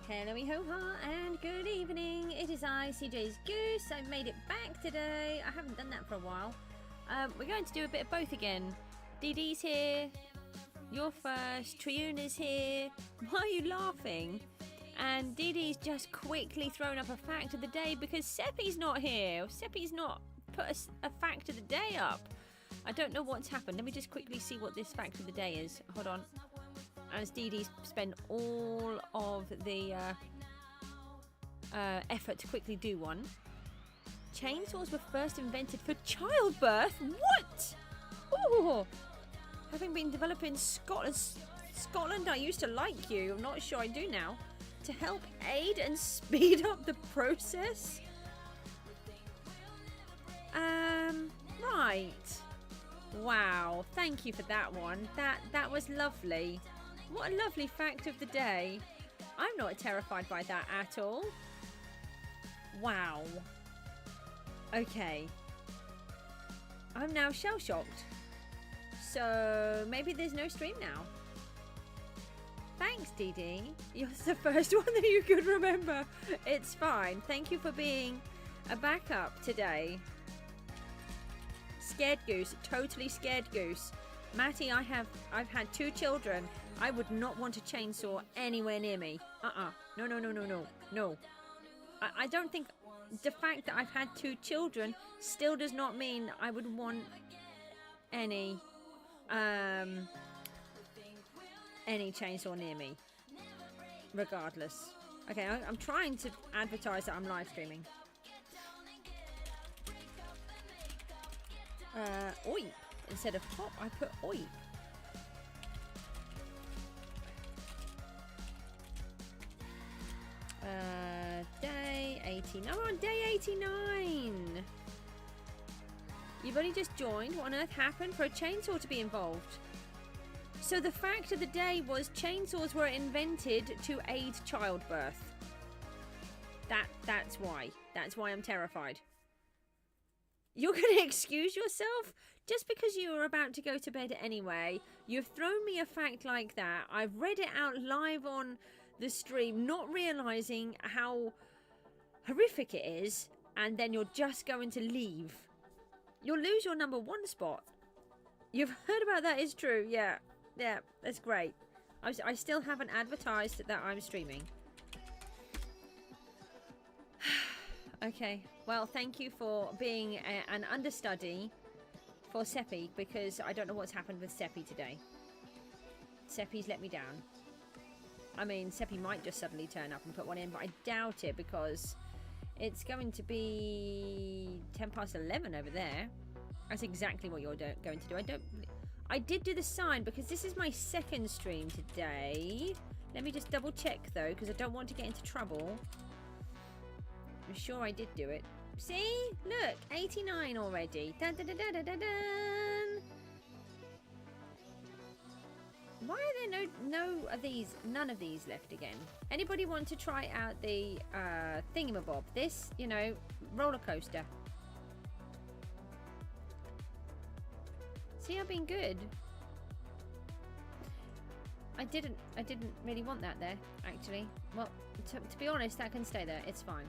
Hello, ho-ha, and good evening. It is I, CJSGOOSE. I've made it back today. I haven't done that for a while. We're going to do a bit of both again. DD's here. You're first. Triuna's here. Why are you laughing? And DD's just quickly thrown up a fact of the day because Seppi's not here. Seppi's not put a fact of the day up. I don't know what's happened. Let me just quickly see what this fact of the day is. Hold on. As DD's spent all of the effort to quickly do one. Chainsaws were first invented for childbirth? What? Ooh. Having been developed in Scotland, I used to like you. I'm not sure I do now. To help aid and speed up the process? Right. Wow. Thank you for that one. That was lovely. What a lovely fact of the day. I'm not terrified by that at all. Wow. Okay. I'm now shell-shocked. So maybe there's no stream now. Thanks, DD. You're the first one that you could remember. It's fine. Thank you for being a backup today. Scared Goose. Totally scared Goose. Matty, I've had 2 children. I would not want a chainsaw anywhere near me. No. I don't think the fact that I've had 2 children still does not mean I would want any chainsaw near me. Regardless. Okay, I'm trying to advertise that I'm live streaming. OIP. Instead of pop, I put OIP. Day 89. Oh, we're on day 89. You've only just joined. What on earth happened for a chainsaw to be involved? So the fact of the day was chainsaws were invented to aid childbirth. That's why. That's why I'm terrified. You're going to excuse yourself? Just because you were about to go to bed anyway, you've thrown me a fact like that. I've read it out live on the stream, not realising how horrific it is, and then you're just going to leave. You'll lose your #1 spot. You've heard about that, it's true. Yeah, that's great. I still haven't advertised that I'm streaming. Okay, well, thank you for being an understudy for Seppi, because I don't know what's happened with Seppi today. Seppi's let me down. I mean, Seppi might just suddenly turn up and put one in, but I doubt it, because it's going to be 11:10 over there. That's exactly what you're going to do. I did do the sign, because this is my 2nd stream today. Let me just double check, though, because I don't want to get into trouble. I'm sure I did do it. See? Look, 89 already. Dun, dun, dun, dun, dun, dun, dun. Why are there none of these left again? Anybody want to try out the thingamabob? This, roller coaster. See, I've been good. I didn't really want that there, actually. Well, to be honest, that can stay there. It's fine.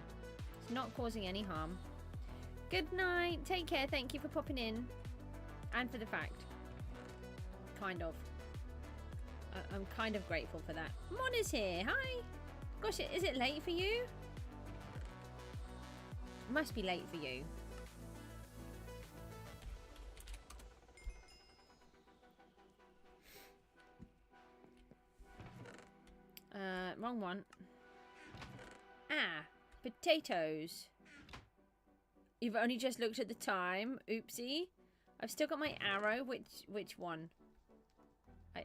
Not causing any harm. Good night. Take care. Thank you for popping in. And for the fact. Kind of. I'm kind of grateful for that. Mon is here. Hi. Gosh, is it late for you? Must be late for you. Wrong one. Potatoes. You've only just looked at the time. Oopsie. I've still got my arrow. Which one?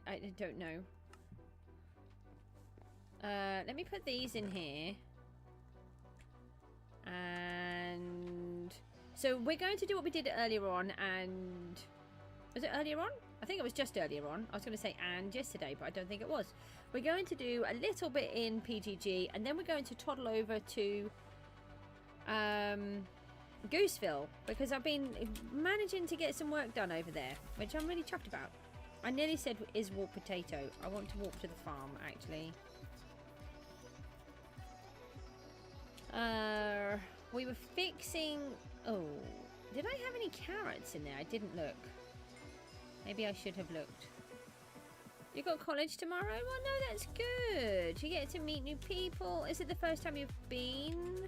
I don't know. Let me put these in here. And so we're going to do what we did earlier on. And was it earlier on? I think it was just earlier on. I was going to say and yesterday, but I don't think it was. We're going to do a little bit in PGG, and then we're going to toddle over to Gooseville, because I've been managing to get some work done over there, which I'm really chuffed about. I nearly said is walk potato. I want to walk to the farm, actually. We were fixing... Oh, did I have any carrots in there? I didn't look. Maybe I should have looked. You got college tomorrow? Well, no, that's good. You get to meet new people. Is it the first time you've been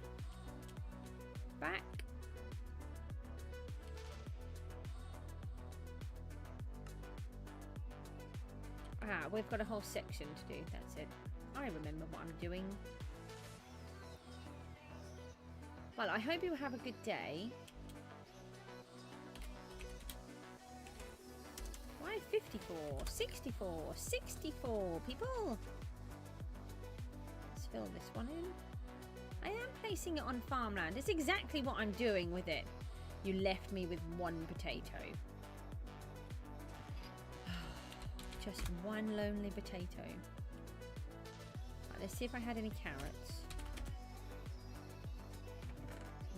back? Ah, we've got a whole section to do. That's it. I remember what I'm doing. Well, I hope you have a good day. Why 54, 64, 64 people? Let's fill this one in. I am placing it on farmland. It's exactly what I'm doing with it. You left me with one potato. Just one lonely potato. Right, let's see if I had any carrots.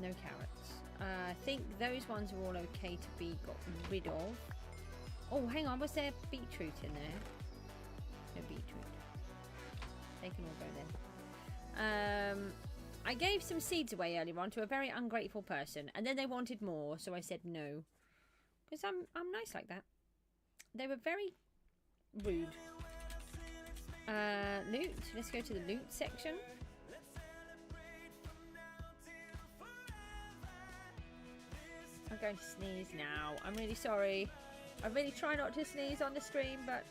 No carrots. I think those ones are all okay to be got rid of. Oh, hang on. Was there beetroot in there? No beetroot. They can all go then. I gave some seeds away earlier on to a very ungrateful person, and then they wanted more, so I said no. Because I'm nice like that. They were very rude. Loot. Let's go to the loot section. I'm going to sneeze now. I'm really sorry. I really try not to sneeze on the stream, but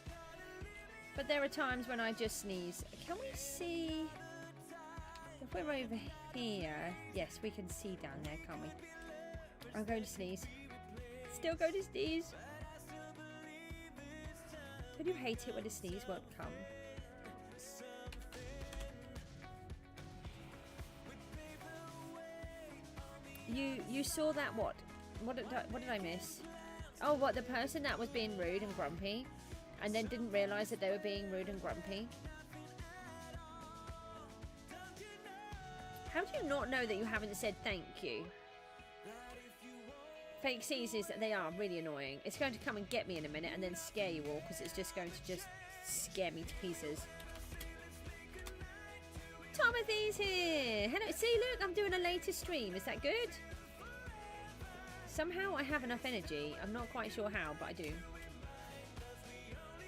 there are times when I just sneeze. Can we see if we're over here? Yes, we can see down there, can't we? I'm going to sneeze. Still going to sneeze. Don't you hate it when a sneeze won't come? You saw that what? What did I miss? Oh, what, the person that was being rude and grumpy and then didn't realise that they were being rude and grumpy? How do you not know that you haven't said thank you? Fake sneezes, they are really annoying. It's going to come and get me in a minute and then scare you all because it's just going to just scare me to pieces. Timothy's here! Hello, see, look, I'm doing a later stream. Is that good? Somehow I have enough energy. I'm not quite sure how, but I do.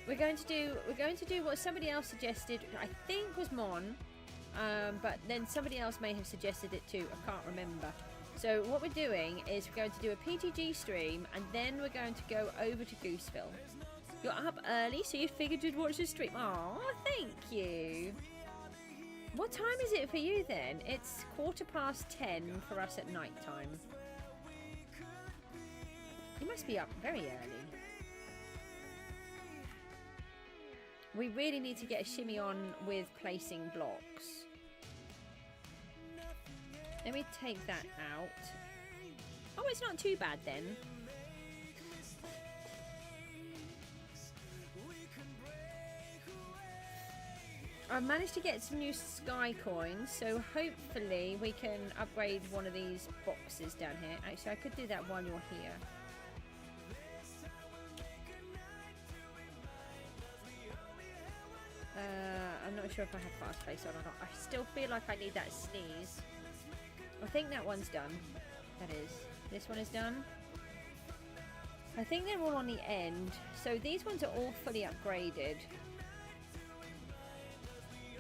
We're going to do what somebody else suggested. I think was Mon, but then somebody else may have suggested it too. I can't remember. So what we're doing is we're going to do a PGG stream, and then we're going to go over to Gooseville. You're up early, so you figured you'd watch the stream. Oh, thank you. What time is it for you then? It's 10:15 for us at night time. You must be up very early. We really need to get a shimmy on with placing blocks. Let me take that out. Oh, it's not too bad then. I've managed to get some new sky coins, so hopefully we can upgrade one of these boxes down here. Actually, I could do that while you're here. I'm not sure if I have fast place on or not. I still feel like I need that sneeze. I think that one's done. That is. This one is done. I think they're all on the end. So these ones are all fully upgraded.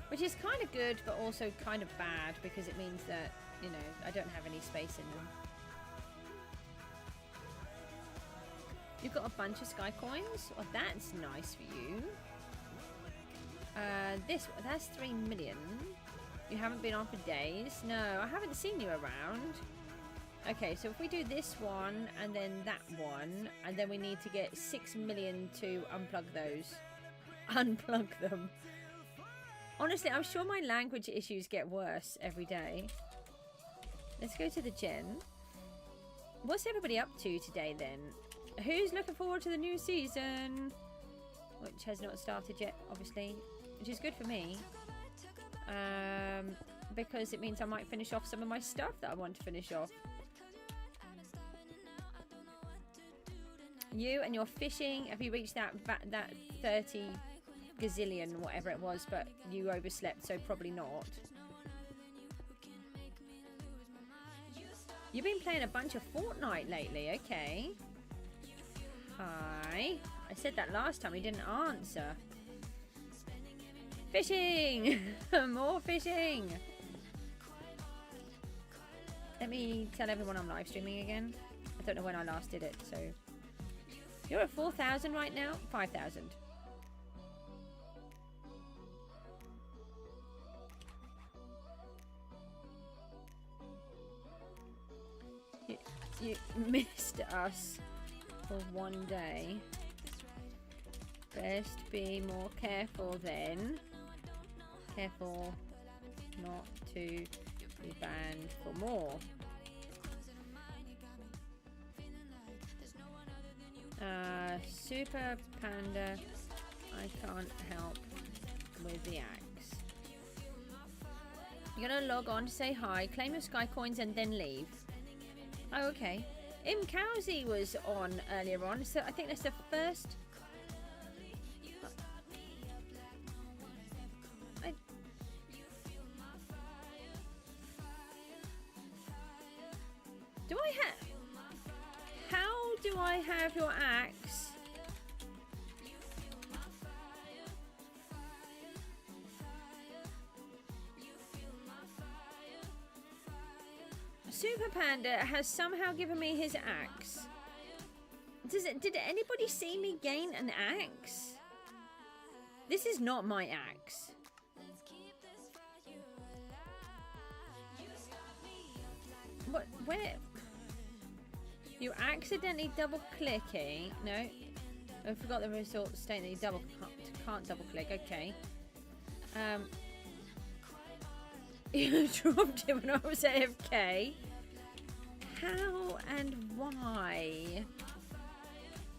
Which is kind of good, but also kind of bad, because it means that, you know, I don't have any space in them. You've got a bunch of sky coins? Well, that's nice for you. That's 3 million. You haven't been on for days. No, I haven't seen you around. Okay, so if we do this one and then that one, and then we need to get 6 million to unplug those. Unplug them. Honestly, I'm sure my language issues get worse every day. Let's go to the gen. What's everybody up to today then? Who's looking forward to the new season? Which has not started yet, obviously. Which is good for me. Because it means I might finish off some of my stuff that I want to finish off. You and your fishing, have you reached that 30 gazillion, whatever it was, but you overslept, so probably not. You've been playing a bunch of Fortnite lately, okay. Hi. I said that last time, he didn't answer. Fishing! More fishing! Let me tell everyone I'm live streaming again. I don't know when I last did it, so... You're at 4,000 right now? 5,000. You missed us for one day. Best be more careful then. Careful not to be banned for more. Super Panda, I can't help with the axe. You're gonna log on to say hi, claim your sky coins and then leave. Oh, okay. Cowsey was on earlier on, so I think that's the first... Do I have... How do I have your axe? Super Panda has somehow given me his axe. Did anybody see me gain an axe? This is not my axe. What? Where? You accidentally double clicking? No. I forgot the result stating that you can't double click. Okay. You dropped it when I was AFK. How and why?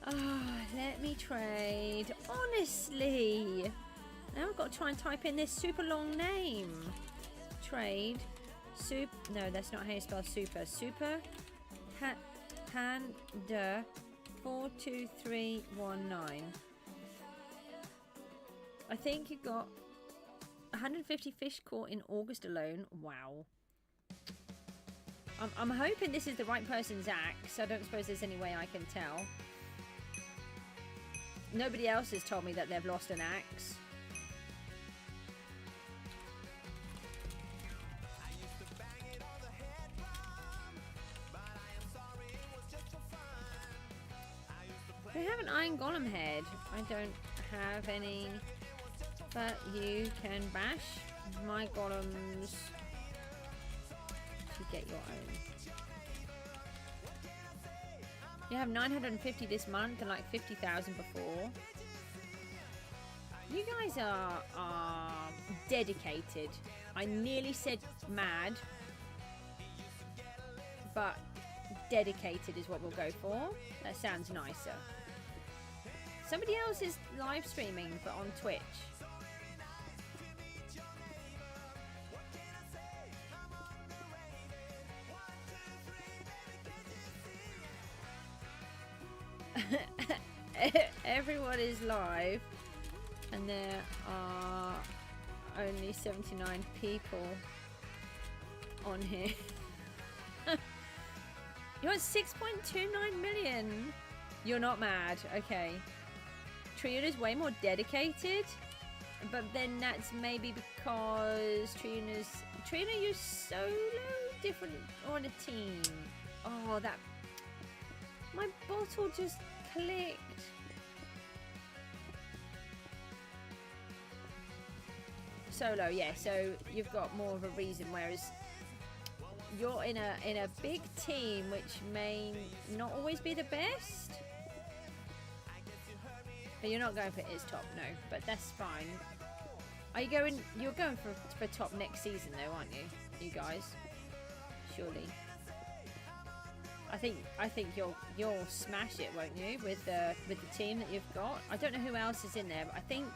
Oh, let me trade. Honestly. Now I've got to try and type in this super long name. Trade. No, that's not how you spell super. Super. Panda 42319. I think you got 150 fish caught in August alone. Wow. I'm hoping this is the right person's axe. I don't suppose there's any way I can tell. Nobody else has told me that they've lost an axe. They have an iron golem head. I don't have any, but you can bash my golems to get your own. You have 950 this month and like 50,000 before. You guys are dedicated. I nearly said mad, but dedicated is what we'll go for. That sounds nicer. Somebody else is live streaming, but on Twitch. Everyone is live, and there are only 79 people on here. You're at 6.29 million. You're not mad. Okay. Triona's way more dedicated, but then that's maybe because Triona used solo different on a team. Oh, that my bottle just clicked. Solo, yeah. So you've got more of a reason, whereas you're in a big team, which may not always be the best. But you're not going for his top, no. But that's fine. Are you going? You're going for top next season, though, aren't you? You guys, surely. I think you'll smash it, won't you? With the team that you've got. I don't know who else is in there, but I think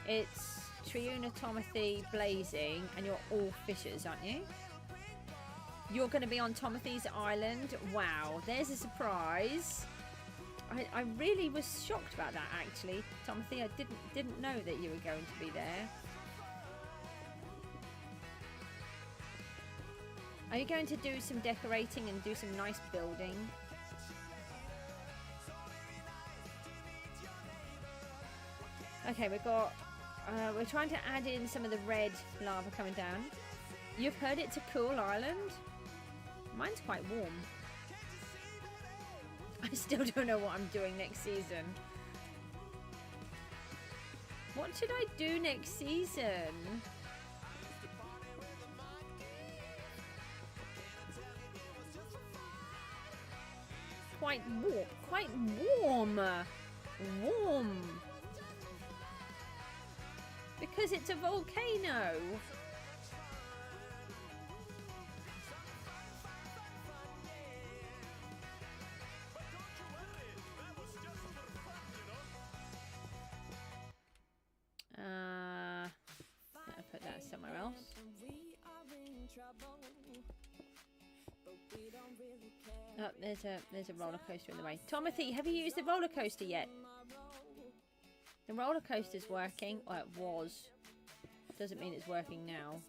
it's Triona, Tomothy, Blazing, and you're all fishers, aren't you? You're going to be on Tomothy's island. Wow, there's a surprise. I really was shocked about that, actually. Tomothy, I didn't know that you were going to be there. Are you going to do some decorating and do some nice building? Okay, we're trying to add in some of the red lava coming down. You've heard it's a cool island? Mine's quite warm. I still don't know what I'm doing next season. What should I do next season? Quite warm. Quite warm. Warm. Because it's a volcano. I'll put that somewhere else. Oh, there's a roller coaster in the way. Timothy, have you used the roller coaster yet? The roller coaster's working. Well, it was. Doesn't mean it's working now.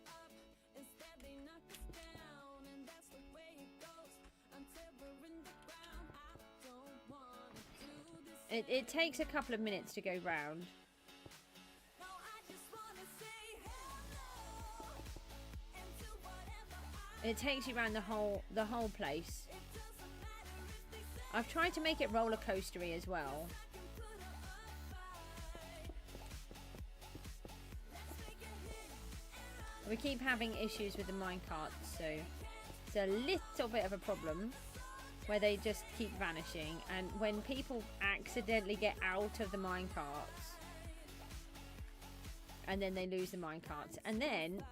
It takes a couple of minutes to go round. It takes you around the whole place. I've tried to make it roller coastery as well. We keep having issues with the minecarts, so it's a little bit of a problem where they just keep vanishing, and when people accidentally get out of the minecarts and then they lose the minecarts, and then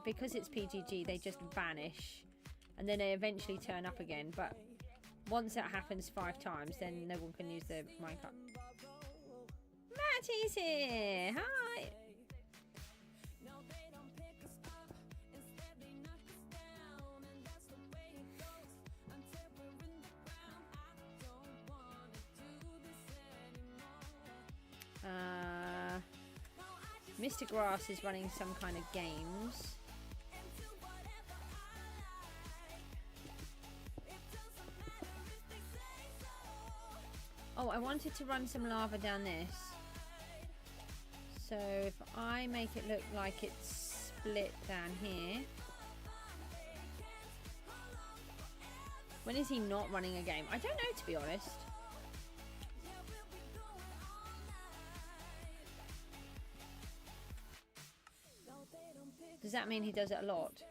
because it's PGG they just vanish and then they eventually turn up again, but once that happens 5 times then no one can use the minecart. Mattie's here! Hi! Mr. Grass is running some kind of games. Oh, I wanted to run some lava down this. So if I make it look like it's split down here. When is he not running a game? I don't know, to be honest. Does that mean he does it a lot?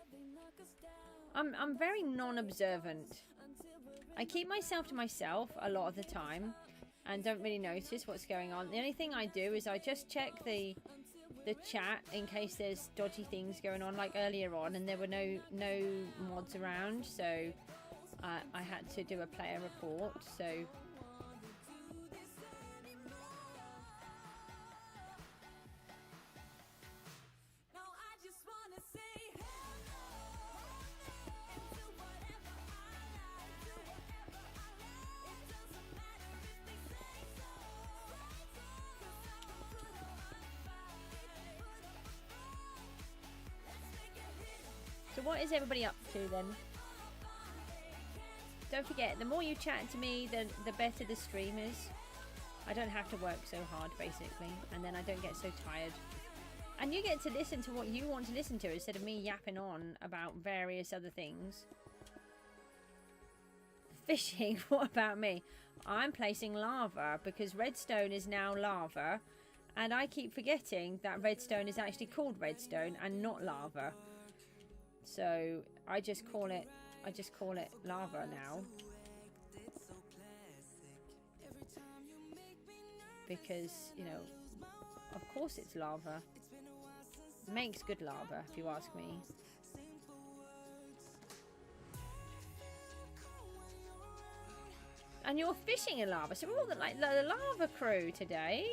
I'm very non-observant. I keep myself to myself a lot of the time and don't really notice what's going on. The only thing I do is I just check the chat in case there's dodgy things going on, like earlier on, and there were no mods around, so I had to do a player report. So what is everybody up to then? Don't forget, the more you chat to me, the better the stream is. I don't have to work so hard, basically, and then I don't get so tired. And you get to listen to what you want to listen to instead of me yapping on about various other things. Fishing, what about me? I'm placing lava because redstone is now lava, and I keep forgetting that redstone is actually called redstone and not lava. So I just call it lava now, because, you know, of course it's lava. It makes good lava, if you ask me. And you're fishing in lava, so we're all like the lava crew today.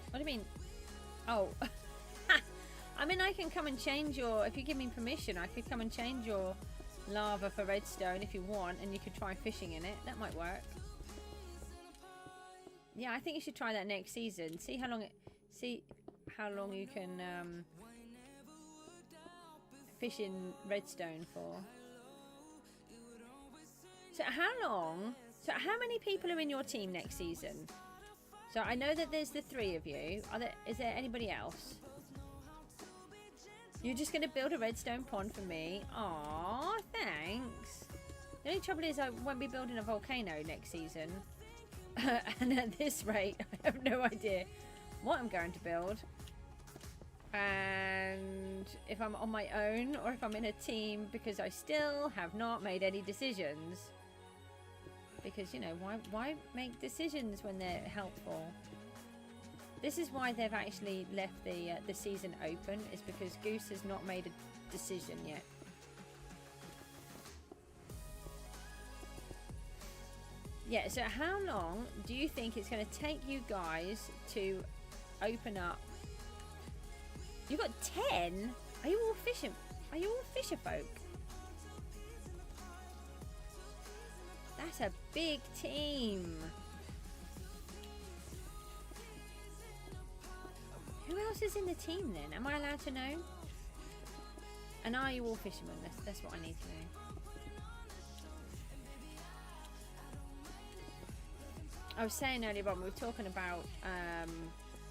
What do you mean? Oh. I mean, I can come and change your... If you give me permission, I could come and change your lava for redstone if you want, and you could try fishing in it. That might work. Yeah, I think you should try that next season. See how long you can fish in redstone for. So how many people are in your team next season? So I know that there's the 3 of you. Is there anybody else? You're just going to build a redstone pond for me? Aww, thanks. The only trouble is I won't be building a volcano next season. And at this rate, I have no idea what I'm going to build. And if I'm on my own or if I'm in a team, because I still have not made any decisions. Because, you know, why make decisions when they're helpful? This is why they've actually left the season open, is because Goose has not made a decision yet. Yeah, so how long do you think it's going to take you guys to open up? You've got 10? Are you all fisher folk? That's a big team. Who else is in the team then? Am I allowed to know? And are you all fishermen? That's what I need to know. I was saying earlier on, we were talking about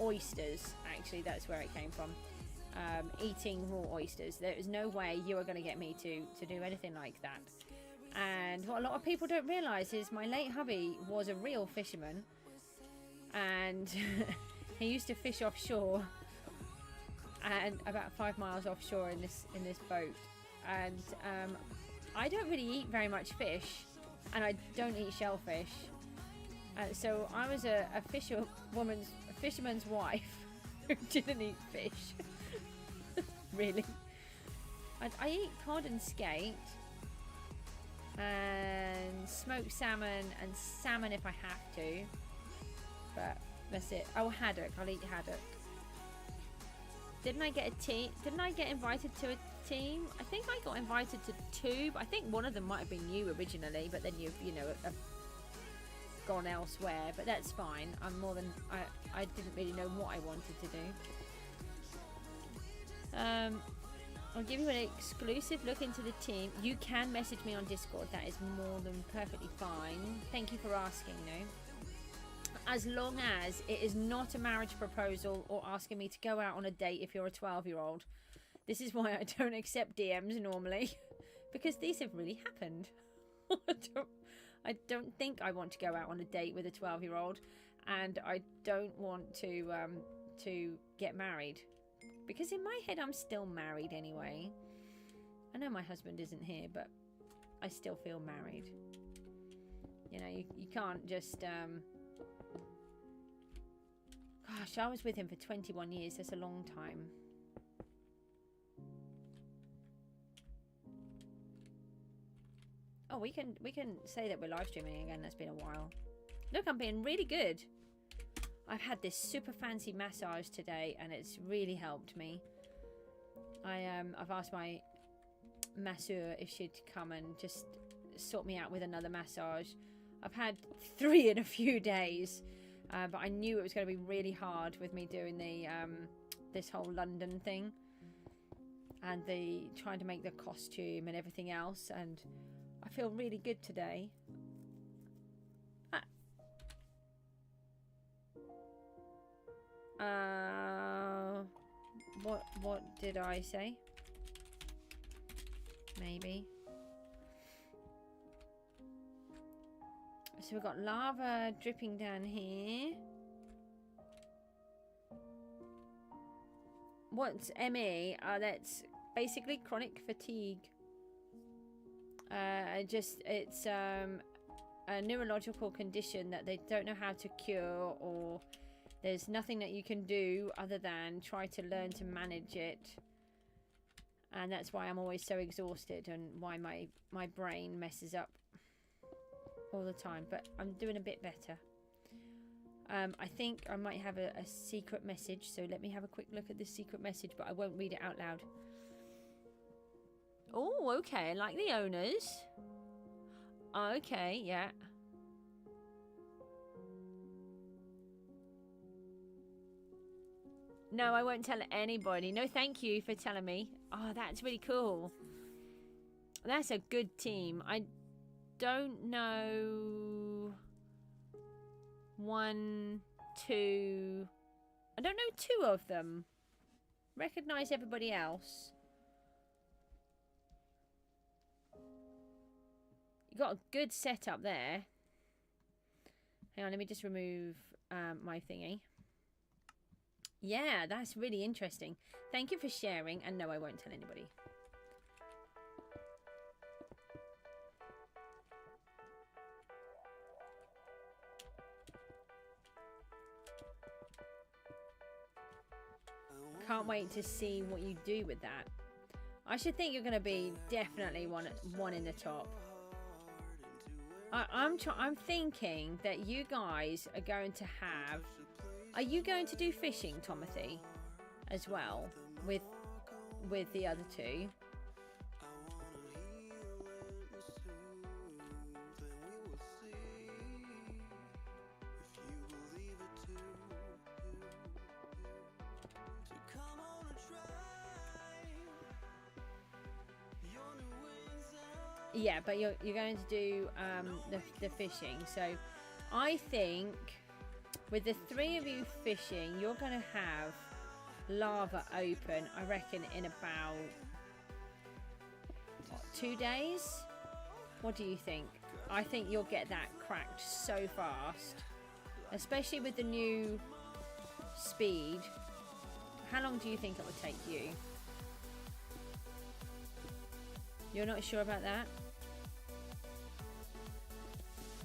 oysters. Actually, that's where it came from. Eating raw oysters. There is no way you are going to get me to do anything like that. And what a lot of people don't realise is my late hubby was a real fisherman, and he used to fish offshore, and about 5 miles offshore in this boat. And I don't really eat very much fish, and I don't eat shellfish. So I was a fisherman's wife who didn't eat fish. Really, I eat cod and skate. And smoked salmon and salmon if I have to, but that's it. Oh, haddock. I'll eat haddock. Didn't I get invited to a team? I think I got invited to 2, but I think one of them might have been you originally, but then you know have gone elsewhere. But that's fine. I'm more than I didn't really know what I wanted to do. I'll give you an exclusive look into the team. You can message me on Discord. That is more than perfectly fine. Thank you for asking, no? As long as it is not a marriage proposal or asking me to go out on a date if you're a 12-year-old. This is why I don't accept DMs normally. Because these have really happened. I don't think I want to go out on a date with a 12-year-old. And I don't want to get married. Because in my head, I'm still married anyway. I know my husband isn't here, but I still feel married. You know, you can't just... Gosh, I was with him for 21 years. That's a long time. Oh, we can say that we're live streaming again. That's been a while. Look, I'm being really good. I've had this super fancy massage today, and it's really helped me. I've asked my masseur if she'd come and just sort me out with another massage. I've had 3 in a few days, but I knew it was going to be really hard with me doing the this whole London thing and the trying to make the costume and everything else. And I feel really good today. What did I say? Maybe. So we've got lava dripping down here. What's ME? That's basically chronic fatigue. It's a neurological condition that they don't know how to cure, or there's nothing that you can do other than try to learn to manage it. And that's why I'm always so exhausted, and why my brain messes up all the time. But I'm doing a bit better. I think I might have a secret message, so let me have a quick look at this secret message, but I won't read it out loud. Oh, okay. I like the owners. Okay, yeah. No, I won't tell anybody. No, thank you for telling me. Oh, that's really cool. That's a good team. I don't know... 1, 2... I don't know 2 of them. Recognize everybody else. You got a good setup there. Hang on, let me just remove my thingy. Yeah, that's really interesting. Thank you for sharing. And no, I won't tell anybody. Can't wait to see what you do with that. I should think you're going to be definitely one in the top. I'm thinking that you guys are going to have... Are you going to do fishing, Timothy, as well, with the other 2? Yeah, but you're going to do the fishing. So I think with the 3 of you fishing, you're going to have lava open, I reckon, in about, what, 2 days? What do you think? I think you'll get that cracked so fast, especially with the new speed. How long do you think it would take you? You're not sure about that?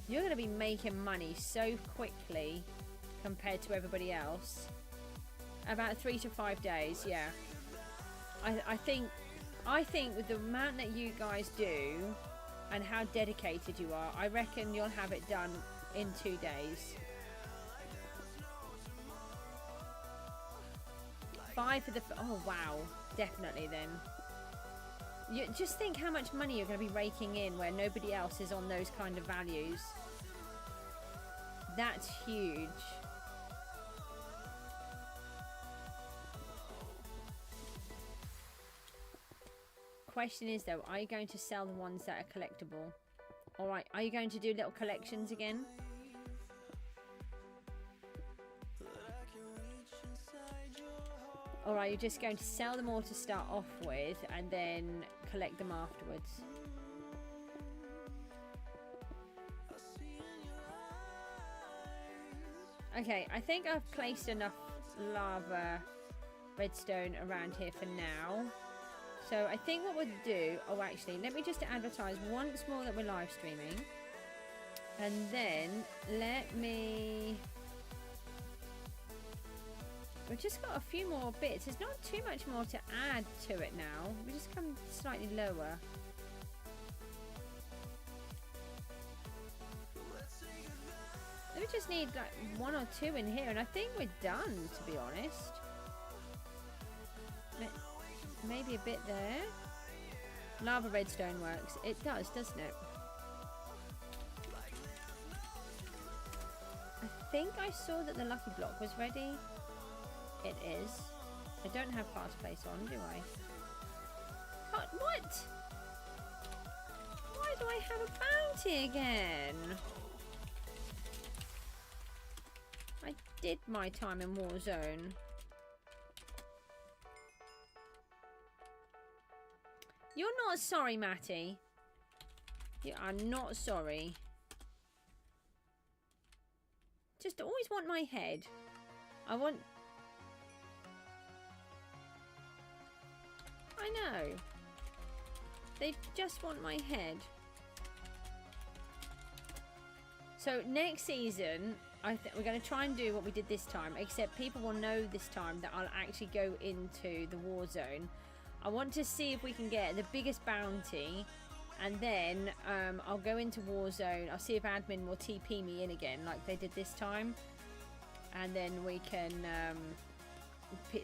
You're going to be making money so quickly compared to everybody else. About 3 to 5 days, yeah. I think with the amount that you guys do and how dedicated you are, I reckon you'll have it done in 2 days. 5 for the... Oh, wow. Definitely then. You just think how much money you're going to be raking in where nobody else is on those kind of values. That's huge. Question is though, are you going to sell the ones that are collectible? Alright, are you going to do little collections again? Or are you just going to sell them all to start off with and then collect them afterwards? Okay, I think I've placed enough lava redstone around here for now. So I think what we'll do... Oh, actually, let me just advertise once more that we're live streaming. And then let me... We've just got a few more bits. There's not too much more to add to it now. We just come slightly lower. We just need like 1 or 2 in here, and I think we're done, to be honest. Maybe a bit there. Lava redstone works. It does, doesn't it? I think I saw that the lucky block was ready. It is. I don't have fast place on, do I? What? Why do I have a bounty again? I did my time in Warzone. You're not sorry, Matty. You are not sorry. Just always want my head. I want... I know. They just want my head. So next season, we're going to try and do what we did this time, except people will know this time that I'll actually go into the war zone. I want to see if we can get the biggest bounty, and then I'll go into war zone. I'll see if admin will TP me in again like they did this time, and then we can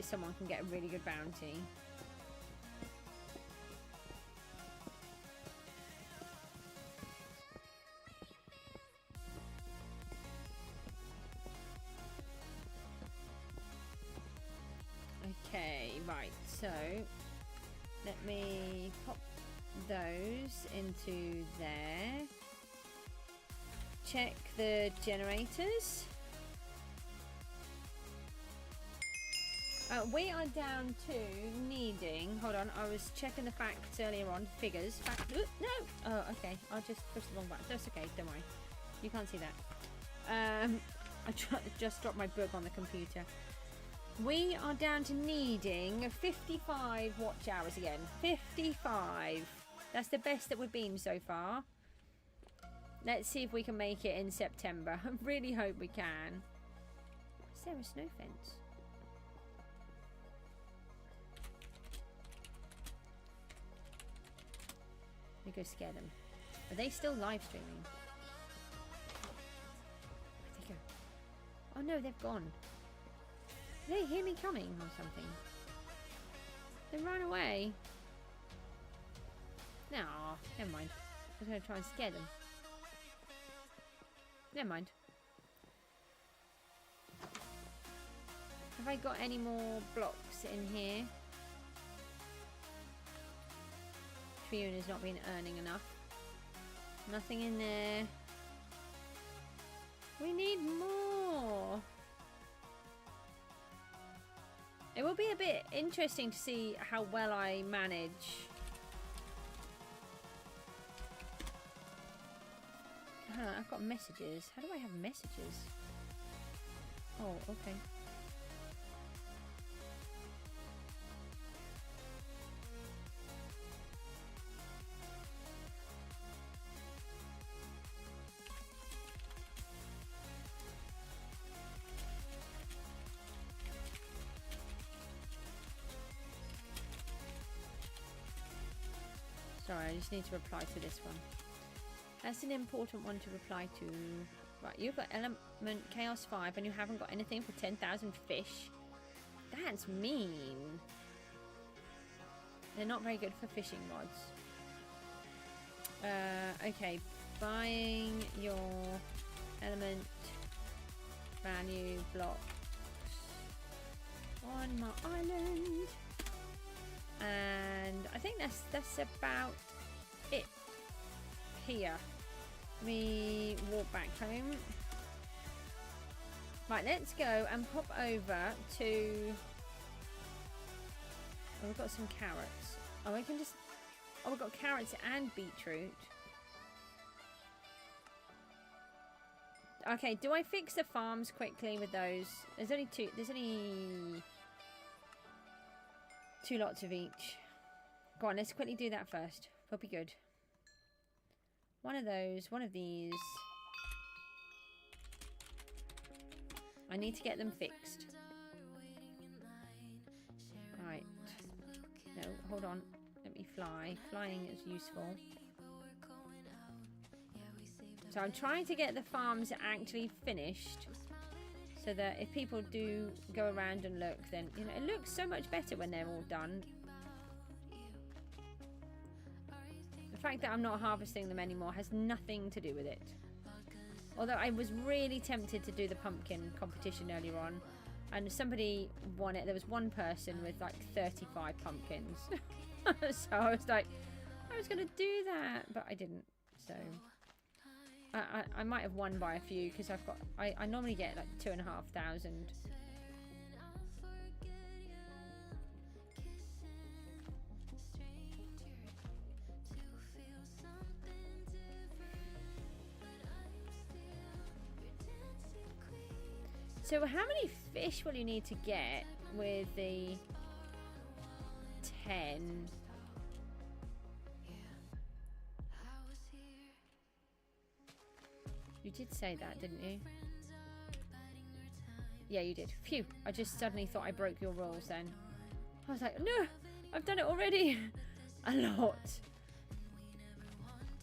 someone can get a really good bounty. right, so let me pop those into there. Check the generators. We are down to needing, hold on, I was checking the facts earlier on, figures, no, oh okay, I'll just push the wrong button, that's okay, don't worry, you can't see that. I just dropped my book on the computer. We are down to needing 55 watch hours again, 55, that's the best that we've been so far. Let's see if we can make it in September, I really hope we can. Is there a snow fence? We go scare them. Are they still live streaming? Where'd they go? Oh no, they've gone. Did they hear me coming or something? They ran away. No, never mind. I was going to try and scare them. Never mind. Have I got any more blocks in here? Fiona's not been earning enough. Nothing in there. We need more. It will be a bit interesting to see how well I manage. I've got messages. How do I have messages? Oh, okay. Sorry, I just need to reply to this one. That's an important one to reply to. Right, you've got Element Chaos 5 and you haven't got anything for 10,000 fish. That's mean. They're not very good for fishing rods. Okay, buying your element value blocks on my island. And I think that's about it here. Let me walk back home. Right, let's go and pop over to... Oh, we've got some carrots. Oh, we can just... Oh, we've got carrots and beetroot. Okay, do I fix the farms quickly with those? There's only two. There's only 2 lots of each. Go on, let's quickly do that first. We'll be good. One of those, one of these. I need to get them fixed. Right. No, hold on. Let me fly. Flying is useful. So I'm trying to get the farms actually finished, so that if people do go around and look, then, you know, it looks so much better when they're all done. The fact that I'm not harvesting them anymore has nothing to do with it. Although I was really tempted to do the pumpkin competition earlier on, and somebody won it. There was one person with like 35 pumpkins. So I was like, I was going to do that, but I didn't. So I might have won by a few, because I've got, I normally get like 2,500. So how many fish will you need to get with the 10? You did say that, didn't you? Yeah, you did. Phew. I just suddenly thought I broke your rules then. I was like, no, I've done it already. A lot.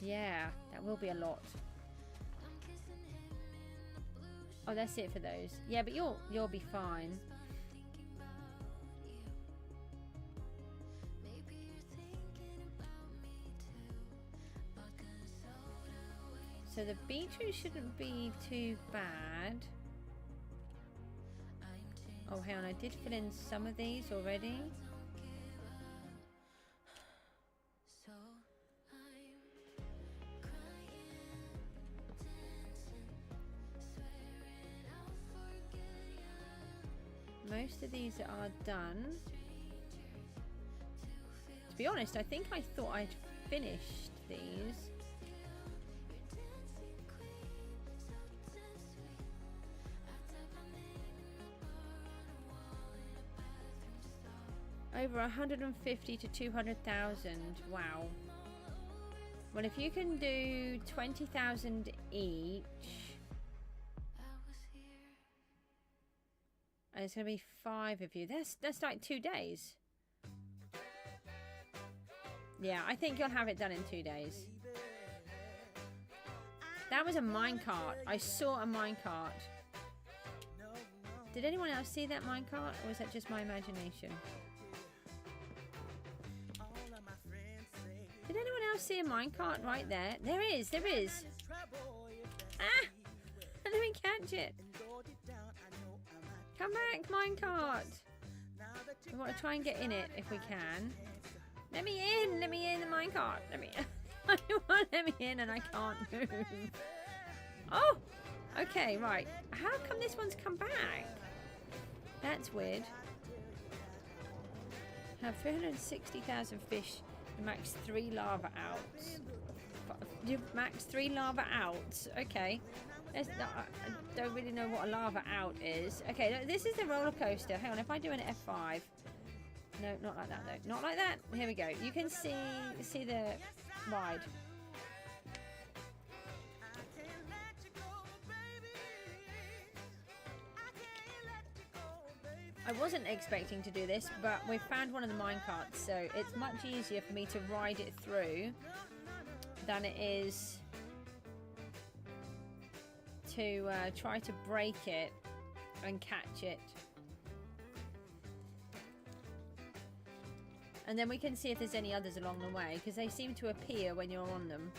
Yeah, that will be a lot. Oh, that's it for those. Yeah, but you'll be fine. So the beetroot shouldn't be too bad. Oh, hang on, I did fill in some of these already. most of these are done. To be honest, I think I thought I'd finished these. Over 150 to 200,000. Wow. Well, if you can do 20,000 each, and it's going to be 5 of you. That's like 2 days. Yeah, I think you'll have it done in 2 days. That was a minecart. I saw a minecart. Did anyone else see that minecart, or was that just my imagination? Did anyone else see a minecart right there? There is, there is. Ah! Let me catch it. Come back, minecart. We want to try and get in it if we can. Let me in the minecart. Let me. You won't let me in, and I can't move. Oh, okay, right. How come this one's come back? That's weird. Have 360,000 fish. Max 3 lava outs. You max 3 lava outs. Okay. I don't really know what a lava out is. Okay, this is the roller coaster. Hang on, if I do an F5. No, not like that though. Not like that. Here we go. You can see the ride. I wasn't expecting to do this, but we found one of the minecarts, so it's much easier for me to ride it through than it is to try to break it and catch it. And then we can see if there's any others along the way, because they seem to appear when you're on them.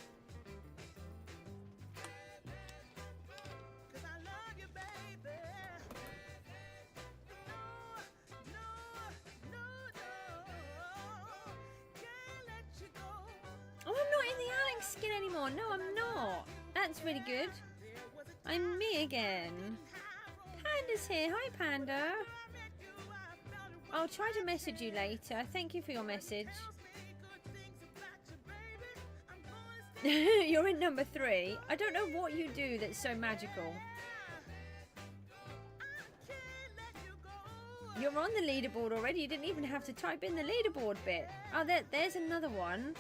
No, I'm not. That's really good. I'm me again. Panda's here. Hi, Panda. I'll try to message you later. Thank you for your message. You're in number 3. I don't know what you do that's so magical. You're on the leaderboard already. You didn't even have to type in the leaderboard bit. Oh, there's another one.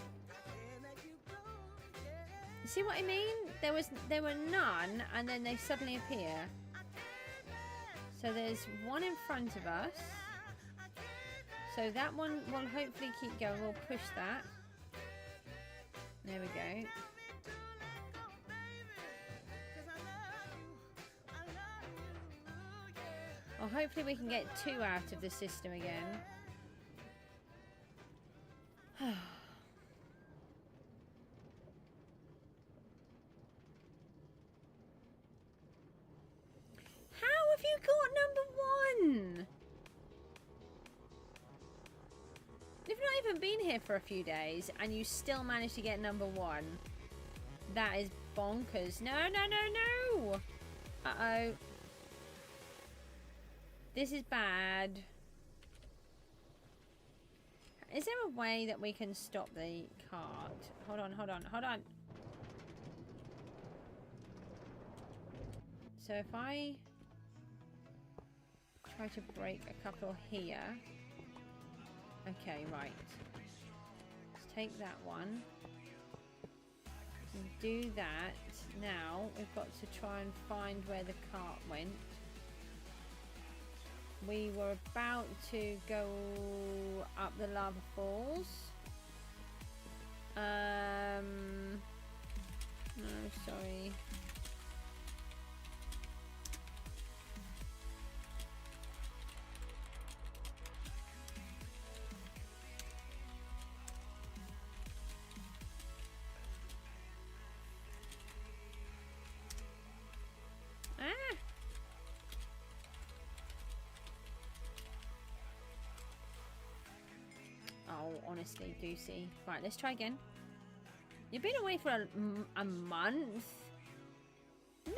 See what I mean? There were none, and then they suddenly appear. So there's one in front of us. So that one will hopefully keep going. We'll push that. There we go. Well, hopefully we can get 2 out of the system again. You got number 1. You've not even been here for a few days and you still managed to get number 1. That is bonkers. No, no, no, no. Uh-oh. This is bad. Is there a way that we can stop the cart? Hold on, hold on, hold on. So if I try to break a couple here. Okay, right. Let's take that one. And do that. Now we've got to try and find where the cart went. We were about to go up the lava falls. No, sorry. Oh, honestly, Goosey. Right, let's try again. You've been away for a month?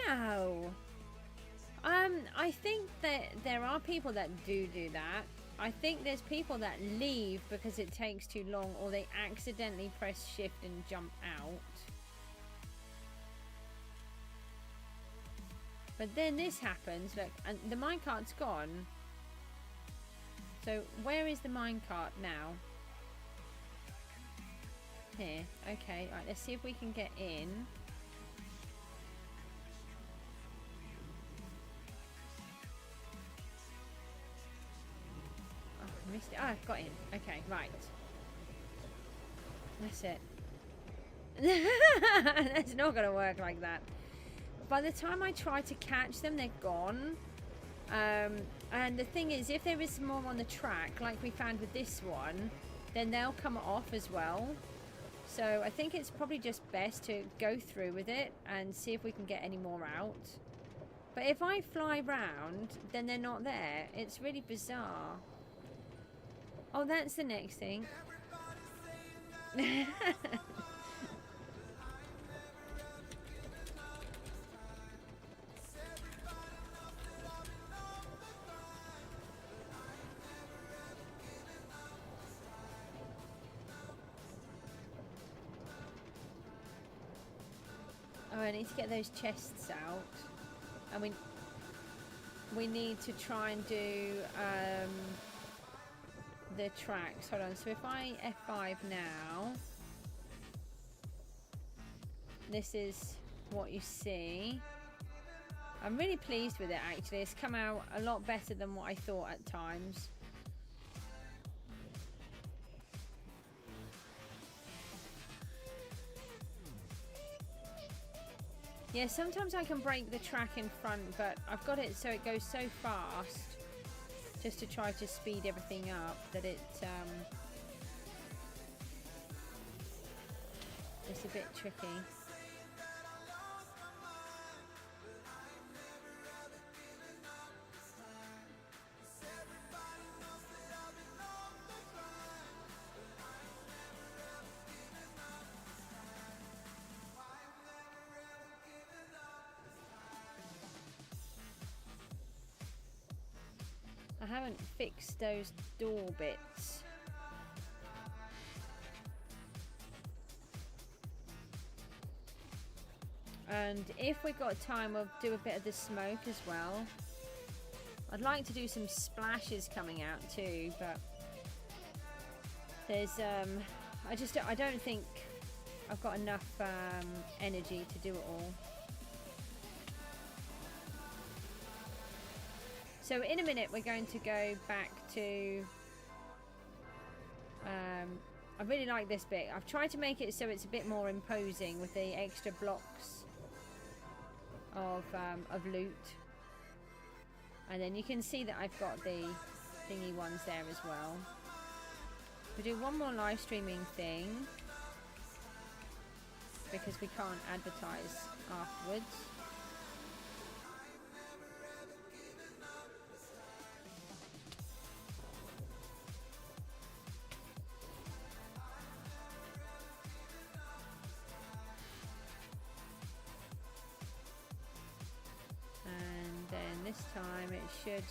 No. I think that there are people that do that. I think there's people that leave because it takes too long, or they accidentally press shift and jump out. But then this happens, look, and the minecart's gone. So where is the minecart now? Here. Okay, right, let's see if we can get in. Oh, I missed it. Oh, I've got in. Okay, right. That's it. That's not going to work like that. By the time I try to catch them, they're gone. And the thing is, if there is more on the track, like we found with this one, then they'll come off as well. So I think it's probably just best to go through with it and see if we can get any more out. But if I fly round, then they're not there. It's really bizarre. Oh, that's the next thing. Oh, I need to get those chests out, and we need to try and do the tracks. Hold on. So if I F5 now, this is what you see. I'm really pleased with it, actually. It's come out a lot better than what I thought at times. Yeah, sometimes I can break the track in front, but I've got it so it goes so fast, just to try to speed everything up, that it's a bit tricky. I haven't fixed those door bits. And if we've got time, we'll do a bit of the smoke as well. I'd like to do some splashes coming out too, but there's I don't think I've got enough energy to do it all. So in a minute we're going to go back to I really like this bit. I've tried to make it so it's a bit more imposing with the extra blocks of loot, and then you can see that I've got the thingy ones there as well. We'll do one more live streaming thing because we can't advertise afterwards. This time it should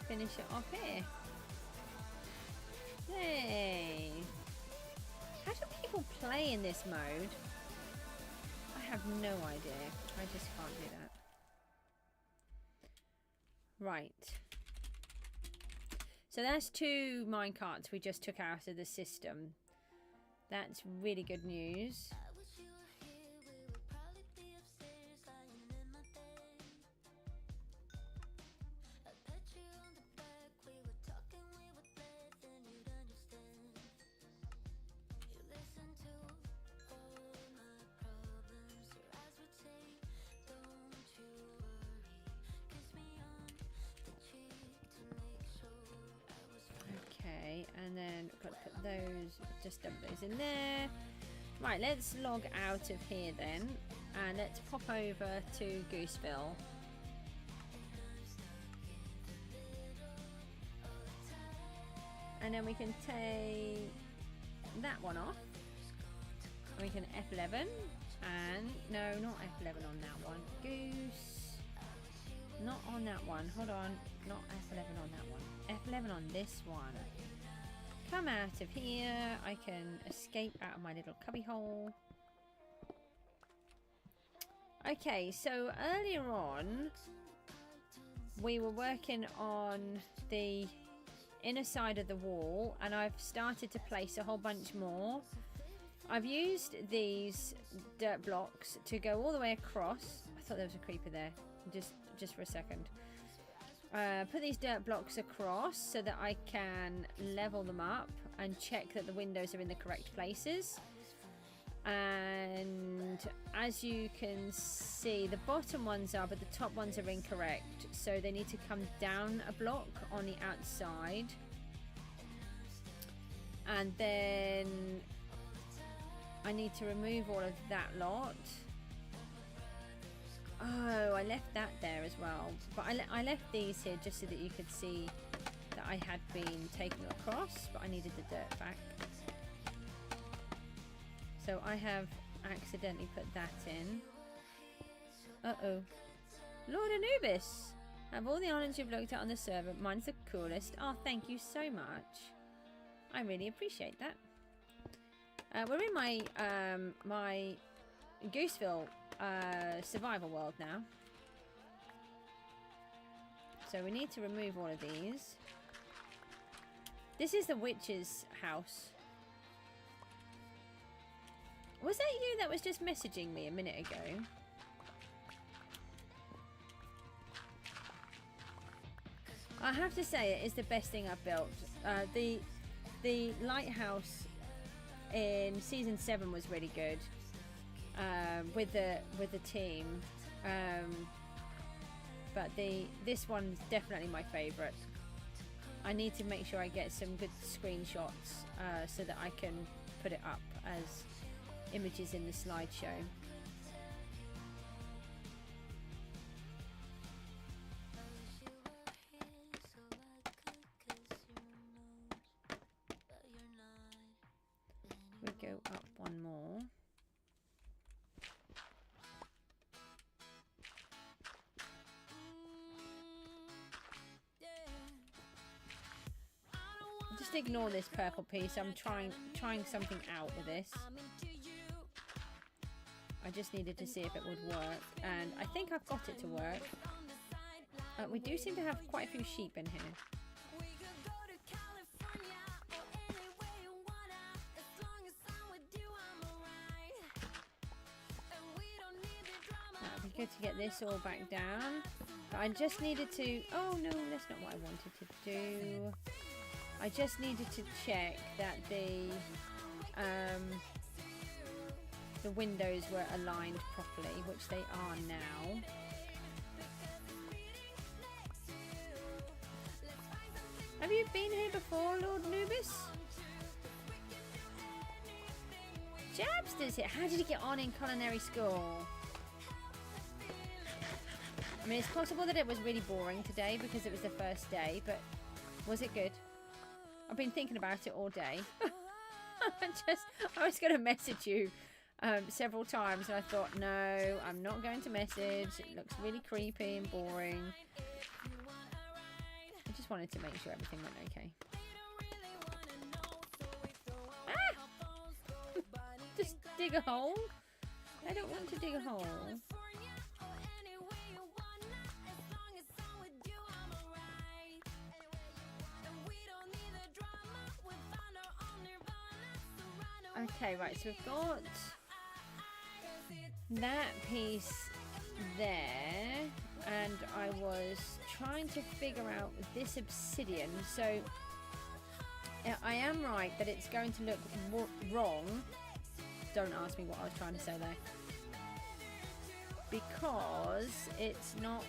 finish it off here. Hey! How do people play in this mode? I have no idea. I just can't do that. Right. So that's 2 minecarts we just took out of the system. That's really good news. Okay, and then I've got to put those, just dump those in there. Right, let's log out of here then, and let's pop over to Gooseville. And then we can take that one off. We can F11 and no, not F11 on that one. Goose. Not on that one. Hold on. Not F11 on that one. F11 on this one. Come out of here. I can escape out of my little cubby hole. Okay, so earlier on we were working on the inner side of the wall, and I've started to place a whole bunch more. I've used these dirt blocks to go all the way across. I thought there was a creeper there, just for a second. Put these dirt blocks across so that I can level them up and check that the windows are in the correct places. And as you can see, the bottom ones are, but the top ones are incorrect, so they need to come down a block on the outside. And then I need to remove all of that lot. Oh, I left that there as well, but I left these here just so that you could see that I had been taken across, but I needed the dirt back. So I have accidentally put that in. Uh-oh. Lord Anubis! Of all the islands you've looked at on the server, mine's the coolest. Oh, thank you so much. I really appreciate that. We're in my my Gooseville survival world now. So we need to remove all of these. This is the witch's house. Was that you that was just messaging me a minute ago? I have to say it is the best thing I've built. The lighthouse in season 7 was really good with the team, but this one's definitely my favourite. I need to make sure I get some good screenshots so that I can put it up as images in the slideshow. We go up one more. Just ignore this purple piece. I'm trying something out with this. I just needed to see if it would work, and I think I've got it to work. We do seem to have quite a few sheep in here. That'd be good to get this all back down. But I just needed to... Oh no, that's not what I wanted to do. I just needed to check that the windows were aligned properly, which they are now. Have you been here before, Lord Anubis? Jabster's here. How did you get on in culinary school? I mean, it's possible that it was really boring today because it was the first day, but was it good? I've been thinking about it all day. I was going to message you several times, and I thought, no, I'm not going to message. It looks really creepy and boring. I just wanted to make sure everything went okay. Ah! Just dig a hole? I don't want to dig a hole. Okay, right, so we've got that piece there, and I was trying to figure out this obsidian. So I am right that it's going to look wrong. Don't ask me what I was trying to say there, because it's not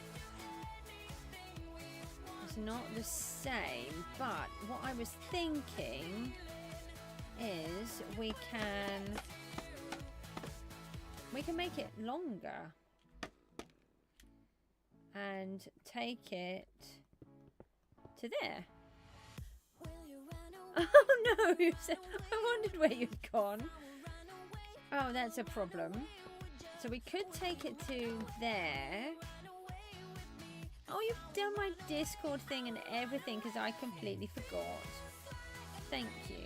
the same. But what I was thinking is we can make it longer and take it to there. Oh no, I wondered where you'd gone. Oh, that's a problem. So we could take it to there. Oh, you've done my Discord thing and everything because I completely forgot. Thank you.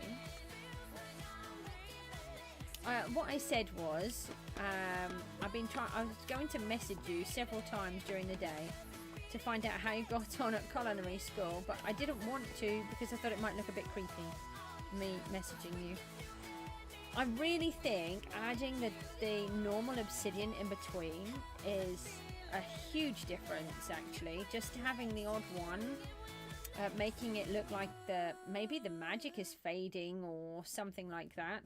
What I said was, I was going to message you several times during the day to find out how you got on at culinary school, but I didn't want to because I thought it might look a bit creepy, me messaging you. I really think adding the normal obsidian in between is a huge difference, actually. Just having the odd one, making it look like maybe the magic is fading or something like that.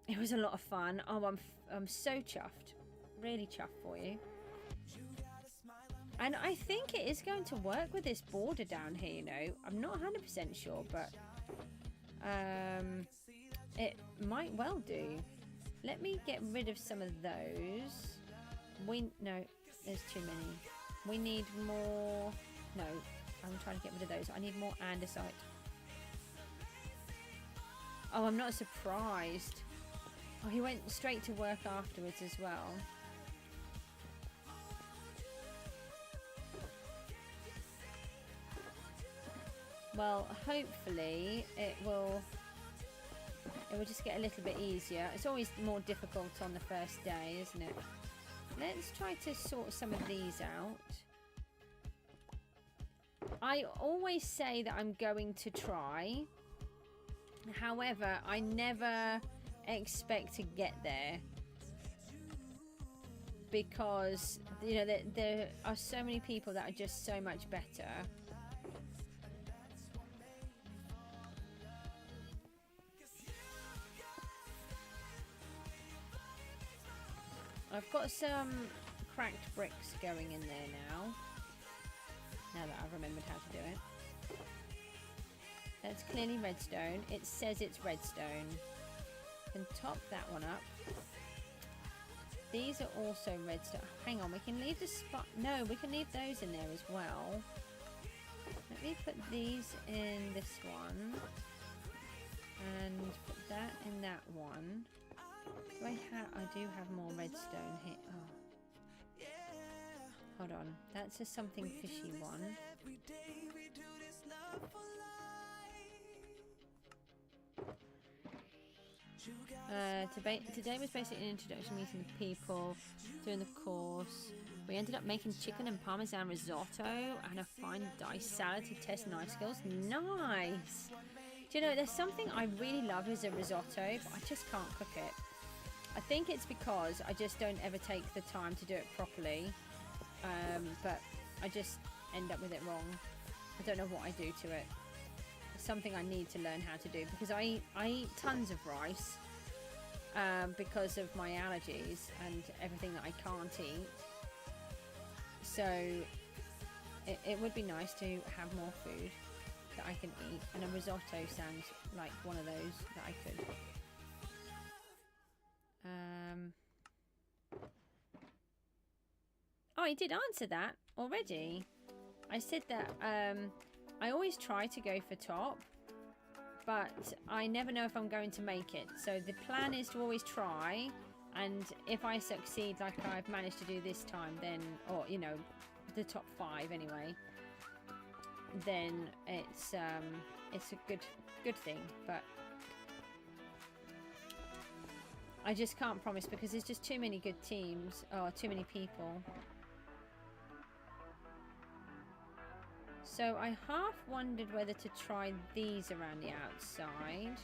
It was a lot of fun. Oh, I'm so chuffed. Really chuffed for you. And I think it is going to work with this border down here, you know. I'm not 100% sure, but it might well do. Let me get rid of some of those. No, there's too many. We need more. No, I'm trying to get rid of those. I need more andesite. Oh, I'm not surprised. Oh, he went straight to work afterwards as well. Well, hopefully it will just get a little bit easier. It's always more difficult on the first day, isn't it? Let's try to sort some of these out. I always say that I'm going to try. However, I never expect to get there. Because, you know, there are so many people that are just so much better. I've got some cracked bricks going in there now. Now that I've remembered how to do it. That's clearly redstone. It says it's redstone. Can top that one up. These are also redstone. Hang on, we can leave the spot. No, we can leave those in there as well. Let me put these in this one. And put that in that one. I do have more redstone here. Oh. Hold on. That's a something fishy one. Today was basically an introduction meeting with people during the course. We ended up making chicken and parmesan risotto and a fine diced salad to test knife skills. Nice! Do you know, there's something I really love as a risotto, but I just can't cook it. I think it's because I just don't ever take the time to do it properly. But I just end up with it wrong. I don't know what I do to it. It's something I need to learn how to do because I eat tons of rice because of my allergies and everything that I can't eat. So it would be nice to have more food that I can eat, and a risotto sounds like one of those that I could. Oh, I did answer that already. I said that I always try to go for top, but I never know if I'm going to make it. So the plan is to always try, and if I succeed like I've managed to do this time, then, or you know, the top 5 anyway, then it's a good thing. But I just can't promise because there's just too many good teams or too many people. So I half wondered whether to try these around the outside.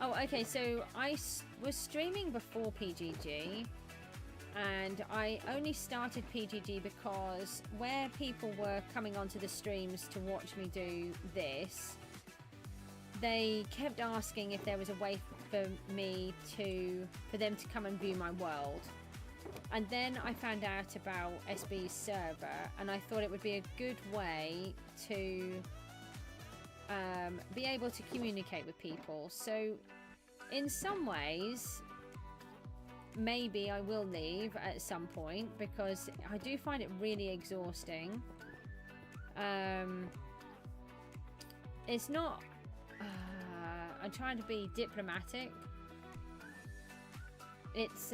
Oh, okay, so I was streaming before PGG, and I only started PGG because where people were coming onto the streams to watch me do this, they kept asking if there was a way for them to come and view my world. And then I found out about SB's server, and I thought it would be a good way to be able to communicate with people. So in some ways, maybe I will leave at some point because I do find it really exhausting. It's not... I'm trying to be diplomatic. It's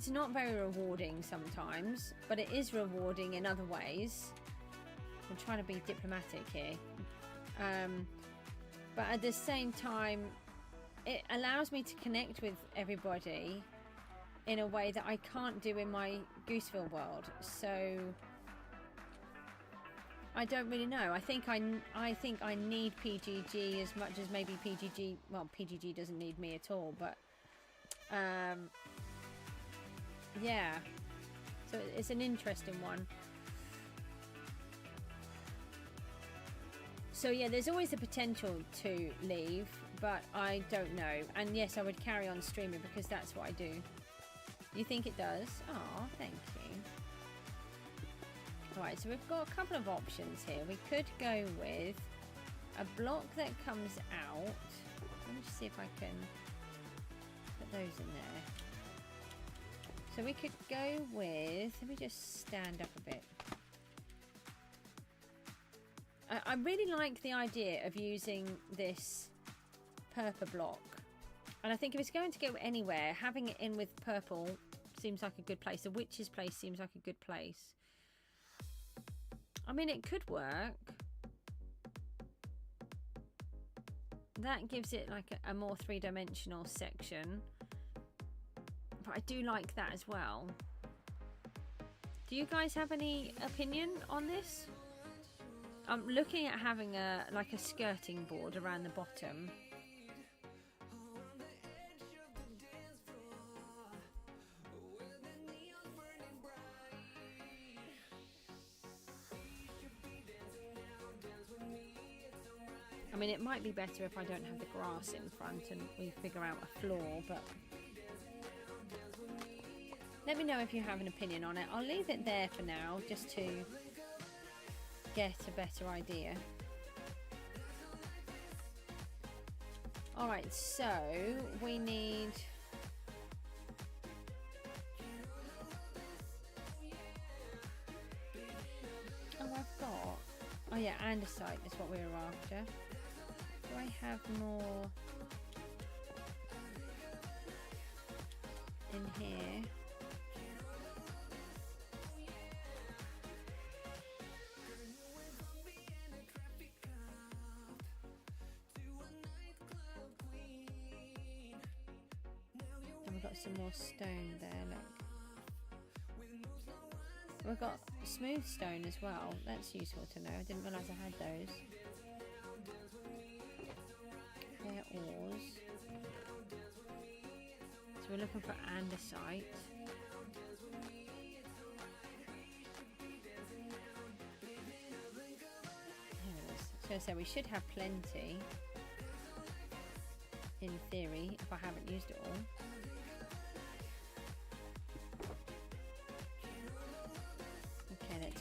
not very rewarding sometimes, but it is rewarding in other ways. I'm trying to be diplomatic here. But at the same time, it allows me to connect with everybody in a way that I can't do in my Gooseville world. So I don't really know. I think I need PGG as much as maybe PGG. Well, PGG doesn't need me at all, but yeah. So it's an interesting one. So yeah, there's always the potential to leave, but I don't know. And yes, I would carry on streaming because that's what I do. You think it does? Oh, thank you. Right, so we've got a couple of options here. We could go with a block that comes out. Let me just see if I can put those in there. So we could go with, let me just stand up a bit. I really like the idea of using this purple block. And I think if it's going to go anywhere, having it in with purple seems like a good place. The witch's place seems like a good place. I mean, it could work. That gives it like a more three-dimensional section. But I do like that as well. Do you guys have any opinion on this? I'm looking at having like a skirting board around the bottom. I mean, it might be better if I don't have the grass in front and we figure out a floor, but let me know if you have an opinion on it. I'll leave it there for now, just to get a better idea. Alright, so we need... Oh, I've got... Oh yeah, andesite is what we were after. Do I have more in here? Some more stone there, look. We've got smooth stone as well. That's useful to know. I didn't realise I had those. They're ores. So we're looking for andesite. There it is. So we should have plenty. In theory, if I haven't used it all.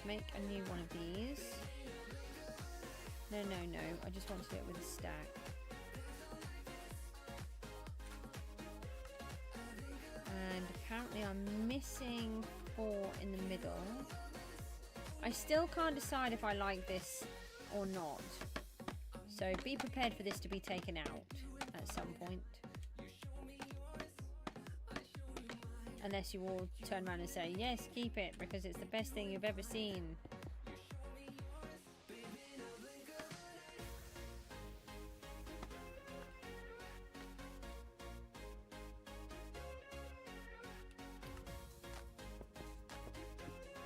Make a new one of these. No, I just want to do it with a stack. And apparently I'm missing 4 in the middle. I still can't decide if I like this or not. So be prepared for this to be taken out at some point. Unless you all turn around and say, yes, keep it, because it's the best thing you've ever seen.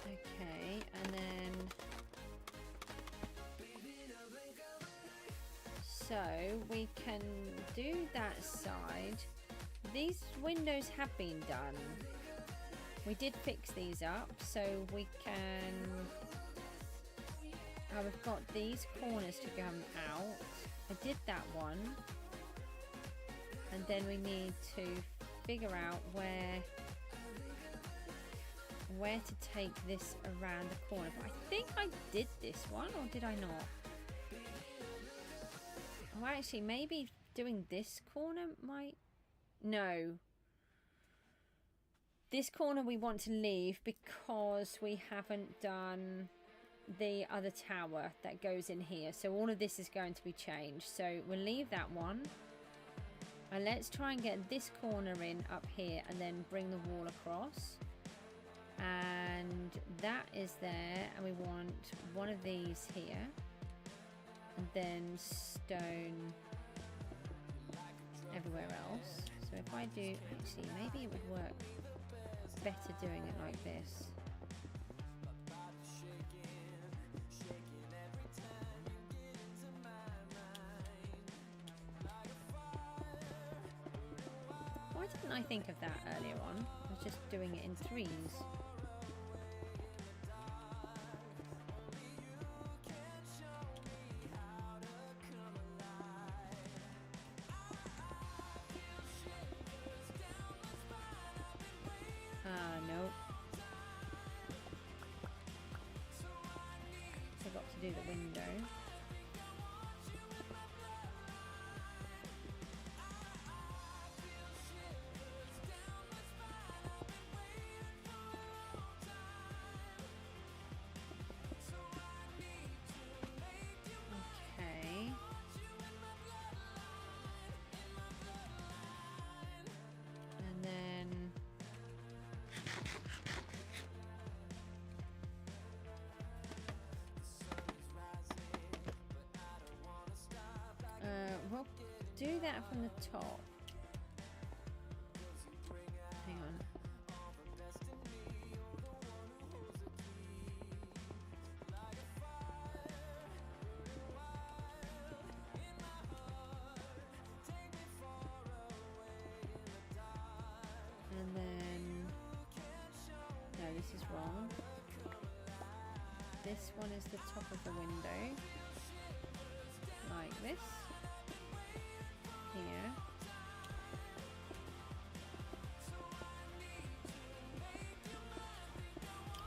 Okay, and then... So, we can do that side. These windows have been done. We did fix these up, so we can... Oh, we've got these corners to come out. I did that one. And then we need to figure out where to take this around the corner. But I think I did this one, or did I not? Oh, actually, maybe doing this corner might... No. This corner we want to leave because we haven't done the other tower that goes in here. So all of this is going to be changed. So we'll leave that one. And let's try and get this corner in up here and then bring the wall across. And that is there. And we want one of these here. And then stone everywhere else. So if I do, actually, maybe it would work better doing it like this. Why didn't I think of that earlier on? I was just doing it in threes. Nope. Forgot to do the window. Okay. And then we'll do that from the top. Hang on. And then, no, this is wrong. This one is the top of the window, like this. Here.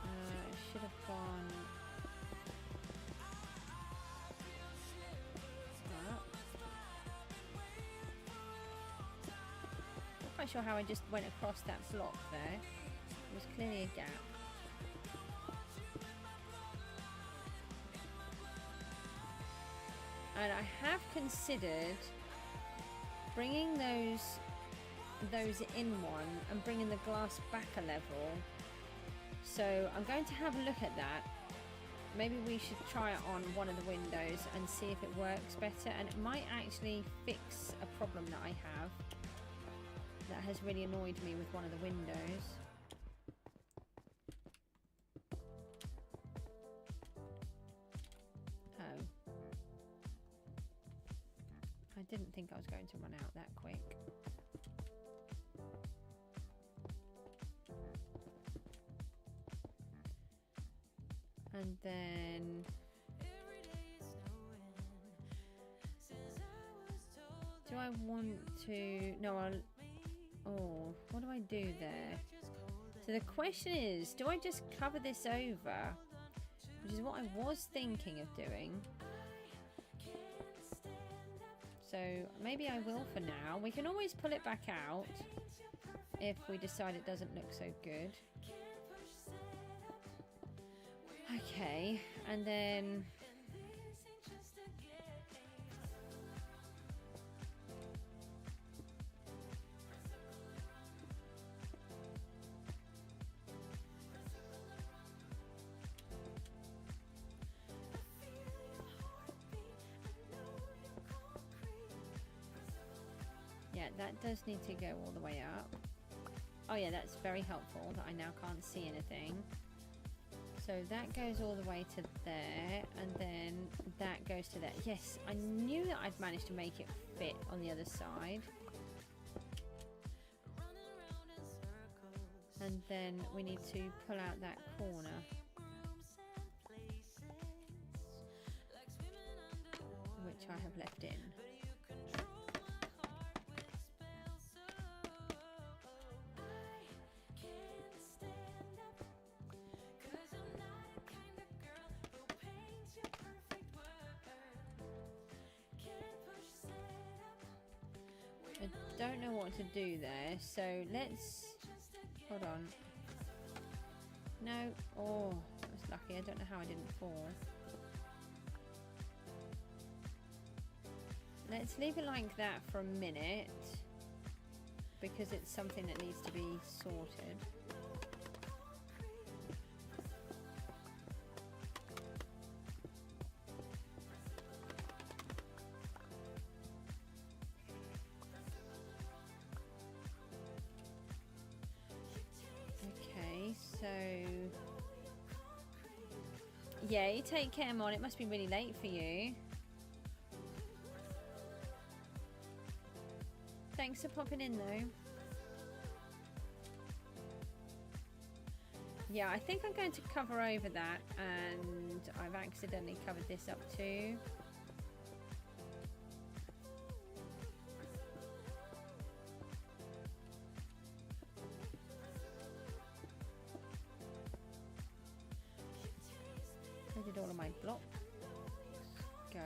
I should have gone up. Not quite sure how I just went across that block there. There was clearly a gap. And I have considered bringing those in one and bringing the glass back a level. So I'm going to have a look at that. Maybe we should try it on one of the windows and see if it works better, and it might actually fix a problem that I have that has really annoyed me with one of the windows. Oh. I didn't think I was going to run out that quick. And then do I want to, no, oh, what do I do there? So the question is, do I just cover this over? Which is what I was thinking of doing. So maybe I will for now. We can always pull it back out if we decide it doesn't look so good. Okay, and then yeah, that does need to go all the way up. Oh yeah, that's very helpful that I now can't see anything. So that goes all the way to there, and then that goes to there. Yes, I knew that I'd managed to make it fit on the other side. And then we need to pull out that corner. Which I have left in. I don't know what to do there, so let's Hold on. No. Oh, that was lucky. I don't know how I didn't fall. Let's leave it like that for a minute, because it's something that needs to be sorted. Okay, so yeah, you take care, Mon. It must be really late for you. Thanks for popping in though. Yeah, I think I'm going to cover over that, and I've accidentally covered this up too. Where did all of my blocks go?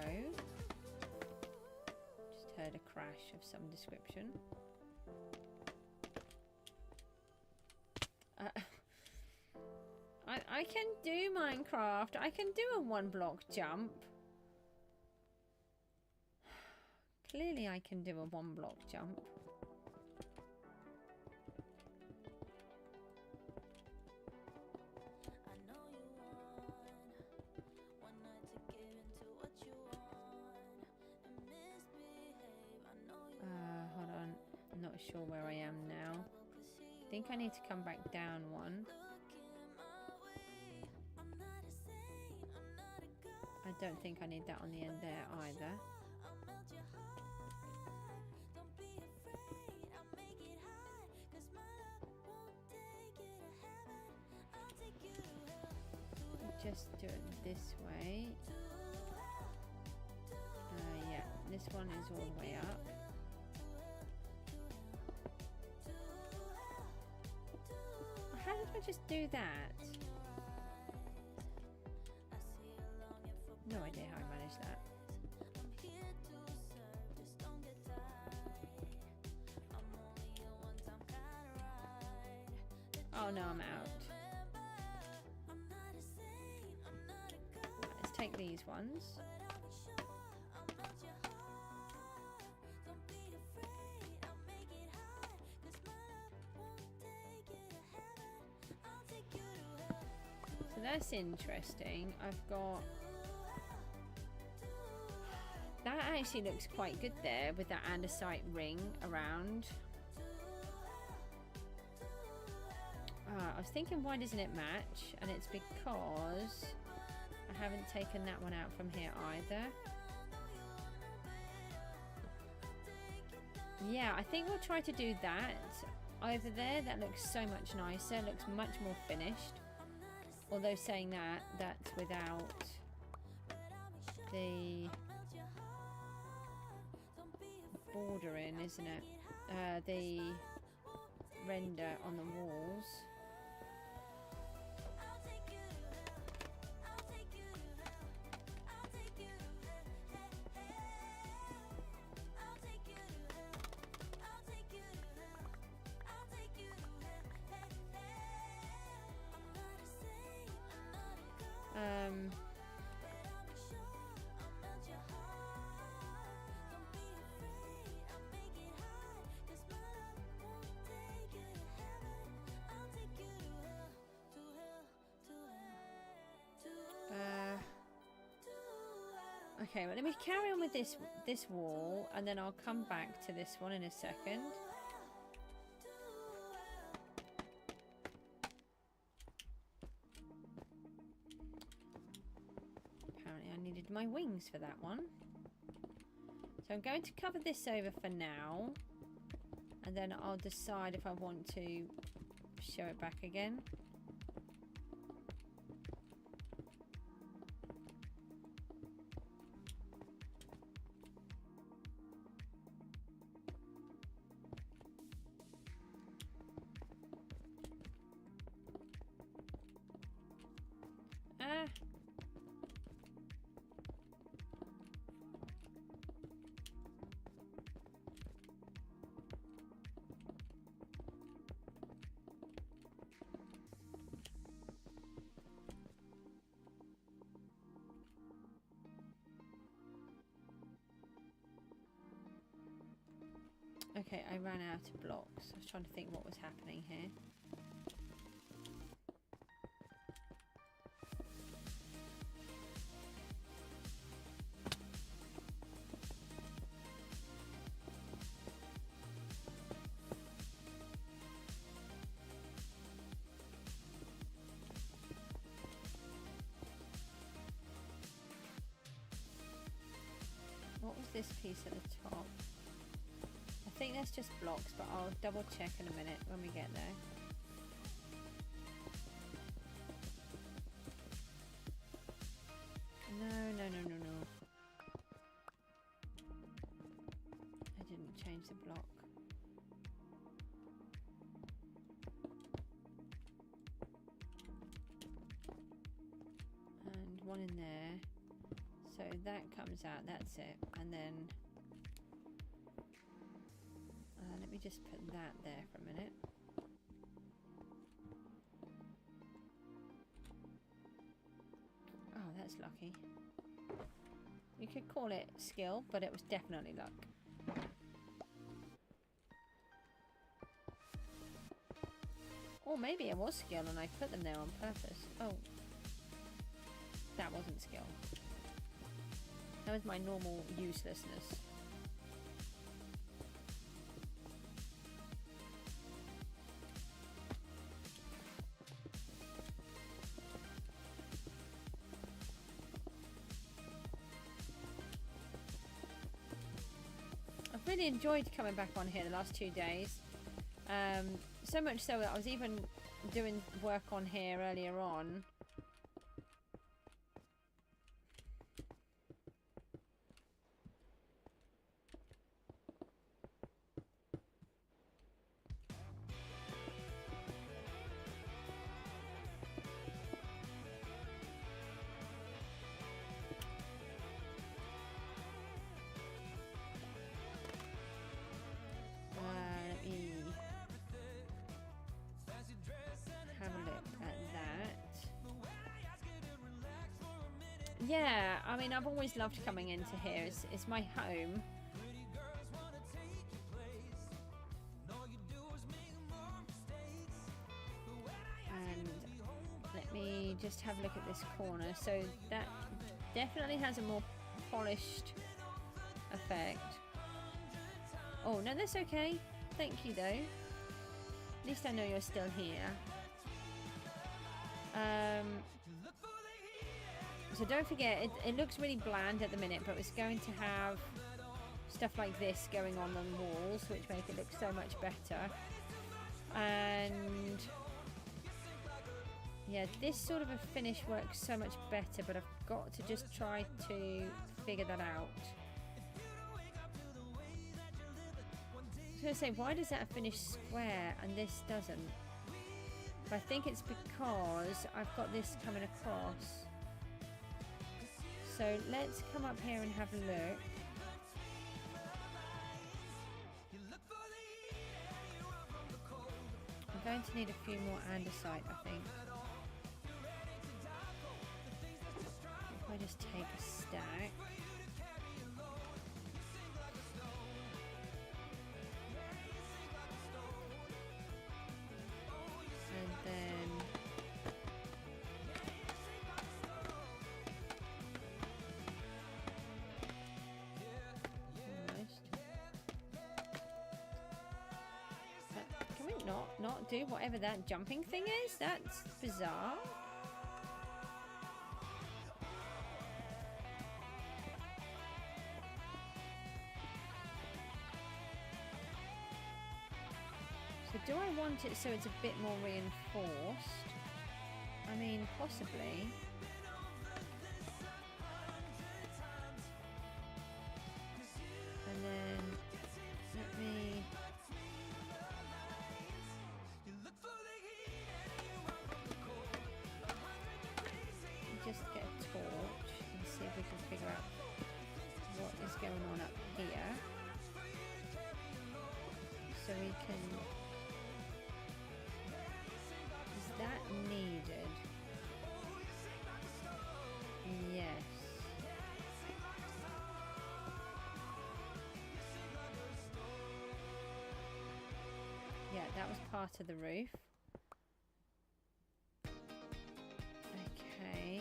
Just heard a crash of some description. I can do Minecraft. I can do a 1-block jump. Clearly I can do a 1-block jump. Hold on. I'm not sure where I am now. I think I need to come back down one. I don't think I need that on the end there either. Just do it this way. Yeah, this one is all the way up. How did I just do that? No idea how I managed that. Oh no, I'm out. Right, let's take these ones. So that's interesting. I've got... That actually looks quite good there with that andesite ring around. I was thinking, why doesn't it match? And it's because I haven't taken that one out from here either. Yeah, I think we'll try to do that. Over there, that looks so much nicer. It looks much more finished. Although saying that, that's without the border in, isn't it? The render on the walls. Okay, well, let me carry on with this wall, and then I'll come back to this one in a second. Apparently I needed my wings for that one. So I'm going to cover this over for now, and then I'll decide if I want to show it back again. Okay, I ran out of blocks. I was trying to think what was happening here. What was this piece at the top? I think that's just blocks, but I'll double check in a minute when we get there. No. I didn't change the block. And one in there. So that comes out, that's it. And then let me just put that there for a minute. Oh, that's lucky. You could call it skill, but it was definitely luck. Or maybe it was skill and I put them there on purpose. Oh, that wasn't skill. That was my normal uselessness. I've really enjoyed coming back on here the last 2 days. So much so that I was even doing work on here earlier on. Yeah, I mean, I've always loved coming into here. It's my home. And let me just have a look at this corner. So that definitely has a more polished effect. Oh, no, that's okay. Thank you, though. At least I know you're still here. So don't forget, it looks really bland at the minute, but it's going to have stuff like this going on the walls, which make it look so much better. And yeah, this sort of a finish works so much better, but I've got to just try to figure that out. I was going to say, why does that finish square and this doesn't? But I think it's because I've got this coming across. So let's come up here and have a look. I'm going to need a few more andesite, I think. If I just take a stack. And then not do whatever that jumping thing is? That's bizarre. So do I want it so it's a bit more reinforced? I mean, possibly. And then let me just get a torch and see if we can figure out what is going on up here, so we can. Is that needed? Yes. part of the roof. Okay.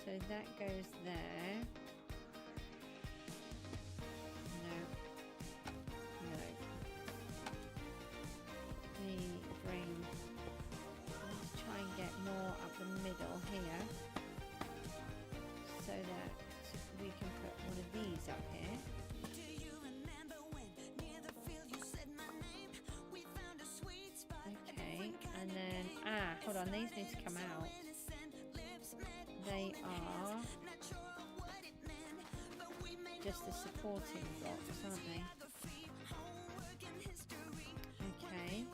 So that goes there. No. No. Let's try and get more up the middle here, so that we can put one of these up here. Okay, and then, hold on, these need to come out. They are just the supporting blocks, aren't they? Okay.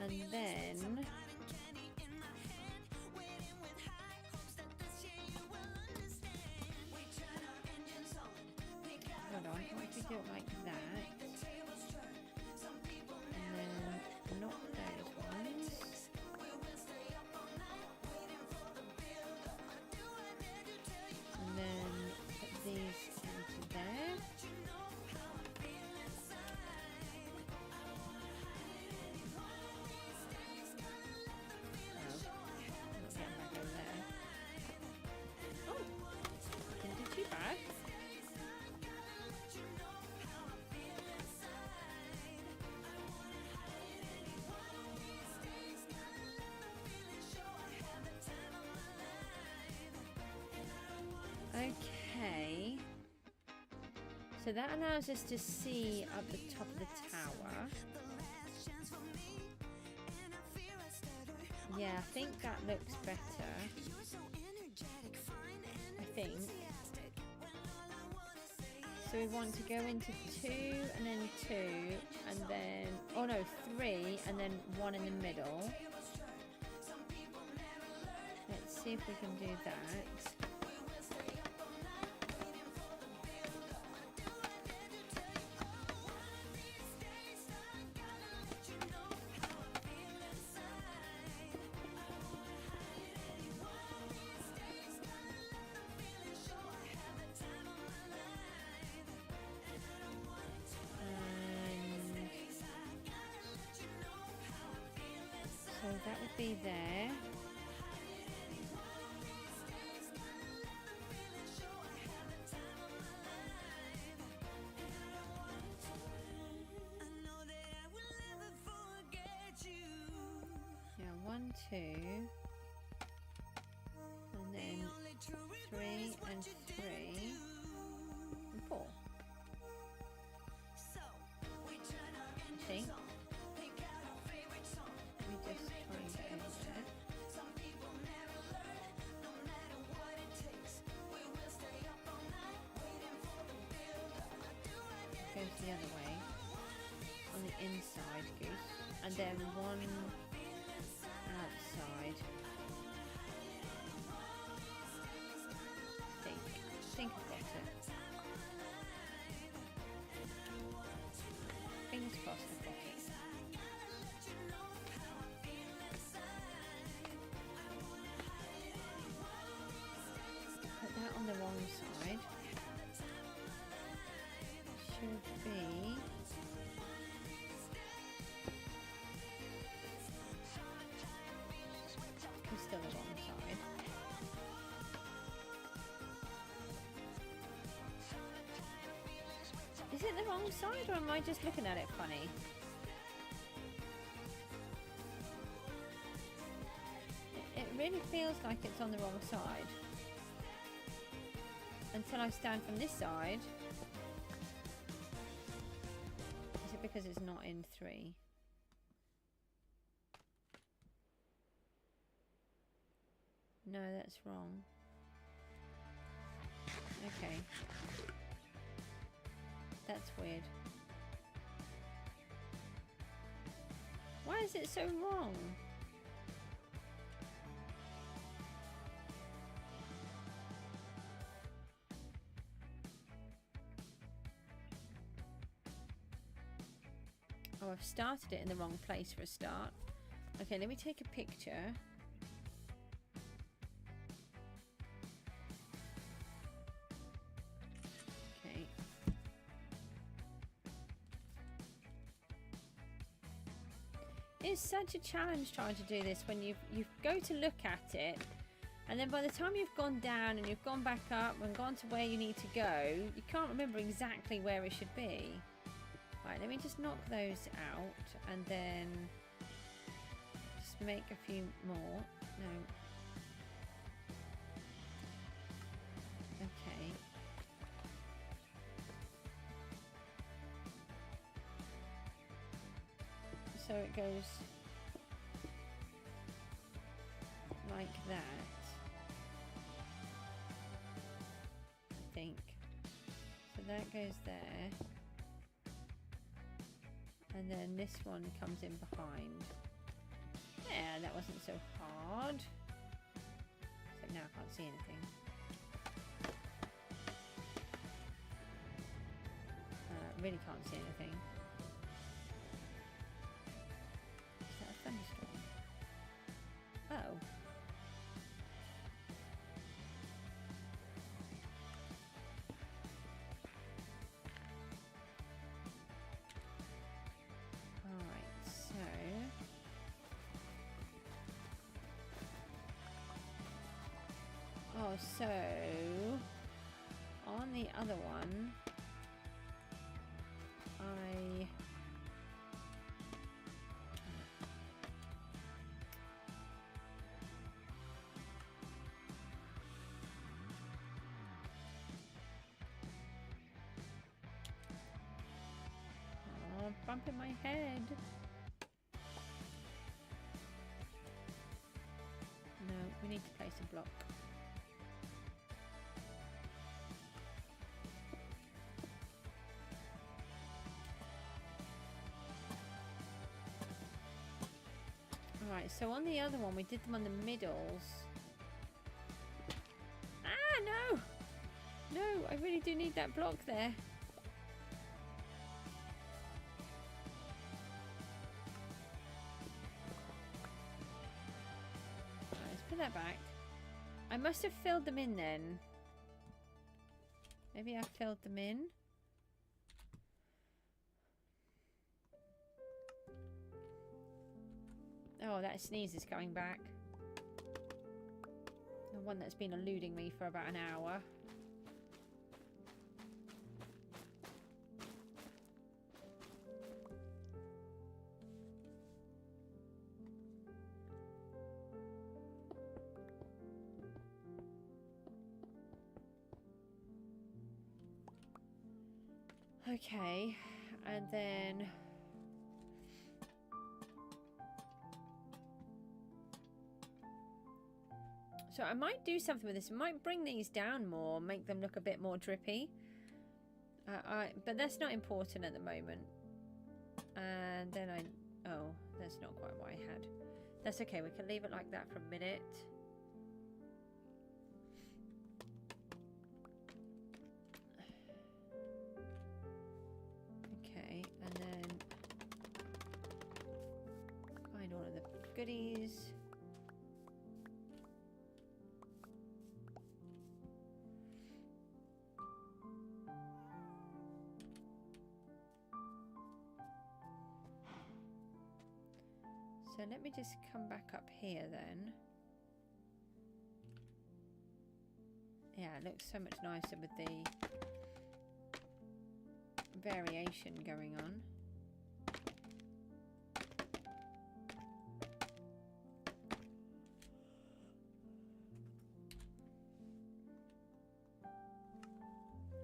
And then hold on, what if we do it like that? And then not those ones. And then put these into there. Okay, so that allows us to see up the top of the tower. Yeah, I think that looks better. I think. So we want to go into 2 and then 2 and then, oh no, 3 and then 1 in the middle. Let's see if we can do that. So that would be there. Yeah, 1, 2, and then 3 and 3 and 4. I think. Goes the other way on the inside, Goose, and then 1 outside. I think I've got it. Fingers crossed I've got it. Put that on the wrong side. Should be still the wrong side. Is it the wrong side, or am I just looking at it funny? It really feels like it's on the wrong side until I stand from this side. Is it because it's not in 3? No, that's wrong. Okay. That's weird. Why is it so wrong? Oh, I've started it in the wrong place for a start. Okay, let me take a picture. Okay. is such a challenge trying to do this when you go to look at it, and then by the time you've gone down and you've gone back up and gone to where you need to go, you can't remember exactly where it should be. Right, let me just knock those out and then just make a few more. No. Okay. So it goes like that, I think. So that goes there. And then this one comes in behind. Yeah, that wasn't so hard. Except now I can't see anything. Really can't see anything. Is that a thunderstorm? Oh. Alright, so on the other one bumping my head. No, we need to place a block. Alright, so on the other one we did them on the middles. Ah, no! No, I really do need that block there. That back. I must have filled them in then. Maybe I filled them in. Oh, that sneeze is coming back. The one that's been eluding me for about an hour. Okay, and then so I might do something with this. I might bring these down more, make them look a bit more drippy. But that's not important at the moment. And then oh, that's not quite what I had. That's okay, we can leave it like that for a minute. Goodies. So let me just come back up here then. Yeah, it looks so much nicer with the variation going on.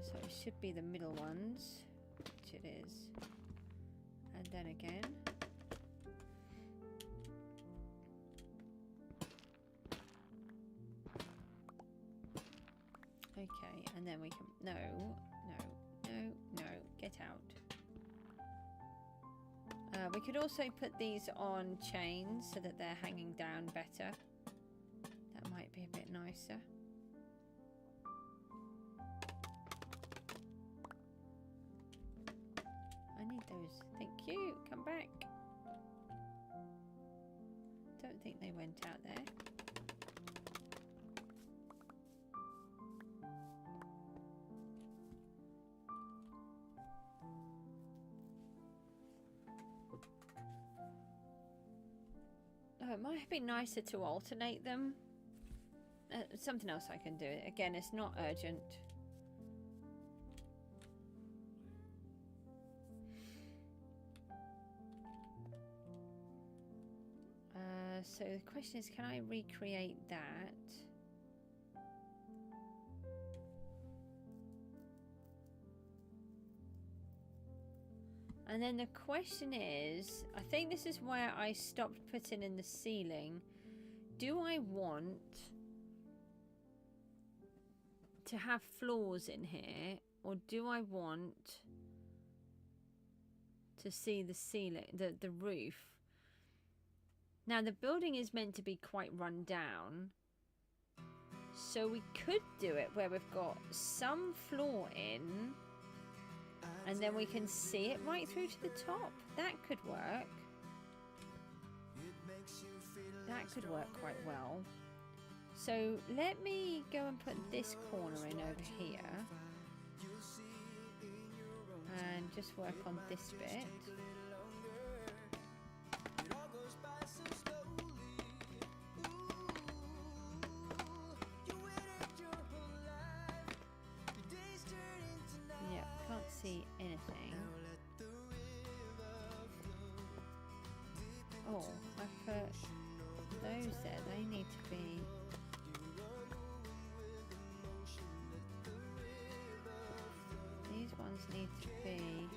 So it should be the middle ones, which it is. And then again. Okay, and then we can, no, get out. We could also put these on chains so that they're hanging down better. That might be a bit nicer. I need those. Thank you. Come back. Don't think they went out there. it might be nicer to alternate them. Something else I can do. Again, it's not urgent. So the question is, can I recreate that? And then the question is, I think this is where I stopped putting in the ceiling. Do I want to have floors in here, or do I want to see the ceiling, the roof? Now the building is meant to be quite run down, so we could do it where we've got some floor in and then we can see it right through to the top. That could work. That could work quite well. So let me go and put this corner in over here and just work on this bit. Yeah, can't see anything. Oh, I put those there. They need to be... These ones need to be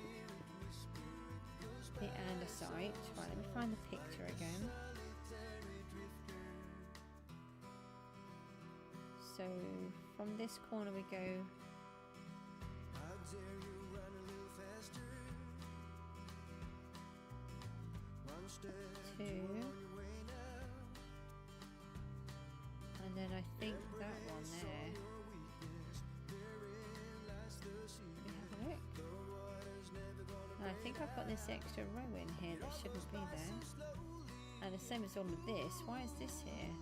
the andesite. Right, let me find the picture again. So from this corner we go two, and then I think that one there. Let me have a look. I think I've got this extra row in here that shouldn't be there. And the same as all of this. Why is this here?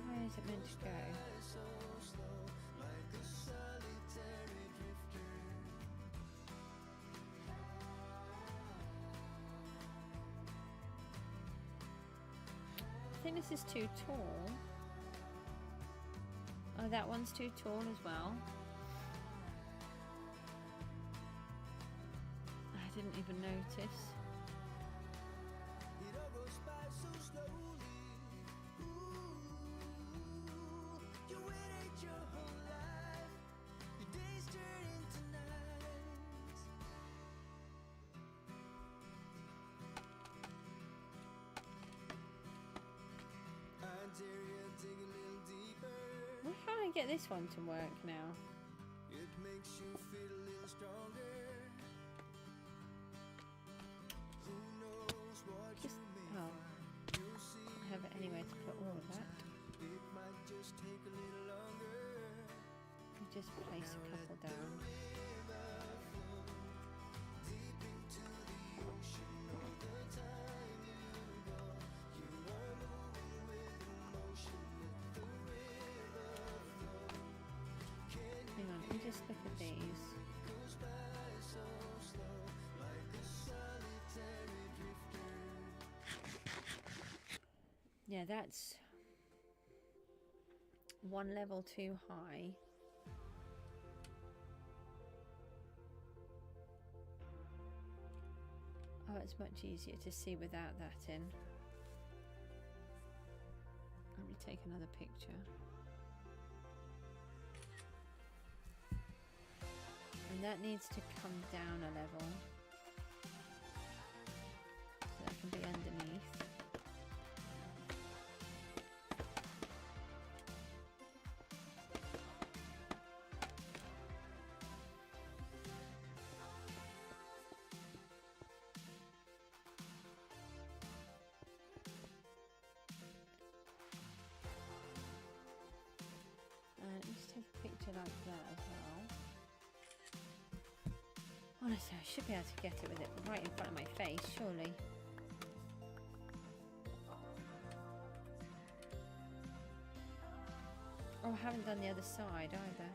Where is it meant to go? I think this is too tall. Oh, that one's too tall as well. I didn't even notice. Why can't I get this one to work now? It makes you feel a little stronger. Who knows what just, oh, I have it anywhere to put all of that. It might just take a little longer. We just place a couple down. Just look at these. Yeah, that's one level too high. Oh, it's much easier to see without that in. Let me take another picture. And that needs to come down a level so that can be underneath. And let's take a picture like that as well. Honestly, I should be able to get it with it right in front of my face, surely. Oh, I haven't done the other side either.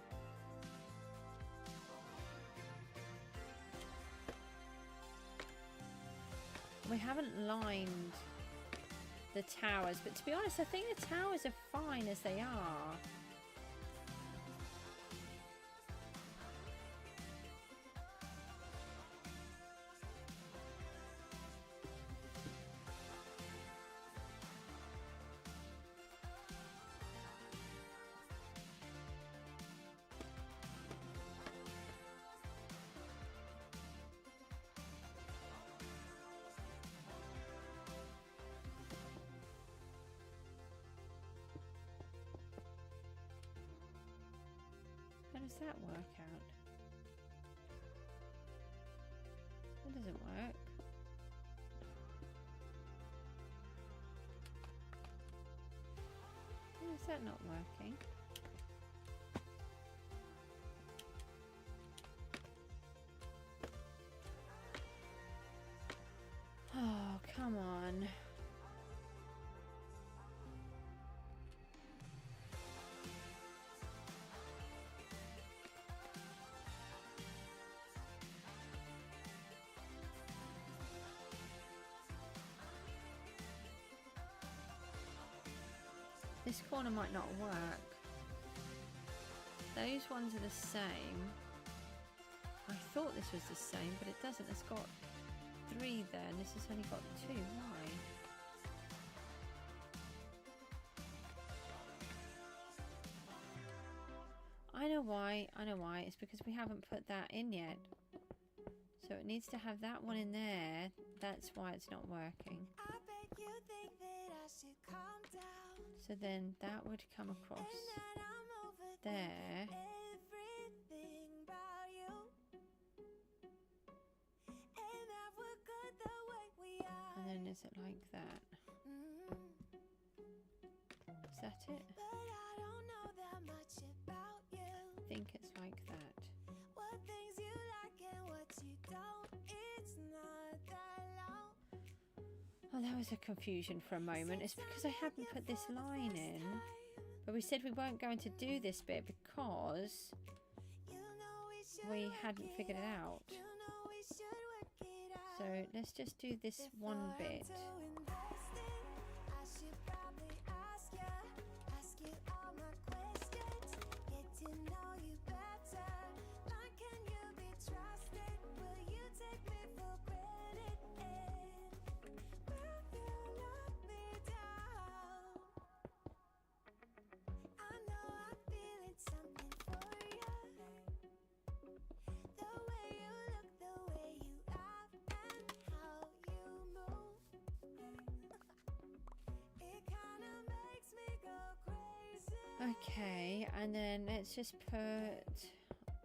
We haven't lined the towers, but to be honest, I think the towers are fine as they are. How does that work out? That doesn't work. Why is that not working? Oh, come on. This corner might not work. Those ones are the same. I thought this was the same, but it doesn't. It's got 3 there, and this has only got 2. Why? I know why. I know why. It's because we haven't put that in yet. So it needs to have that one in there. That's why it's not working. I bet you think that I should calm down. So then that would come across there. Everything about you. And that we're good the way we are. And then is it like that? Is that it? But I don't know that much about you. I think it's like that. What things you like and what you don't. It's not that long. Oh, that was a confusion for a moment. It's because I hadn't put this line in. But we said we weren't going to do this bit because we hadn't figured it out. So let's just do this one bit. Okay, and then let's just put...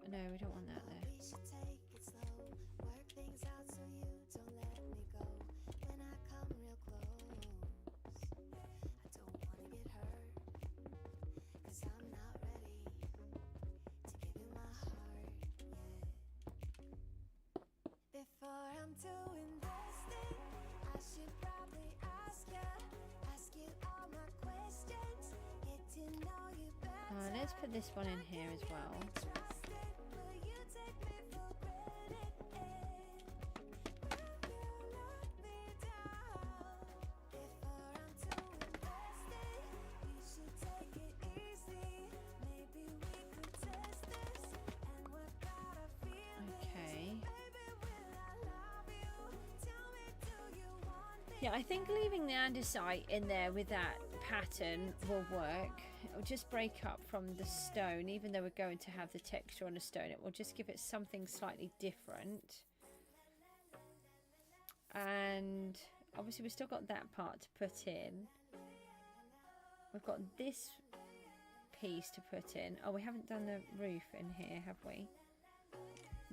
No, we don't want that there. We should take it slow, work things out so you don't let me go. When I come real close, I don't wanna get hurt, 'cause I'm not ready to give you my heart yet. Before I'm doing this thing, I should probably ask you all my questions, get to know you better. Let's put this one in here as well. Yeah, I think leaving the andesite in there with that pattern will work. It will just break up from the stone, even though we're going to have the texture on the stone. It will just give it something slightly different. And obviously we've still got that part to put in. We've got this piece to put in. Oh, we haven't done the roof in here, have we?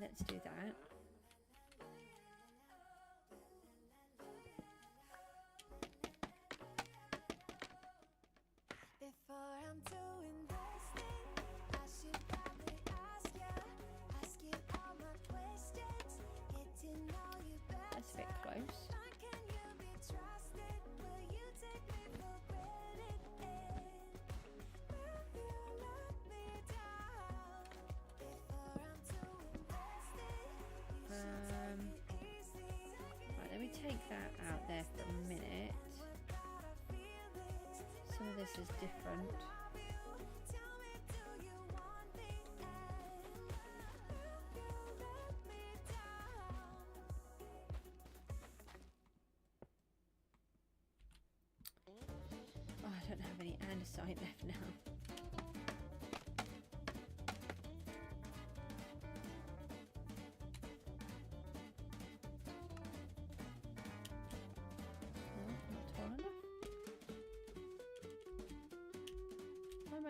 Let's do that. I should probably ask you all my questions, is different. Oh, I don't have any andesite left now.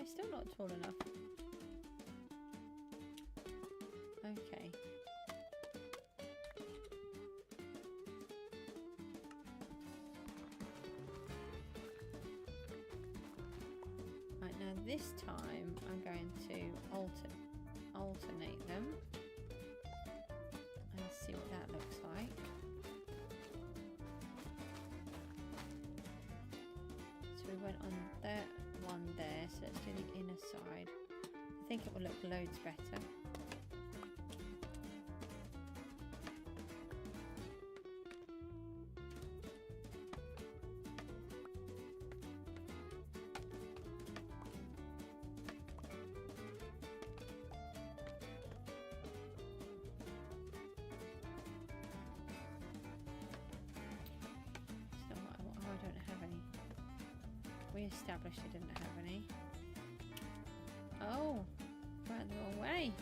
Still not tall enough. Okay. Right, now this time I'm going to alternate them and see what that looks like. So we went on that one there, so let's do the inner side. I think it will look loads better. It's not what I want. Oh, I don't have any. We established I didn't have any. Oh, right the wrong way.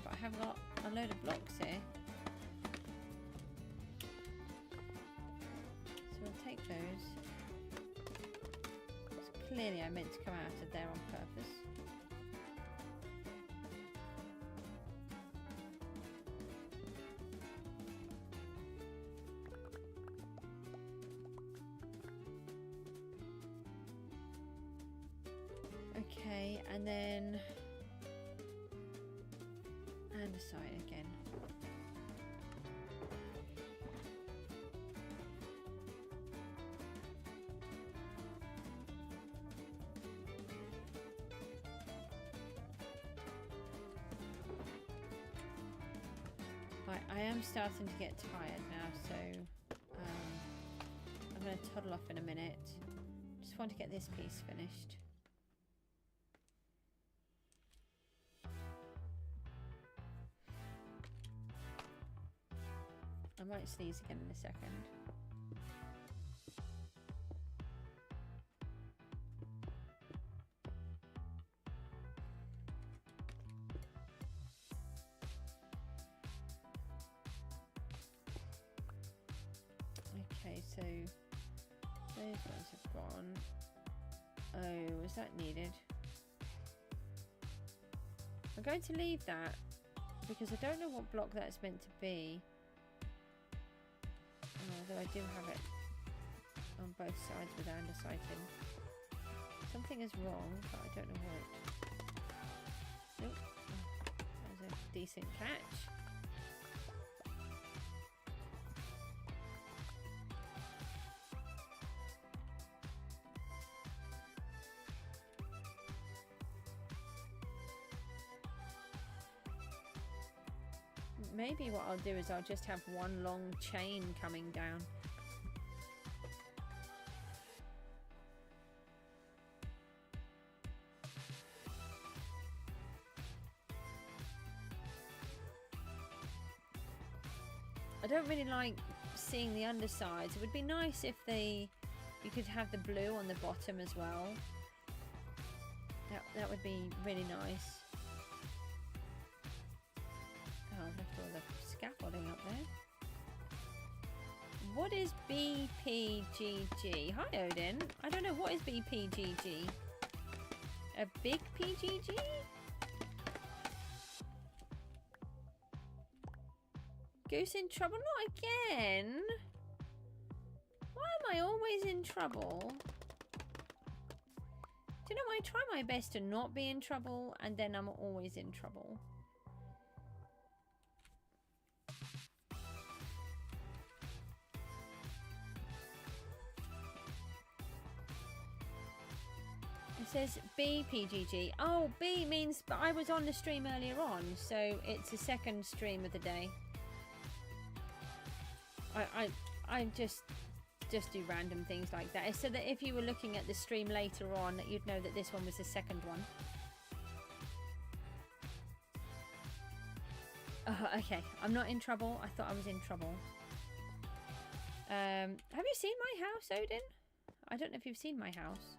But I have got a load of blocks here. So we'll take those. So clearly I meant to come out of there on purpose. Okay, and then andesite again. Right, I am starting to get tired now, so I'm going to toddle off in a minute. Just want to get this piece finished. I might sneeze again in a second. Okay, so those ones have gone. Oh, was that needed? I'm going to leave that because I don't know what block that's meant to be. Although I do have it on both sides with andesite in. Something is wrong, but I don't know what. Nope. Oh, that was a decent catch. Maybe what I'll do is I'll just have one long chain coming down. I don't really like seeing the undersides. It would be nice if you could have the blue on the bottom as well. That would be really nice. Oh, I've left all the scaffolding up there. What is BPGG? Hi, Odin. I don't know, what is BPGG? A big PGG? Goose in trouble? Not again. Why am I always in trouble? Do you know, I try my best to not be in trouble, and then I'm always in trouble. It says BPGG. Oh, B means, but I was on the stream earlier on, so it's the second stream of the day. I just just do random things like that. It's so that if you were looking at the stream later on, you'd know that this one was the second one. Oh, okay, I'm not in trouble. I thought I was in trouble. Have you seen my house, Odin? I don't know if you've seen my house.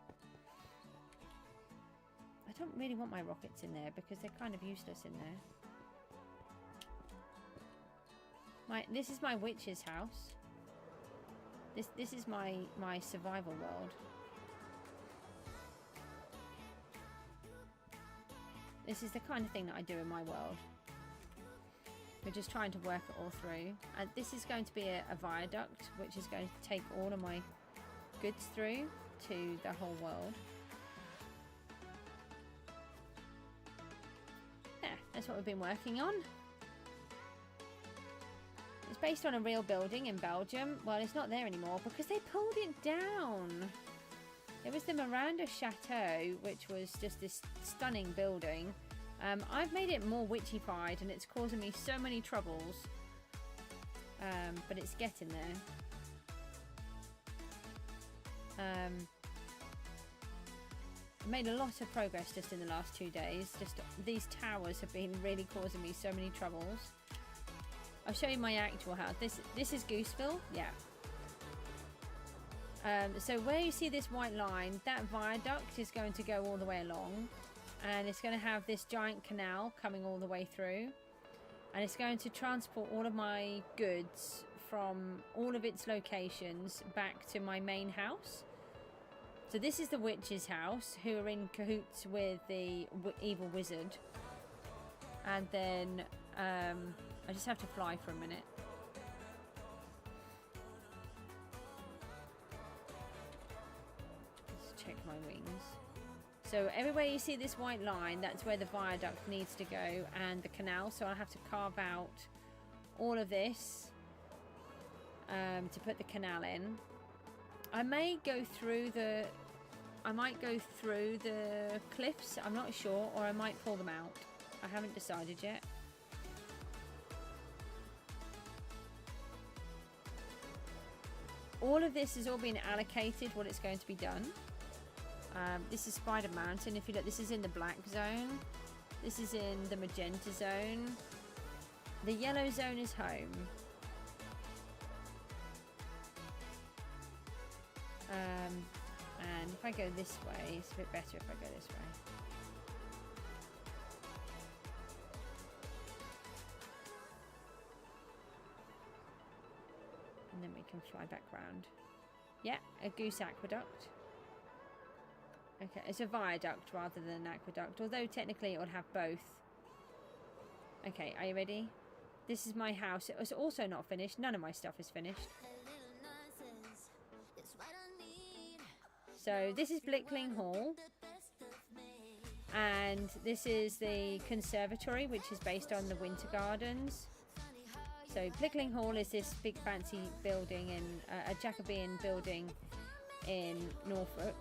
I don't really want my rockets in there because they're kind of useless in there. This is my witch's house. This is my survival world. This is the kind of thing that I do in my world. We're just trying to work it all through. This is going to be a viaduct, which is going to take all of my goods through to the whole world. Yeah, that's what we've been working on. It's based on a real building in Belgium. Well, it's not there anymore because they pulled it down. It was the Miranda Chateau, which was just this stunning building. I've made it more witchified and it's causing me so many troubles. But it's getting there. I made a lot of progress just in the last 2 days. Just these towers have been really causing me so many troubles. I'll show you my actual house. This is Gooseville. Yeah. So where you see this white line, that viaduct is going to go all the way along. And it's going to have this giant canal coming all the way through. And it's going to transport all of my goods from all of its locations back to my main house. So this is the witch's house, who are in cahoots with the evil wizard. And then I just have to fly for a minute. Let's check my wings. So everywhere you see this white line, that's where the viaduct needs to go, and the canal. So I have to carve out all of this to put the canal in. I may go through the... I might go through the cliffs, I'm not sure, or I might pull them out. I haven't decided yet. All of this has all been allocated what it's going to be done. This is Spider Mountain. If you look, this is in the black zone. This is in the magenta zone. The yellow zone is home. And if I go this way, it's a bit better if I go this way. And then we can fly back round. Yeah, a goose aqueduct. Okay, it's a viaduct rather than an aqueduct, although technically it would have both. Okay, are you ready? This is my house. It was also not finished. None of my stuff is finished. So this is Blickling Hall. And this is the conservatory, which is based on the Winter Gardens. So Blickling Hall is this big fancy building in a Jacobean building in Norfolk.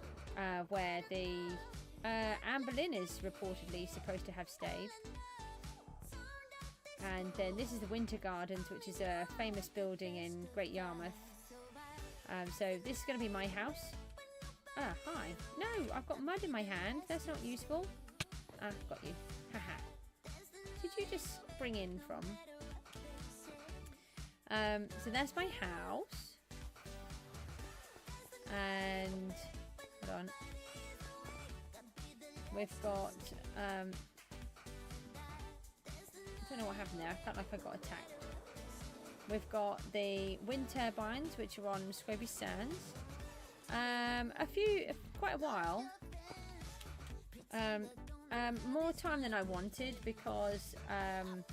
Where the Anne Boleyn is reportedly supposed to have stayed. And then this is the Winter Gardens, which is a famous building in Great Yarmouth. So this is going to be my house. Ah, hi. No, I've got mud in my hand. That's not useful. Ah, got you. Haha. Did you just spring in from? So that's my house. And... hold on. We've got I don't know what happened there. I felt like I got attacked. We've got the wind turbines, which are on Scroby Sands. Quite a while. More time than I wanted because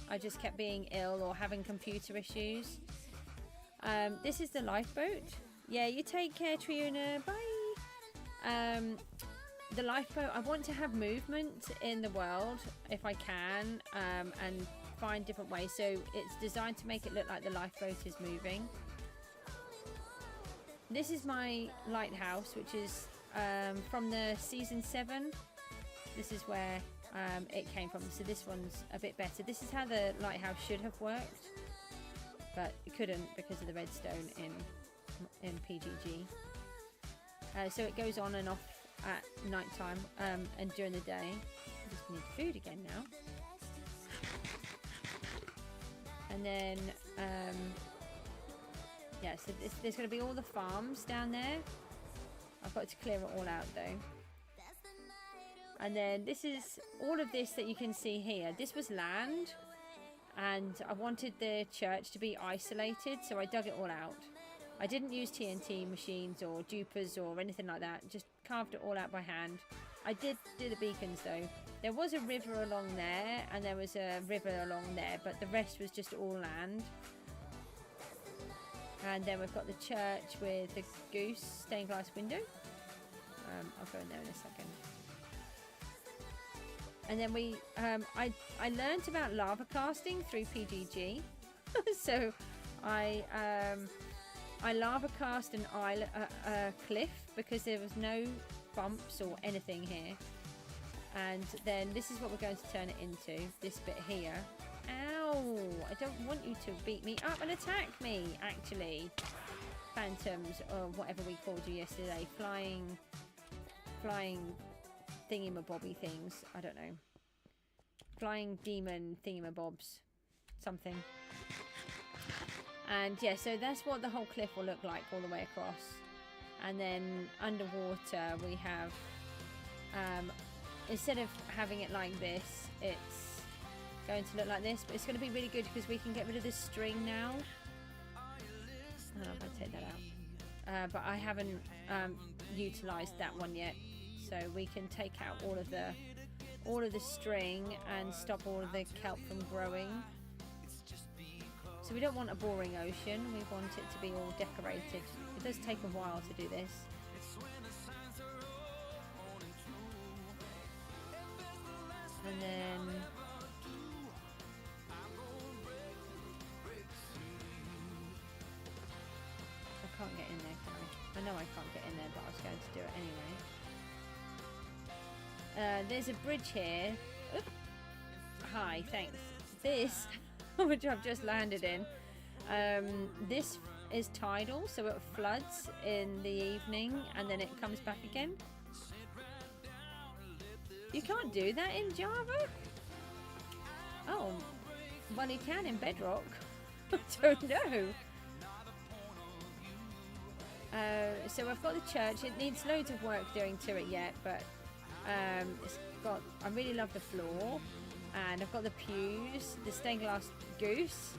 I just kept being ill or having computer issues. This is the lifeboat. Yeah, you take care, Triuna. Bye. The lifeboat, I want to have movement in the world if I can, and find different ways. So it's designed to make it look like the lifeboat is moving. This is my lighthouse, which is from the season 7. This is where it came from. So this one's a bit better. This is how the lighthouse should have worked, but it couldn't because of the redstone in in PGG. So it goes on and off at night time and during the day. I just need food again now. And then, yeah, so there's going to be all the farms down there. I've got to clear it all out though. And then this is all of this that you can see here. This was land, and I wanted the church to be isolated, so I dug it all out. I didn't use TNT machines or dupers or anything like that. Just carved it all out by hand. I did do the beacons though. There was a river along there, and there was a river along there, but the rest was just all land. And then we've got the church with the goose stained glass window. I'll go in there in a second. And then we, I learned about lava casting through PGG. So I lava cast an island, a cliff, because there was no bumps or anything here. And then this is what we're going to turn it into, this bit here. Ow! I don't want you to beat me up and attack me, actually. Phantoms, or whatever we called you yesterday. Flying thingamabobby things. I don't know. Flying demon thingamabobs. Something. And yeah, so that's what the whole cliff will look like all the way across. And then underwater we have, instead of having it like this, it's going to look like this. But it's going to be really good because we can get rid of this string now. I don't know if I take that out. But I haven't utilised that one yet. So we can take out all of the string and stop all of the kelp from growing. So we don't want a boring ocean, we want it to be all decorated. It does take a while to do this. And then I can't get in there, can I? I know I can't get in there, but I was going to do it anyway. There's a bridge here. Oop. Hi, thanks. This, which I've just landed in, this is tidal, so it floods in the evening and then it comes back again. You can't do that in Java? Oh, well you can in Bedrock. I don't know. So I've got the church. It needs loads of work doing to it yet, but it's got, I really love the floor, and I've got the pews, the stained glass goose,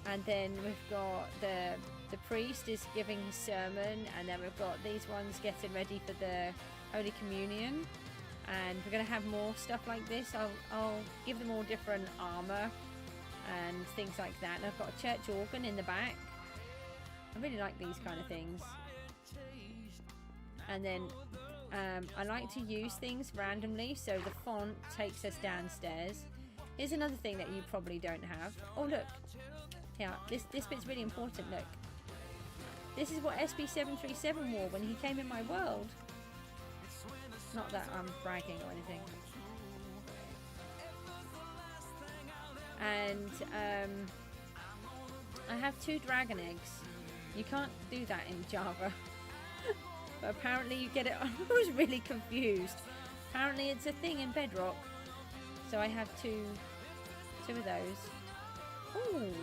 and then we've got the priest is giving his sermon, and then we've got these ones getting ready for the Holy Communion, and we're going to have more stuff like this. I'll give them all different armor and things like that, and I've got a church organ in the back. I really like these kind of things. And then I like to use things randomly, so the font takes us downstairs. Here's another thing that you probably don't have. Oh look, yeah, this bit's really important. Look, this is what SB737 wore when he came in my world. Not that I'm bragging or anything. And I have 2 dragon eggs. You can't do that in Java. But apparently you get it. I was really confused. Apparently it's a thing in Bedrock. So I have two of those. Ooh.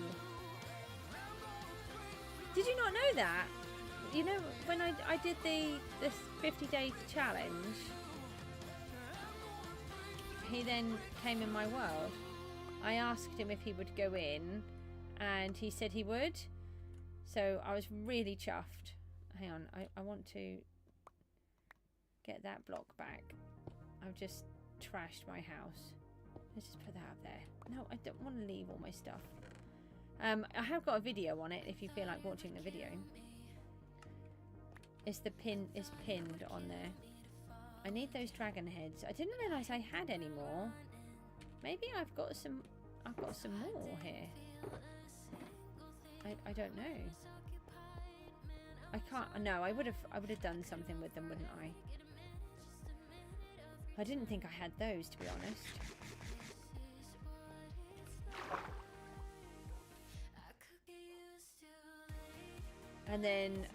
Did you not know that? You know, when I did this 50-day challenge, he then came in my world. I asked him if he would go in, and he said he would. So I was really chuffed. Hang on, I want to get that block back. I've just trashed my house. Let's just put that up there. No, I don't want to leave all my stuff. I have got a video on it if you feel like watching the video. It's pinned on there. I need those dragon heads. I didn't realise I had any more. Maybe I've got some more here. I don't know. I can't. No, I would have done something with them, wouldn't I? I didn't think I had those, to be honest. And then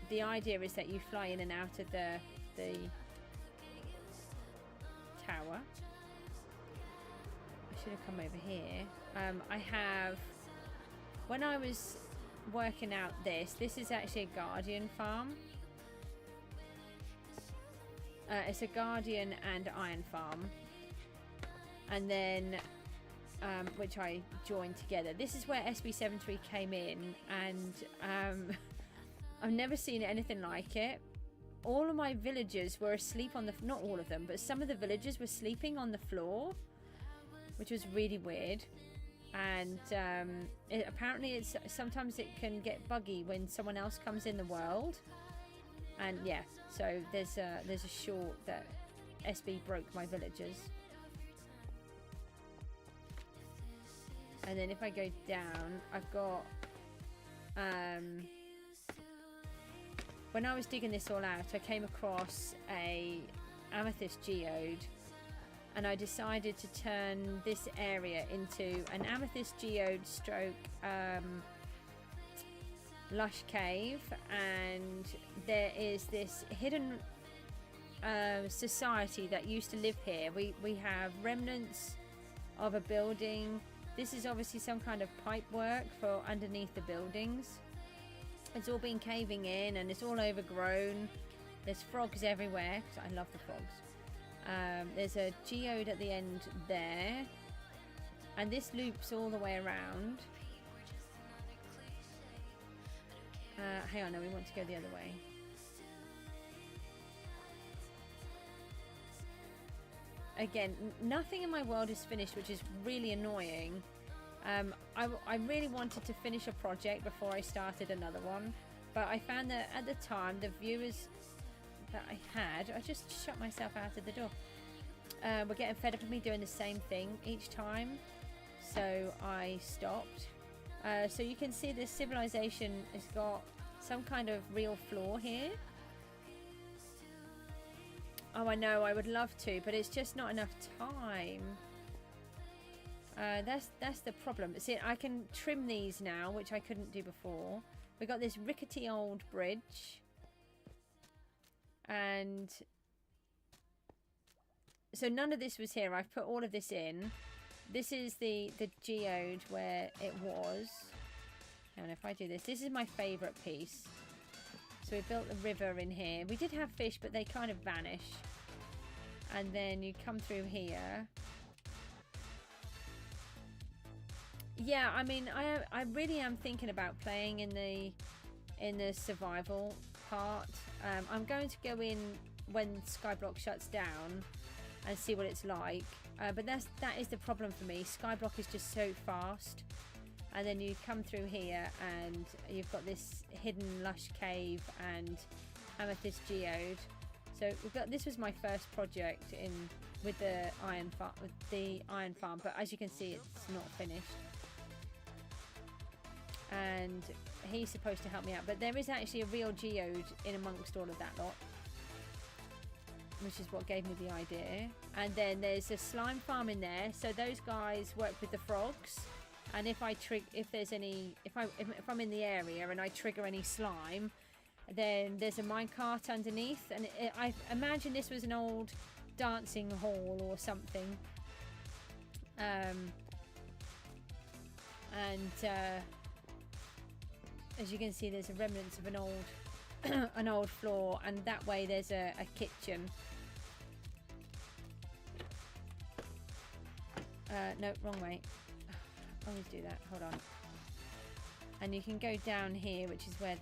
the idea is that you fly in and out of the tower. I should have come over here. I have, when I was working out this is actually a guardian farm. It's a guardian and iron farm, and then which I joined together. This is where SB737 came in, and I've never seen anything like it. All of my villagers were asleep on the, not all of them, but some of the villagers were sleeping on the floor, which was really weird. And apparently it's sometimes it can get buggy when someone else comes in the world. And yeah, so there's a short that SB broke my villagers. And then if I go down, I've got when I was digging this all out, I came across a amethyst geode, and I decided to turn this area into an amethyst geode stroke lush cave. And there is this hidden society that used to live here. We have remnants of a building. This is obviously some kind of pipe work for underneath the buildings. It's all been caving in and it's all overgrown. There's frogs everywhere, because I love the frogs. There's a geode at the end there, and this loops all the way around. Hang on, no, we want to go the other way. Again, nothing in my world is finished, which is really annoying. I really wanted to finish a project before I started another one, but I found that at the time the viewers that I had, I just shut myself out of the door, were getting fed up of me doing the same thing each time, so I stopped. So you can see this civilization has got some kind of real flaw here. Oh, I know, I would love to, but it's just not enough time. That's the problem. See, I can trim these now, which I couldn't do before. We got this rickety old bridge, and so none of this was here. I've put all of this in. This is the geode where it was. And if I do this, this is my favorite piece. So we built the river in here. We did have fish, but they kind of vanish. And then you come through here. Yeah, I mean, I really am thinking about playing in the survival part. I'm going to go in when Skyblock shuts down and see what it's like. But that is the problem for me. Skyblock is just so fast. And then you come through here and you've got this hidden lush cave and amethyst geode. So we've got, this was my first project with the iron farm, but as you can see, it's not finished. And he's supposed to help me out, but there is actually a real geode in amongst all of that lot, which is what gave me the idea. And then there's a slime farm in there, so those guys work with the frogs. And if I'm in the area and I trigger any slime, then there's a minecart underneath, and I imagine this was an old dancing hall or something. As you can see, there's a remnants of an old floor, and that way there's a kitchen. No, wrong way. Always do that. Hold on. And you can go down here, which is where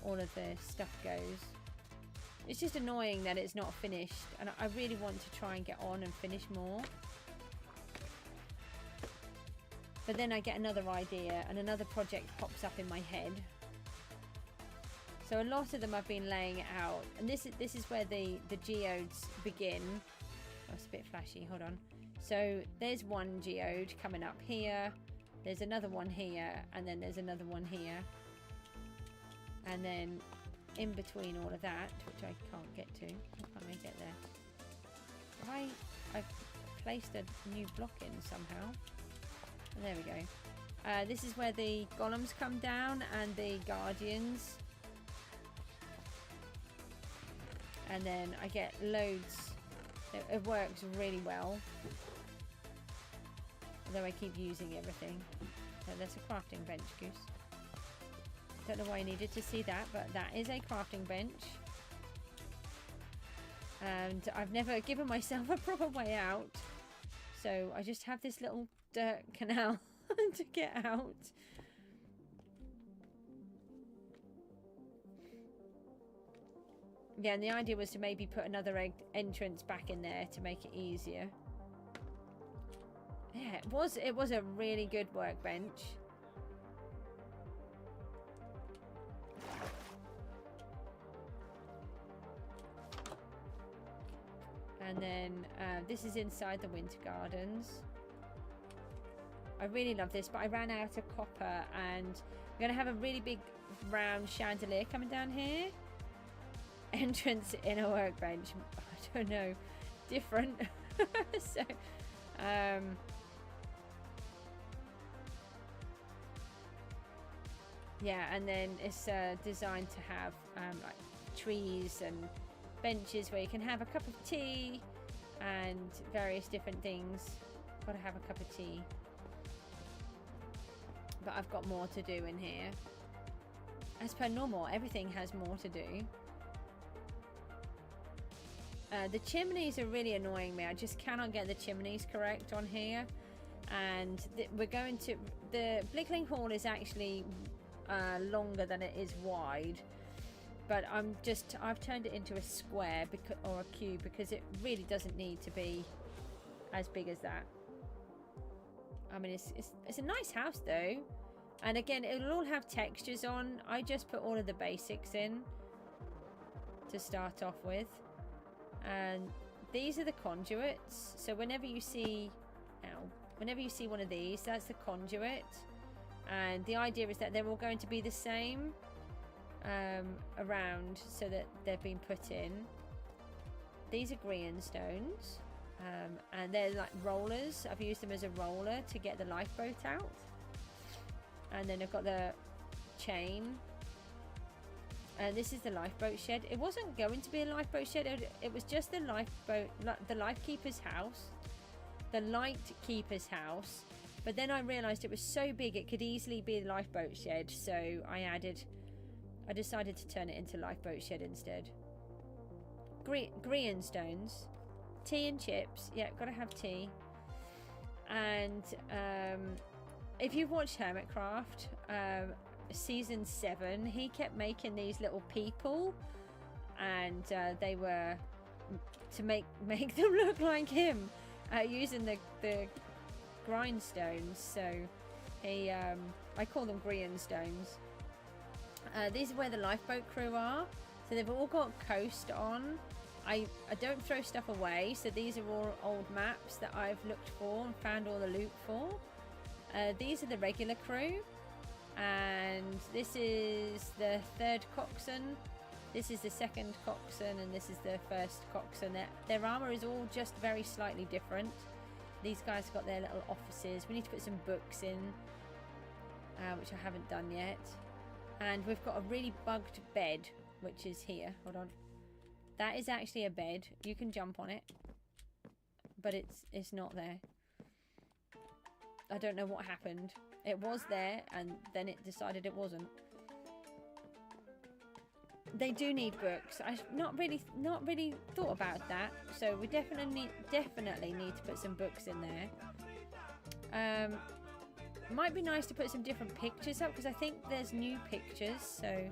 all of the stuff goes. It's just annoying that it's not finished, and I really want to try and get on and finish more. But then I get another idea and another project pops up in my head. So a lot of them I've been laying it out, and this is where the geodes begin. Oh, it's a bit flashy. Hold on. So there's one geode coming up here. There's another one here, and then there's another one here. And then in between all of that, which I can't get to. How can I get there? I've placed a new block in somehow. And there we go. This is where the golems come down and the guardians. And then I get loads. It works really well. Although I keep using everything. So there's a crafting bench, Goose. Don't know why I needed to see that, but that is a crafting bench. And I've never given myself a proper way out. So I just have this little dirt canal to get out. Yeah, and the idea was to maybe put another entrance back in there to make it easier. Yeah, it was a really good workbench. And then this is inside the Winter Gardens. I really love this, but I ran out of copper, and I'm going to have a really big round chandelier coming down here. Entrance in a workbench. I don't know. Different. So, yeah, and then it's designed to have like trees and benches where you can have a cup of tea and various different things. Gotta have a cup of tea. But I've got more to do in here. As per normal, everything has more to do. The chimneys are really annoying me. I just cannot get the chimneys correct on here. And we're going to... The Blickling Hall is actually longer than it is wide. But I've turned it into a square or a cube because it really doesn't need to be as big as that. I mean, it's a nice house though. And again, it'll all have textures on. I just put all of the basics in to start off with. And these are the conduits. So whenever you see one of these, that's the conduit. And the idea is that they're all going to be the same around, so that they've been put in. These are green stones. And they're like rollers. I've used them as a roller to get the lifeboat out. And then I've got the chain. And this is the lifeboat shed. It wasn't going to be a lifeboat shed. It was just the lifeboat, the lifekeeper's house. The lightkeeper's house. But then I realised it was so big it could easily be a lifeboat shed. So I decided to turn it into lifeboat shed instead. Green stones. Tea and chips. Yeah, gotta have tea. And if you've watched Hermitcraft, season 7, he kept making these little people, and they were to make them look like him using the grindstones. So he I call them green stones. These are where the lifeboat crew are. So they've all got coast on. I don't throw stuff away, so these are all old maps that I've looked for and found all the loot for. These are the regular crew, and this is the third coxswain, this is the second coxswain, and this is the first coxswain. Their armour is all just very slightly different. These guys have got their little offices. We need to put some books in, which I haven't done yet. And we've got a really bugged bed, which is here. Hold on. That is actually a bed. You can jump on it, but it's not there. I don't know what happened. It was there, and then it decided it wasn't. They do need books. I've not really thought about that. So we definitely need to put some books in there. Might be nice to put some different pictures up, because I think there's new pictures. So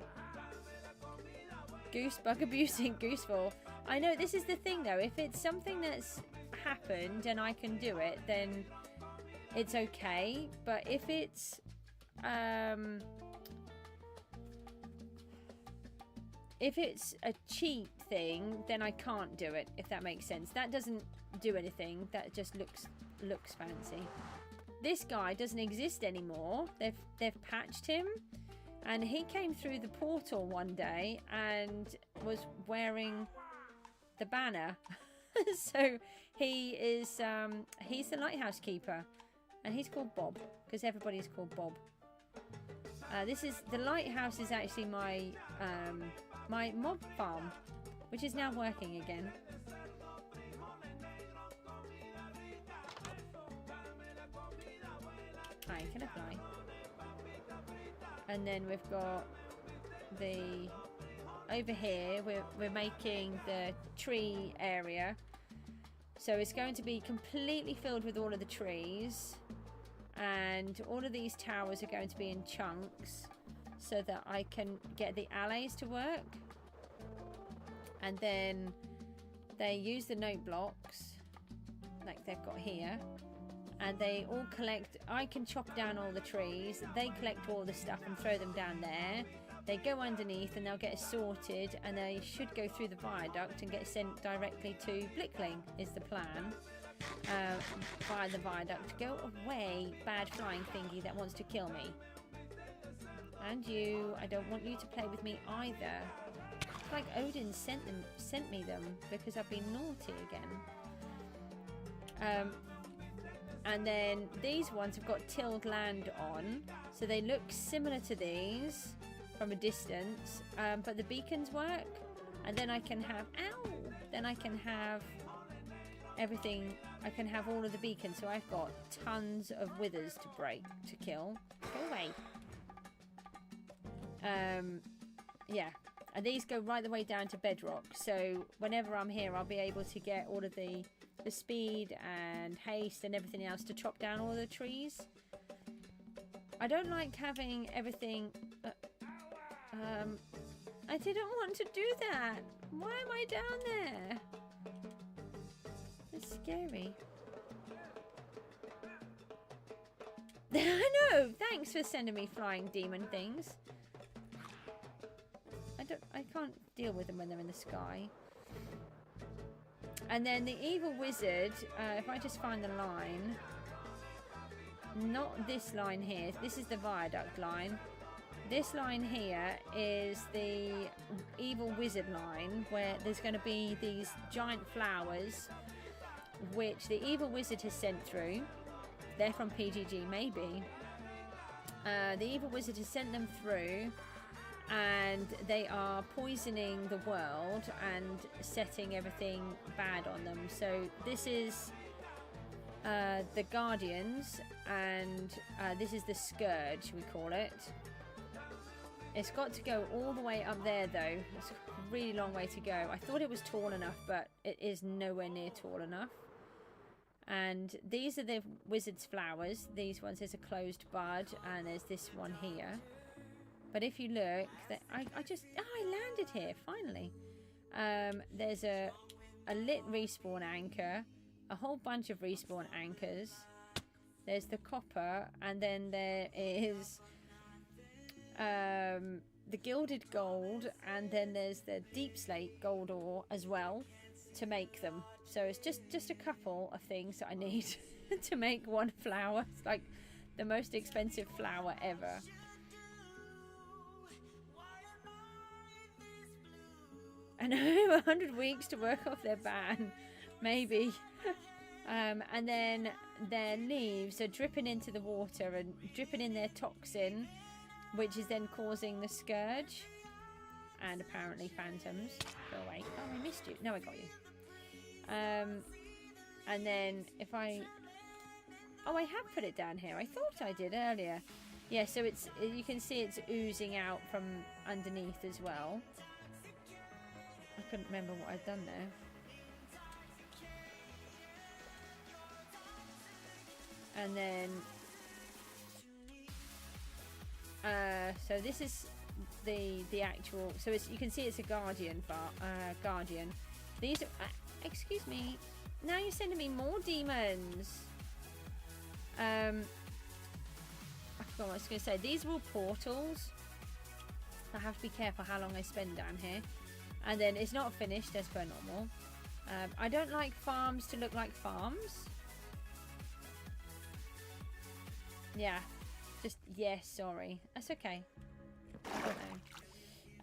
goose bug abusing Gooseville. I know, this is the thing though. If it's something that's happened and I can do it, then it's okay. But if it's a cheat thing, then I can't do it, if that makes sense. That doesn't do anything. That just looks fancy. This guy doesn't exist anymore. They've patched him, and he came through the portal one day and was wearing the banner. So he is he's the lighthouse keeper. And he's called Bob, because everybody's called Bob. This is the lighthouse is actually my my mob farm, which is now working again. Hi, can I fly? And then we've got the over here. We're making the tree area, so it's going to be completely filled with all of the trees. And all of these towers are going to be in chunks so that I can get the alleys to work. And then they use the note blocks like they've got here. And they all collect. I can chop down all the trees. They collect all the stuff and throw them down there. They go underneath and they'll get sorted. And they should go through the viaduct and get sent directly to Blickling is the plan. Via the viaduct. Go away, bad flying thingy that wants to kill me. And you, I don't want you to play with me either. It's like Odin sent me them because I've been naughty again. And then these ones have got tilled land on, so they look similar to these from a distance, but the beacons work. And then I can have, ow! Then I can have everything. I can have all of the beacons, so I've got tons of withers to kill. Go away. Yeah, and these go right the way down to bedrock, so whenever I'm here I'll be able to get all of the speed and haste and everything else to chop down all the trees. I don't like having everything I didn't want to do that. Why am I down there? It's scary. I know. Thanks for sending me flying demon things. I can't deal with them when they're in the sky. And then the evil wizard, if I just find the line, not this line here. This is the viaduct line. This line here is the evil wizard line, where there's going to be these giant flowers which the evil wizard has sent through. They're from PGG, maybe. The evil wizard has sent them through, and they are poisoning the world and setting everything bad on them. So this is the Guardians, and this is the Scourge, we call it. It's got to go all the way up there, though. It's a really long way to go. I thought it was tall enough, but it is nowhere near tall enough. And these are the wizard's flowers. These ones, there's a closed bud, and there's this one here. But if you look, I landed here, finally. There's a lit respawn anchor, a whole bunch of respawn anchors. There's the copper, and then there is the gilded gold, and then there's the deep slate gold ore as well to make them. So it's just a couple of things that I need to make one flower. It's like the most expensive flower ever. I know, 100 weeks to work off their ban, maybe. And then their leaves are dripping into the water and dripping in their toxin, which is then causing the Scourge and apparently phantoms. Go away. Oh, I missed you. No, I got you. And then if I... Oh, I have put it down here. I thought I did earlier. Yeah, so it's, you can see it's oozing out from underneath as well. I couldn't remember what I'd done there. And then so this is the actual, so it's, you can see it's a guardian guardian. These are excuse me, now you're sending me more demons. I forgot what I was going to say. These are all portals. I have to be careful how long I spend down here. And then it's not finished as per normal. I don't like farms to look like farms. Yeah, just yes, sorry, that's okay. I don't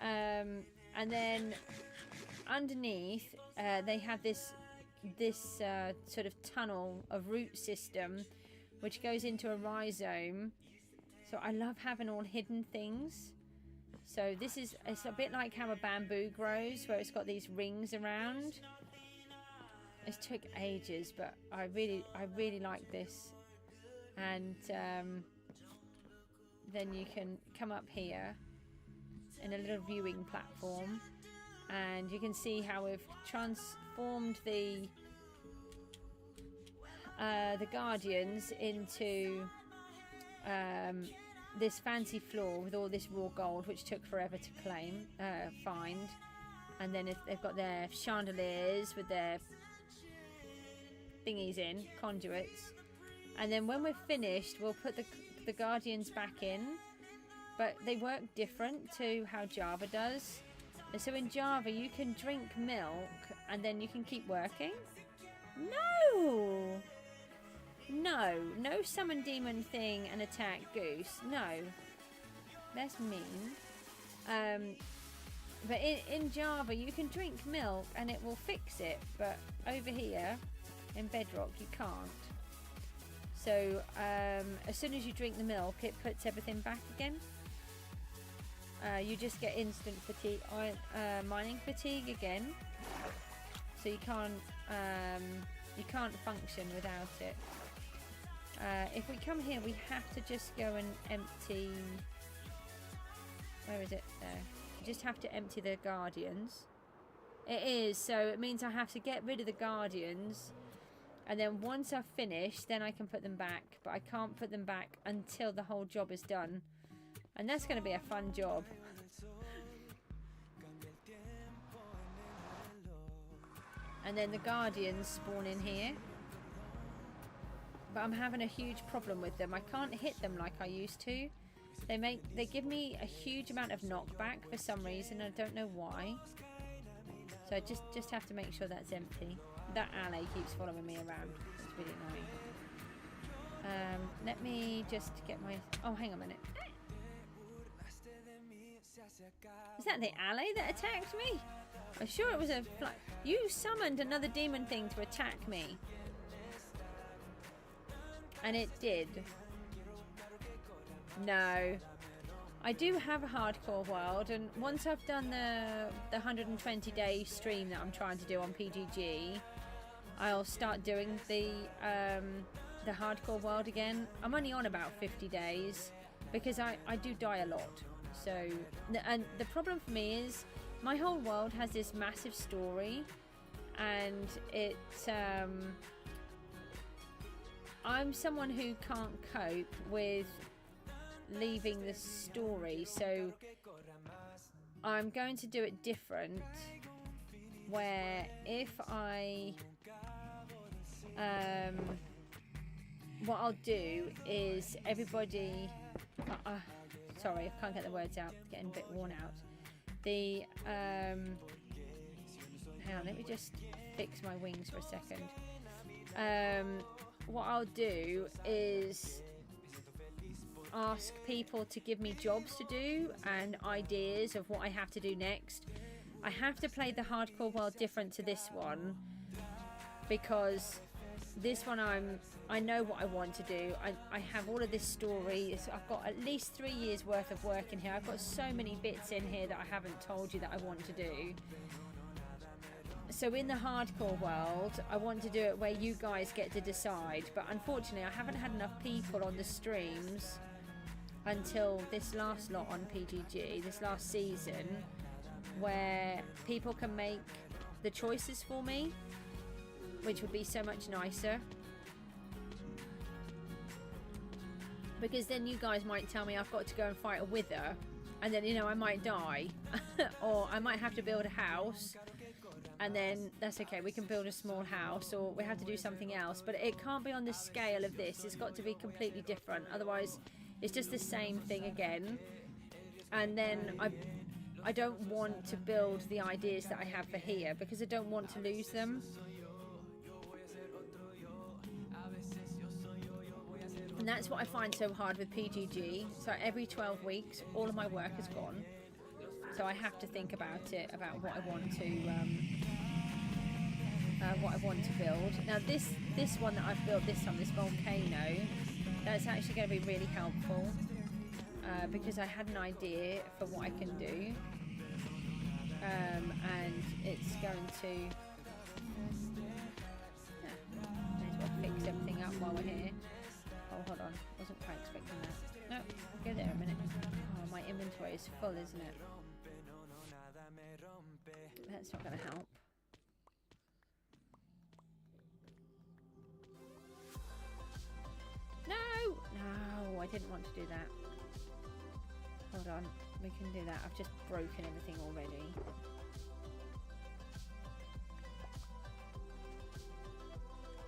know. And then underneath they have this sort of tunnel of root system, which goes into a rhizome. So I love having all hidden things. So it's a bit like how a bamboo grows, where it's got these rings around. It took ages, but I really like this. And then you can come up here in a little viewing platform, and you can see how we've transformed the guardians into this fancy floor with all this raw gold, which took forever to find. And then they've got their chandeliers with their thingies in, conduits. And then when we're finished, we'll put the guardians back in, but they work different to how Java does. And so in Java, you can drink milk and then you can keep working. No summon demon thing and attack Goose. No, that's mean. But in Java, you can drink milk and it will fix it, but over here in Bedrock, you can't. So as soon as you drink the milk, it puts everything back again. You just get instant fatigue, mining fatigue again. So you can't function without it. If we come here, we have to just go and empty. Where is it? There. You just have to empty the guardians. It is, so it means I have to get rid of the guardians. And then once I've finished, then I can put them back. But I can't put them back until the whole job is done. And that's going to be a fun job. And then the guardians spawn in here. But I'm having a huge problem with them. I can't hit them like I used to. They give me a huge amount of knockback for some reason. I don't know why. So I just have to make sure that's empty. That alley keeps following me around. It's really annoying. Let me just get my... Oh, hang on a minute. Is that the alley that attacked me? I'm sure it was a... You summoned another demon thing to attack me. And it did. No. I do have a hardcore world, and once I've done the 120-day stream that I'm trying to do on PGG, I'll start doing the hardcore world again. I'm only on about 50 days because I do die a lot. So, and the problem for me is my whole world has this massive story, and I'm someone who can't cope with leaving the story, so I'm going to do it different, where if I what I'll do is everybody sorry, I can't get the words out, it's getting a bit worn out. The hang on, let me just fix my wings for a second. What I'll do is ask people to give me jobs to do and ideas of what I have to do next. I have to play the hardcore world different to this one, because this one I know what I want to do. I have all of this story. I've got at least 3 years worth of work in here. I've got so many bits in here that I haven't told you that I want to do. So in the hardcore world, I want to do it where you guys get to decide, but unfortunately I haven't had enough people on the streams until this last lot on PGG, this last season, where people can make the choices for me, which would be so much nicer. Because then you guys might tell me I've got to go and fight a wither, and then, you know, I might die. Or I might have to build a house, and then that's okay, we can build a small house, or we have to do something else. But it can't be on the scale of this. It's got to be completely different. Otherwise, it's just the same thing again. And then I don't want to build the ideas that I have for here, because I don't want to lose them. And that's what I find so hard with PGG. So every 12 weeks, all of my work is gone. So I have to think about it, about what I want to what I want to build. Now this one that I've built this time, this volcano, that's actually going to be really helpful because I had an idea for what I can do, and it's going to may as well fix everything up while we're here. Oh, hold on, wasn't quite expecting that. No, go there a minute. Oh, my inventory is full, isn't it? That's not going to help. No! No, I didn't want to do that. Hold on, we can do that. I've just broken everything already.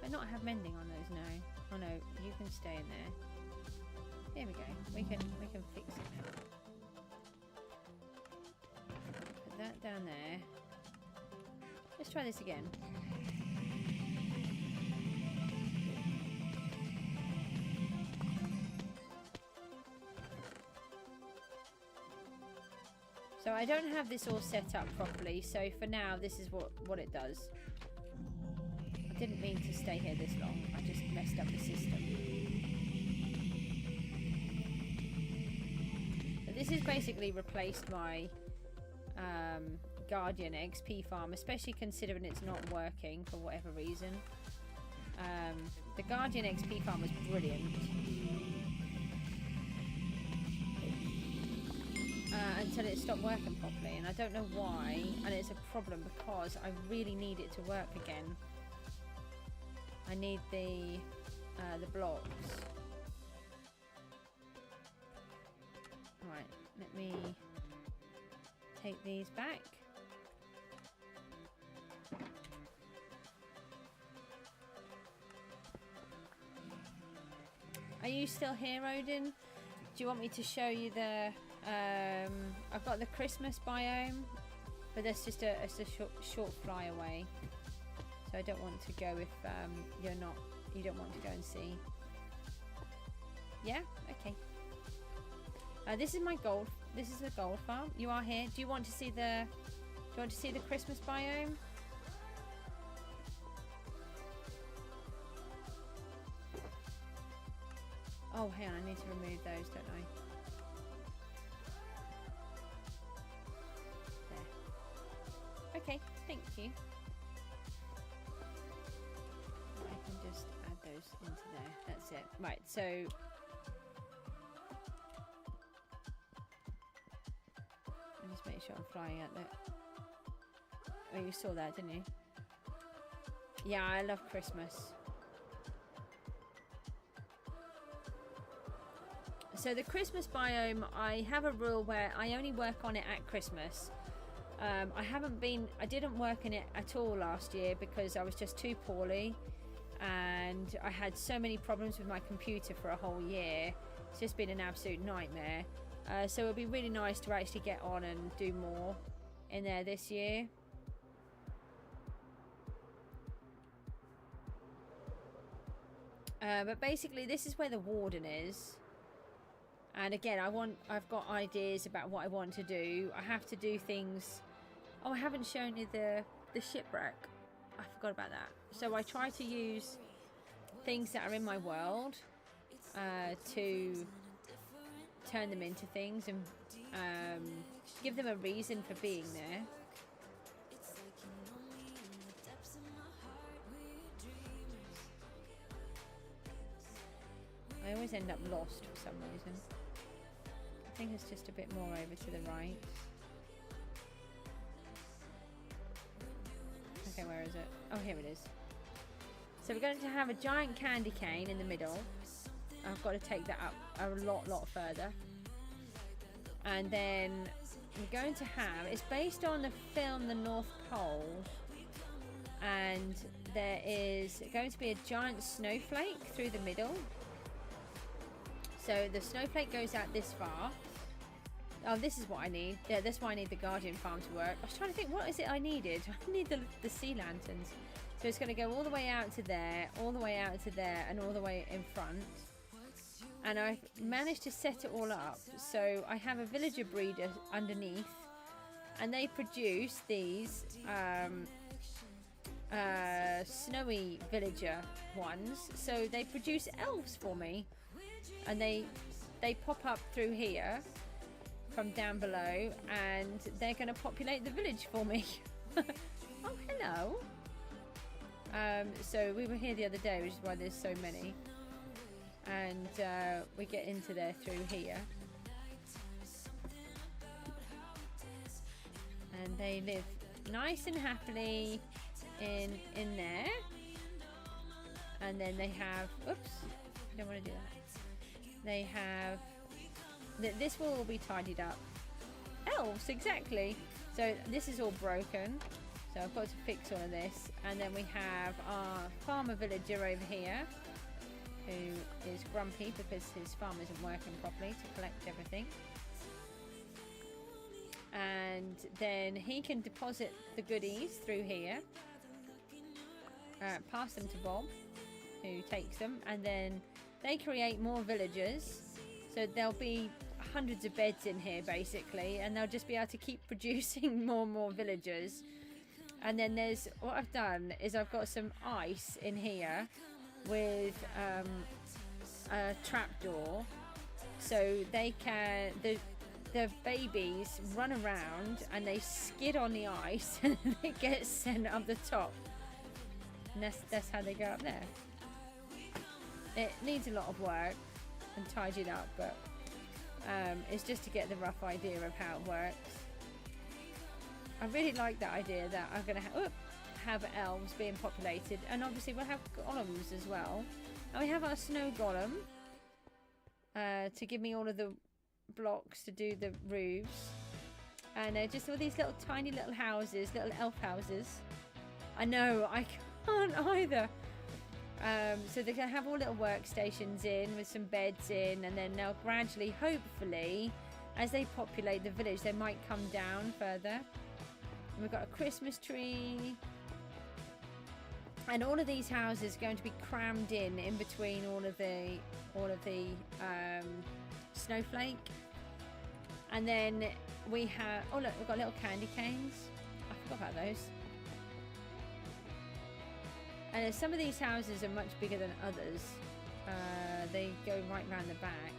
But not have mending on those, no. Oh no, you can stay in there. Here we go. We can fix it now. Put that down there. Let's try this again. So I don't have this all set up properly, so for now this is what it does. I didn't mean to stay here this long, I just messed up the system. So this has basically replaced my Guardian XP farm, especially considering it's not working for whatever reason. The Guardian XP farm was brilliant. Until it stopped working properly, and I don't know why, and it's a problem because I really need it to work again. I need the blocks. Right, let me take these back. Are you still here, Odin? Do you want me to show you the I've got the Christmas biome, but that's just a short fly away, so I don't want to go if you don't want to go and see. Yeah, okay. This is my gold. This is the gold farm. You are here. Do you want to see the Christmas biome? Oh, hang on, I need to remove those, don't I? Okay, thank you. I can just add those into there. That's it. Right, so I'll just make sure I'm flying out there. Oh, you saw that, didn't you? Yeah, I love Christmas. So the Christmas biome, I have a rule where I only work on it at Christmas. I didn't work in it at all last year because I was just too poorly, and I had so many problems with my computer for a whole year. It's just been an absolute nightmare. So it'll be really nice to actually get on and do more in there this year. But basically this is where the warden is. And again, I've got ideas about what I want to do. I have to do things. Oh, I haven't shown you the shipwreck. I forgot about that. So I try to use things that are in my world to turn them into things and give them a reason for being there. I always end up lost for some reason. I think it's just a bit more over to the right. Okay, where is it? Oh, here it is. So we're going to have a giant candy cane in the middle. I've got to take that up a lot further. And then we're going to have, it's based on the film The North Pole, and there is going to be a giant snowflake through the middle. So the snowflake goes out this far. Oh, this is what I need. Yeah, that's why I need the Guardian farm to work. I was trying to think, what is it I needed? I need the sea lanterns. So it's going to go all the way out to there, all the way out to there, and all the way in front. And I've managed to set it all up. So I have a villager breeder underneath, and they produce these snowy villager ones, so they produce elves for me, and they pop up through here from down below, and they're going to populate the village for me. Oh, hello. So we were here the other day, which is why there's so many, and we get into there through here, and they live nice and happily in there. And then they have, oops, I don't want to do that. They have, this will all be tidied up. Elves, exactly. So this is all broken, so I've got to fix all of this. And then we have our farmer villager over here, who is grumpy because his farm isn't working properly to collect everything. And then he can deposit the goodies through here, pass them to Bob, who takes them, and then they create more villagers, so there'll be hundreds of beds in here basically, and they'll just be able to keep producing more and more villagers. And then there's, what I've done is I've got some ice in here with a trapdoor, so they can, the babies run around and they skid on the ice and it gets sent up the top, and that's how they go up there. It needs a lot of work and tidied up, but it's just to get the rough idea of how it works. I really like that idea that I'm going to have elves being populated, and obviously we'll have golems as well. And we have our snow golem to give me all of the blocks to do the roofs, and just all these little tiny little houses, little elf houses. I know, I can't either. So they're going to have all little workstations in with some beds in, and then they'll gradually, hopefully, as they populate the village, they might come down further. And we've got a Christmas tree, and all of these houses are going to be crammed in between all of the snowflake. And then we have, oh look, we've got little candy canes. I forgot about those. And some of these houses are much bigger than others. They go right round the back.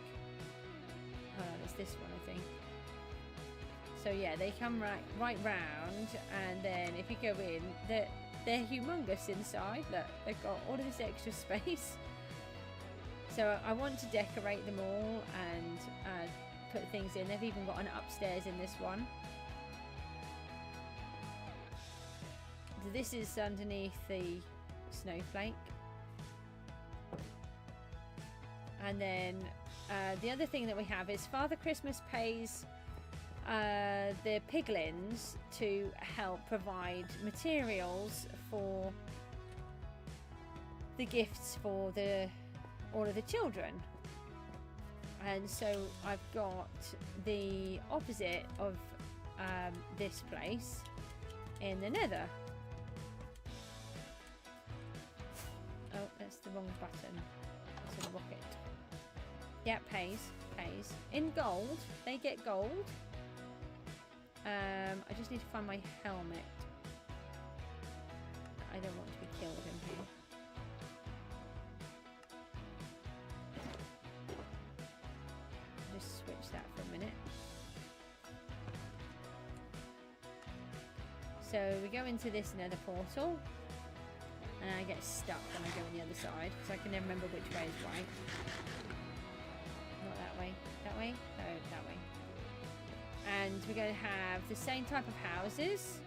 It's this one, I think. So yeah, they come right round, and then if you go in, they're humongous inside. Look, they've got all of this extra space. So I want to decorate them all and put things in. They've even got an upstairs in this one. This is underneath the snowflake. And then the other thing that we have is Father Christmas pays the piglins to help provide materials for the gifts for all of the children. And so I've got the opposite of this place in the nether. Oh, that's the wrong button. That's a rocket. Yeah, pays. In gold. They get gold. I just need to find my helmet. I don't want to be killed in here. Just switch that for a minute. So we go into this nether portal, and I get stuck when I go on the other side because I can never remember which way is right. Not that way. That way? No, that way. And we're going to have the same type of houses.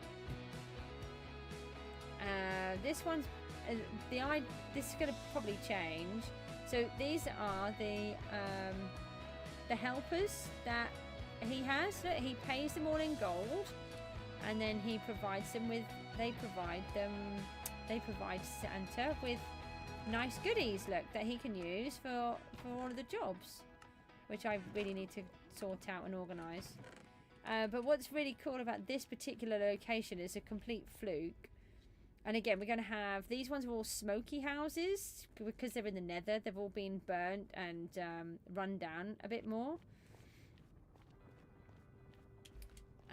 This one's this is going to probably change. So these are the helpers that he has. Look, he pays them all in gold, and then he provides them with. They provide Santa with nice goodies. Look, that he can use for all of the jobs, which I really need to sort out and organise. But what's really cool about this particular location is a complete fluke. And again, we're going to have, these ones are all smoky houses because they're in the nether. They've all been burnt and run down a bit more.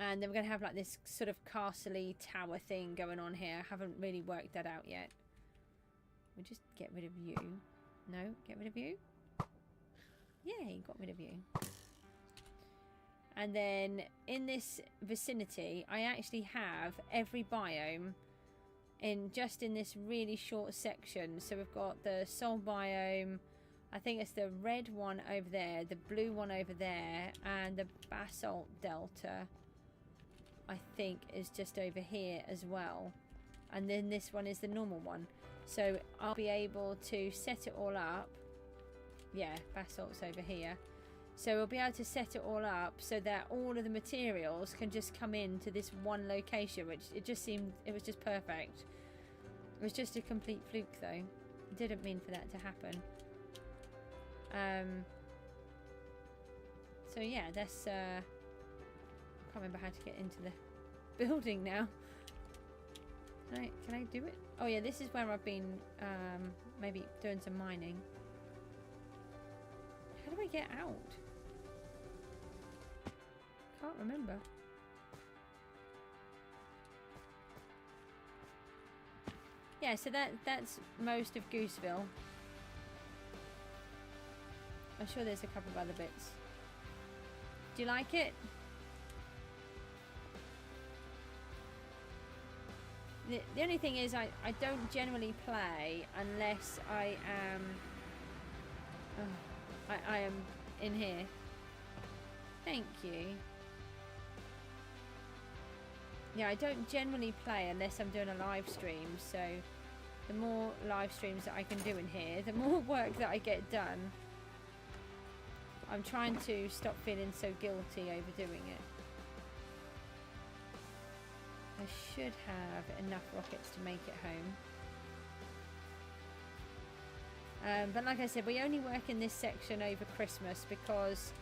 And then we're going to have like this sort of castle-y tower thing going on here. Haven't really worked that out yet. We'll just get rid of you. No, get rid of you. Yay, got rid of you. And then in this vicinity, I actually have every biome just in this really short section. So we've got the soul biome. I think it's the red one over there, the blue one over there, and the basalt delta, I think, is just over here as well. And then this one is the normal one. So I'll be able to set it all up. Yeah, basalt's over here. So we'll be able to set it all up so that all of the materials can just come into this one location, which it was just perfect. It was just a complete fluke though. Didn't mean for that to happen. So yeah, that's I can't remember how to get into the building now. Can I do it? Oh yeah, this is where I've been maybe doing some mining. How do I get out? Can't remember. Yeah, so that's most of Gooseville. I'm sure there's a couple of other bits. Do you like it? The only thing is I don't generally play unless I am I am in here. Thank you. Yeah, I don't generally play unless I'm doing a live stream, so the more live streams that I can do in here, the more work that I get done. I'm trying to stop feeling so guilty over doing it. I should have enough rockets to make it home. But like I said, we only work in this section over Christmas because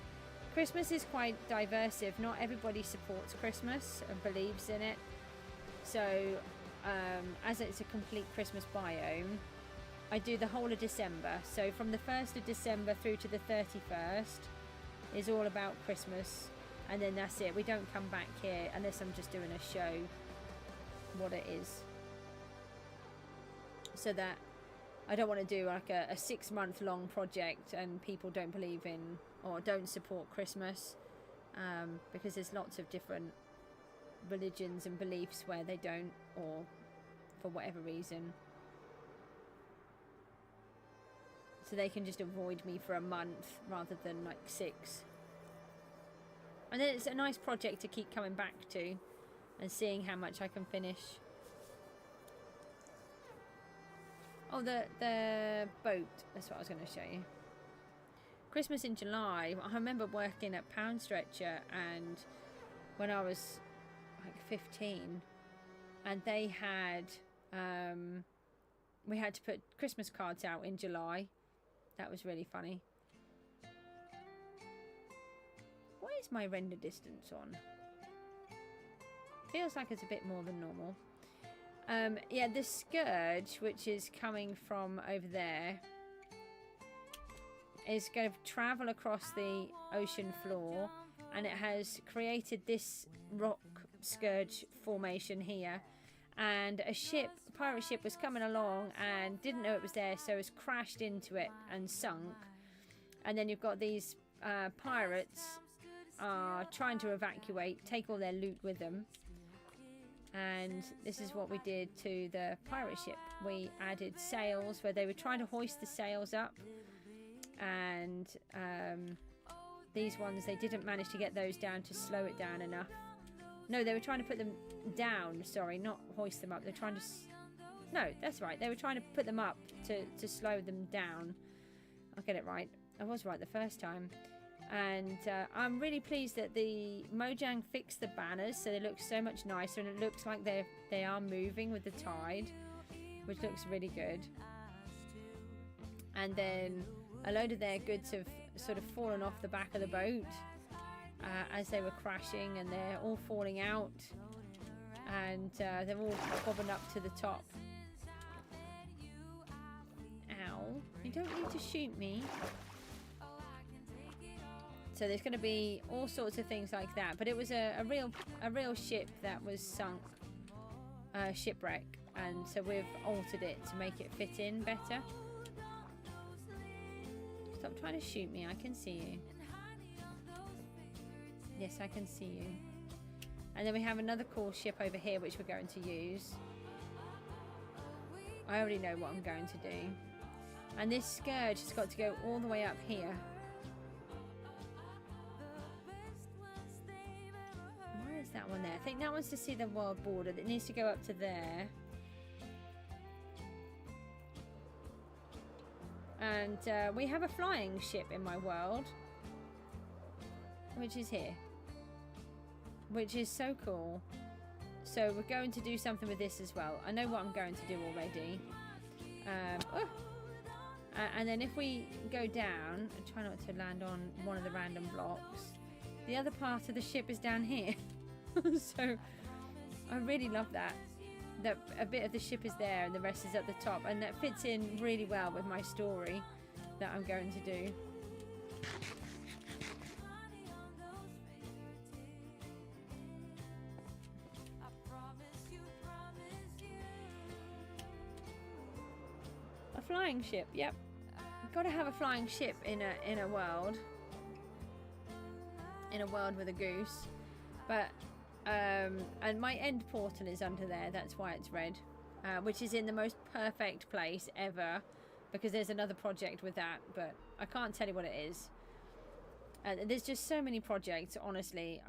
Christmas is quite diversive. Not everybody supports Christmas and believes in it. So as it's a complete Christmas biome, I do the whole of December. So from the 1st of December through to the 31st is all about Christmas. And then that's it. We don't come back here unless I'm just doing a show what it is. So that I don't want to do like a 6-month long project and people don't believe in or don't support Christmas, because there's lots of different religions and beliefs where they don't, or for whatever reason. So they can just avoid me for a month rather than like 6. And then it's a nice project to keep coming back to and seeing how much I can finish. Oh, the boat. That's what I was going to show you. Christmas in July. I remember working at Pound Stretcher, and when I was like 15, and they had we had to put Christmas cards out in July. That was really funny. What is my render distance on? Feels like it's a bit more than normal. Yeah, the Scourge, which is coming from over there, is going to travel across the ocean floor, and it has created this rock Scourge formation here. And a pirate ship was coming along and didn't know it was there, so it's crashed into it and sunk. And then you've got these pirates trying to evacuate, take all their loot with them. And this is what we did to the pirate ship. We added sails where they were trying to hoist the sails up, and these ones, they didn't manage to get those down to slow it down enough. No, they were trying to put them down, sorry, not hoist them up. They're trying to no, that's right, they were trying to put them up to slow them down. I'll get it right. I was right the first time. And I'm really pleased that the Mojang fixed the banners so they look so much nicer, and it looks like they are moving with the tide, which looks really good. And then a load of their goods have sort of fallen off the back of the boat as they were crashing, and they're all falling out, and they're all bobbing up to the top. Ow, you don't need to shoot me. So there's going to be all sorts of things like that. But it was a real ship that was sunk, shipwreck, and so we've altered it to make it fit in better. Stop trying to shoot me. I can see you. Yes, I can see you. And then we have another cool ship over here which we're going to use. I already know what I'm going to do. And this scourge has got to go all the way up here. Where is that one there? I think that one's to see the world border. That needs to go up to there. And we have a flying ship in my world, which is here, which is so cool. So we're going to do something with this as well. I know what I'm going to do already. And then if we go down, and try not to land on one of the random blocks, the other part of the ship is down here. So I really love that a bit of the ship is there and the rest is at the top, and that fits in really well with my story that I'm going to do. A flying ship, yep. You've got to have a flying ship in a world with a goose. But and my end portal is under there, that's why it's red, which is in the most perfect place ever, because there's another project with that, but I can't tell you what it is. There's just so many projects, honestly.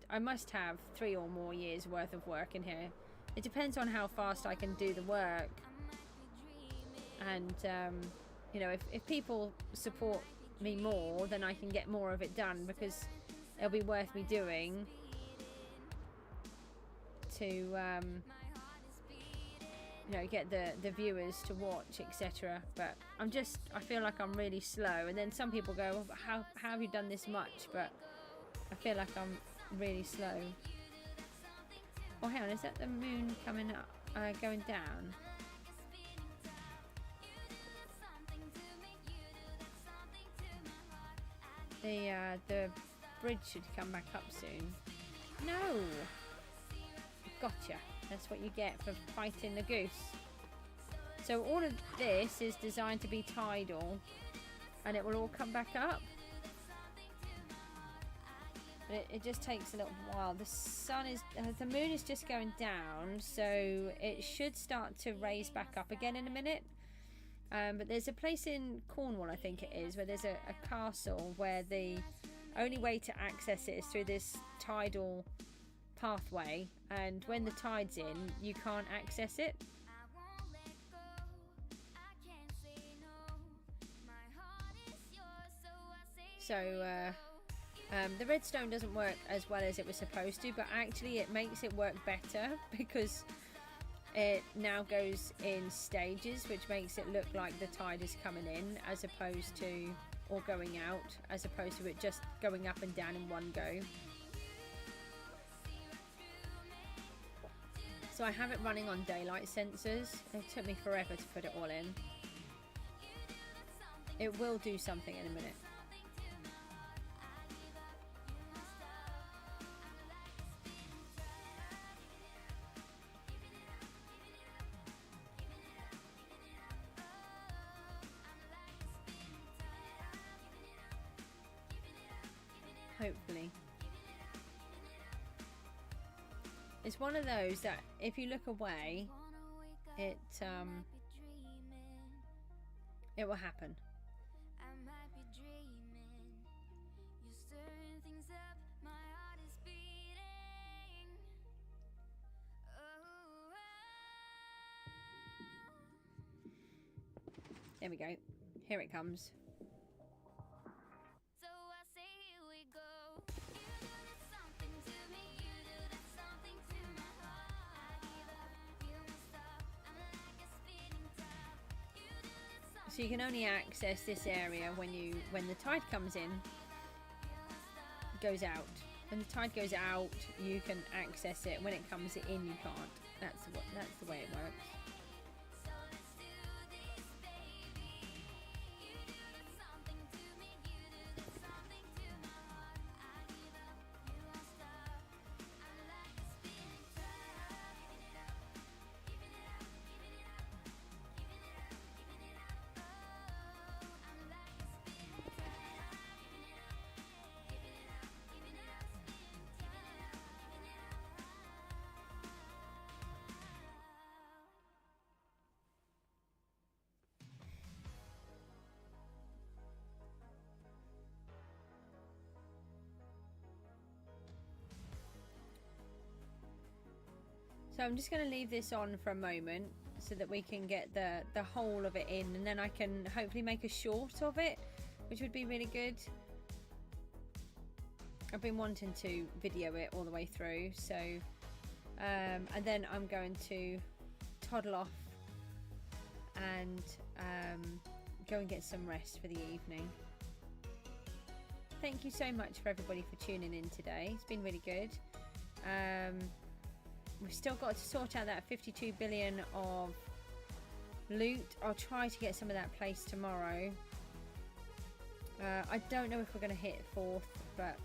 I must have 3 or more years worth of work in here. It depends on how fast I can do the work, and you know, if people support me more, then I can get more of it done, because it'll be worth me doing to you know, get the viewers to watch, etc. But I feel like I'm really slow, and then some people go, well, how have you done this much? But I feel like I'm really slow. Oh, hang on, is that the moon coming up, going down? The bridge should come back up soon. No! Gotcha. That's what you get for fighting the goose. So all of this is designed to be tidal, and it will all come back up. But it just takes a little while. The moon is just going down, so it should start to raise back up again in a minute. But there's a place in Cornwall, I think it is, where there's a castle where the only way to access it is through this tidal pathway, and when the tide's in, you can't access it. So the redstone doesn't work as well as it was supposed to, but actually it makes it work better, because it now goes in stages, which makes it look like the tide is coming in as opposed to, or going out, as opposed to it just going up and down in one go. So I have it running on daylight sensors. It took me forever to put it all in. It will do something in a minute. Hopefully. It's one of those that if you look away, it will happen. There we go. Here it comes. So you can only access this area when the tide comes in, goes out. When the tide goes out, you can access it. When it comes in, you can't. That's the way it works. So I'm just going to leave this on for a moment so that we can get the whole of it in, and then I can hopefully make a short of it, which would be really good. I've been wanting to video it all the way through, so and then I'm going to toddle off and go and get some rest for the evening. Thank you so much for everybody for tuning in today. It's been really good. We've still got to sort out that 52 billion of loot. I'll try to get some of that placed tomorrow. I don't know if we're going to hit 4th, but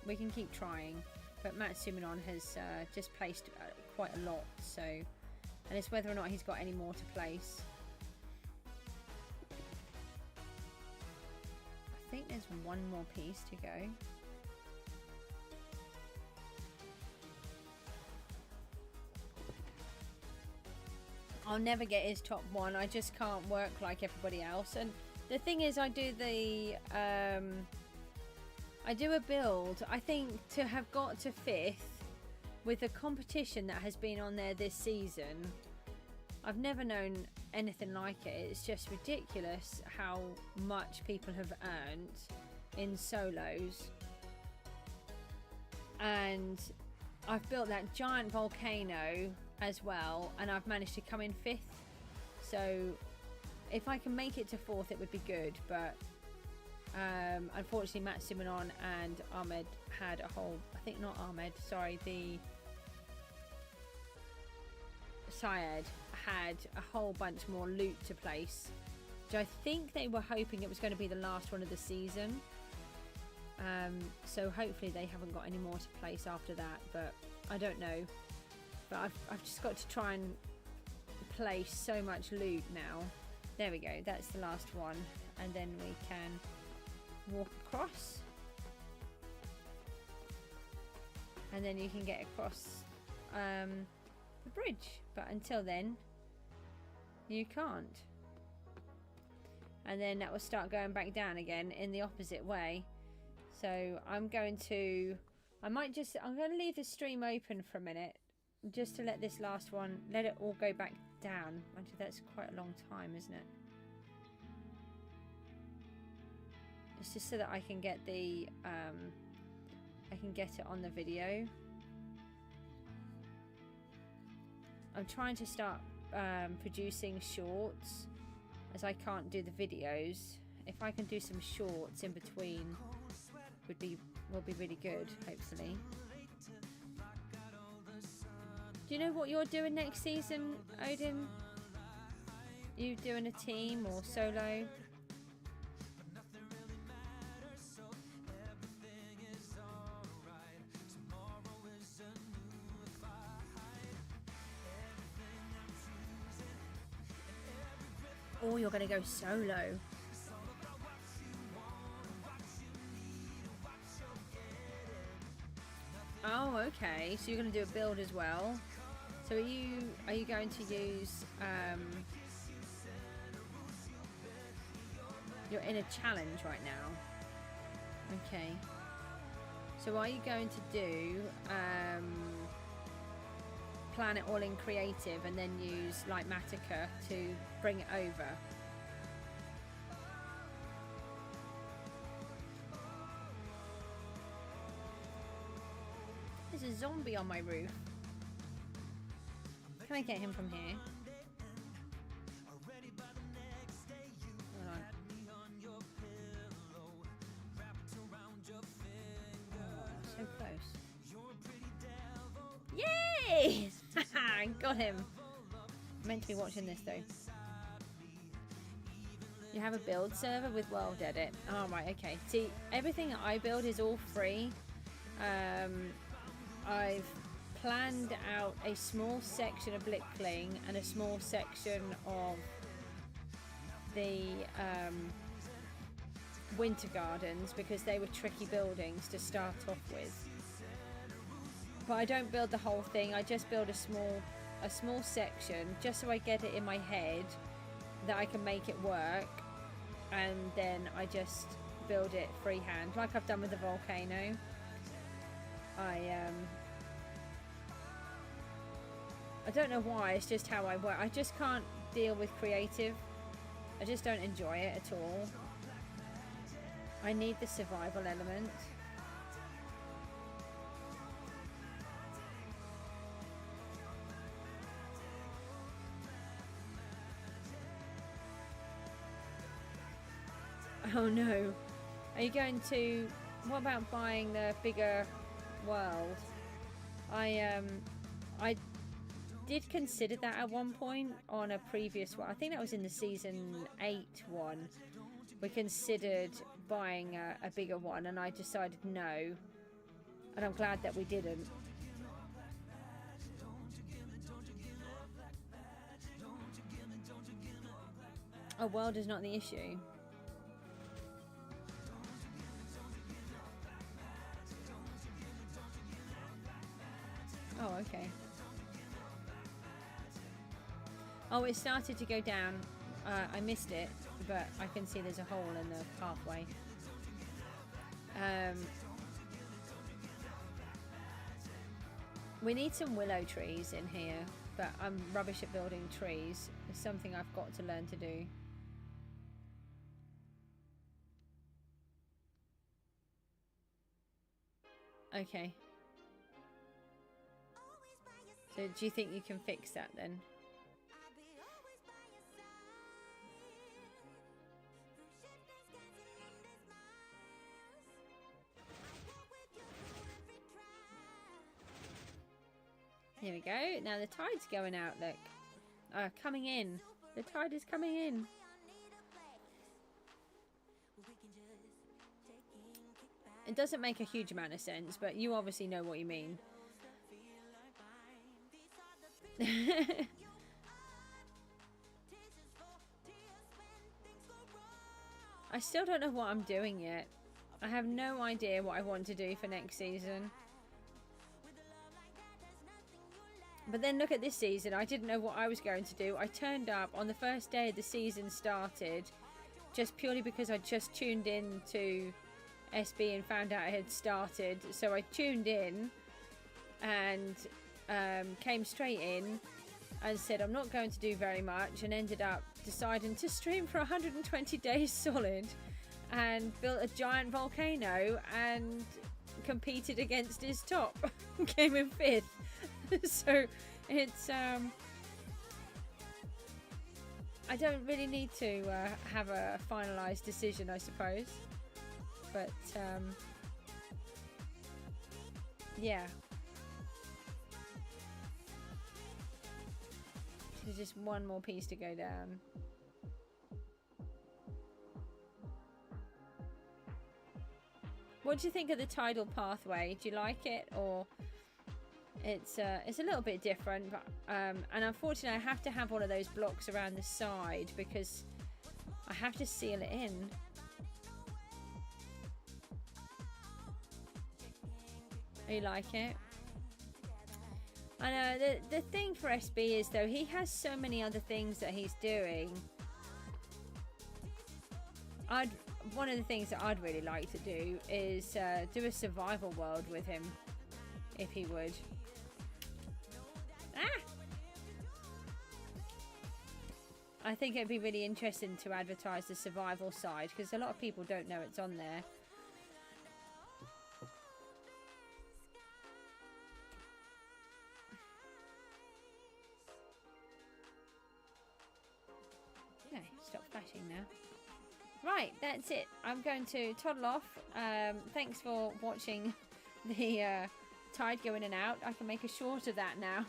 we can keep trying. But Matt Simonon has just placed quite a lot, so, and it's whether or not he's got any more to place. I think there's one more piece to go. I'll never get his top 1. I just can't work like everybody else. And the thing is, I do a build. I think to have got to 5th with the competition that has been on there this season, I've never known anything like it. It's just ridiculous how much people have earned in solos. And I've built that giant volcano as well, and I've managed to come in 5th. So if I can make it to 4th, it would be good, but unfortunately Matt Simonon and Ahmed had a whole, I think not Ahmed, sorry, the Syed had a whole bunch more loot to place, which I think they were hoping it was going to be the last one of the season. So hopefully they haven't got any more to place after that, but I don't know. But I've just got to try and place so much loot now. There we go, that's the last one, and then we can walk across, and then you can get across the bridge, but until then you can't, and then that will start going back down again in the opposite way. So I'm going to leave the stream open for a minute just to let this last one, let it all go back down. Actually, that's quite a long time, isn't it? It's just so that I can get the I can get it on the video. I'm trying to start producing shorts, as I can't do the videos. If I can do some shorts in between, will be really good, hopefully. Do you know what you're doing next season, Odin? You doing a team or solo? Oh, you're going to go solo. Oh, okay. So you're going to do a build as well. So are you going to use you're in a challenge right now. Okay. So are you going to do plan it all in creative and then use like Matica to bring it over? There's a zombie on my roof. Can I get him from here? Hold on. Oh, so close. Yay! Got him. Meant to be watching this though. You have a build server with world edit. Oh right, okay. See, everything I build is all free. I've planned out a small section of Blickling and a small section of the Winter Gardens because they were tricky buildings to start off with. But I don't build the whole thing. I just build a small section just so I get it in my head that I can make it work, and then I just build it freehand like I've done with the volcano. I don't know why, it's just how I work. I just can't deal with creative. I just don't enjoy it at all. I need the survival element. Oh no. Are you going to... What about buying the bigger world? I did consider that at one point on a previous one. I think that was in the season 8 one. We considered buying a bigger one, and I decided no. And I'm glad that we didn't. Oh, world is not the issue. Oh, okay. Oh, it started to go down. I missed it, but I can see there's a hole in the pathway. We need some willow trees in here, but I'm rubbish at building trees. It's something I've got to learn to do. Okay. So do you think you can fix that then? Here we go. Now the tide's going out, look. Coming in. The tide is coming in. It doesn't make a huge amount of sense, but you obviously know what you mean. I still don't know what I'm doing yet. I have no idea what I want to do for next season. But then look at this season. I didn't know what I was going to do. I turned up on the first day the season started, just purely because I just tuned in to SB and found out it had started. So I tuned in and came straight in and said I'm not going to do very much, and ended up deciding to stream for 120 days solid and built a giant volcano and competed against his top. Came in 5th. So it's I don't really need to have a finalized decision, I suppose, but yeah. There's just one more piece to go down. What do you think of the tidal pathway? Do you like it, or it's a little bit different? But and unfortunately, I have to have one of those blocks around the side because I have to seal it in. You like it? I know the thing for SB is, though, he has so many other things that he's doing. One of the things that I'd really like to do is do a survival world with him, if he would. Ah! I think it'd be really interesting to advertise the survival side, because a lot of people don't know it's on there. Okay, stop flashing now. Right, that's it. I'm going to toddle off. Thanks for watching the tide go in and out. I can make a short of that now.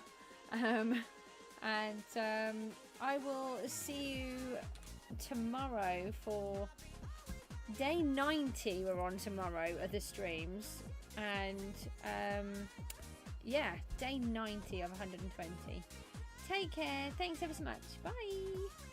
I will see you tomorrow for day 90. We're on tomorrow of the streams. And yeah, day 90 of 120. Take care. Thanks ever so much. Bye.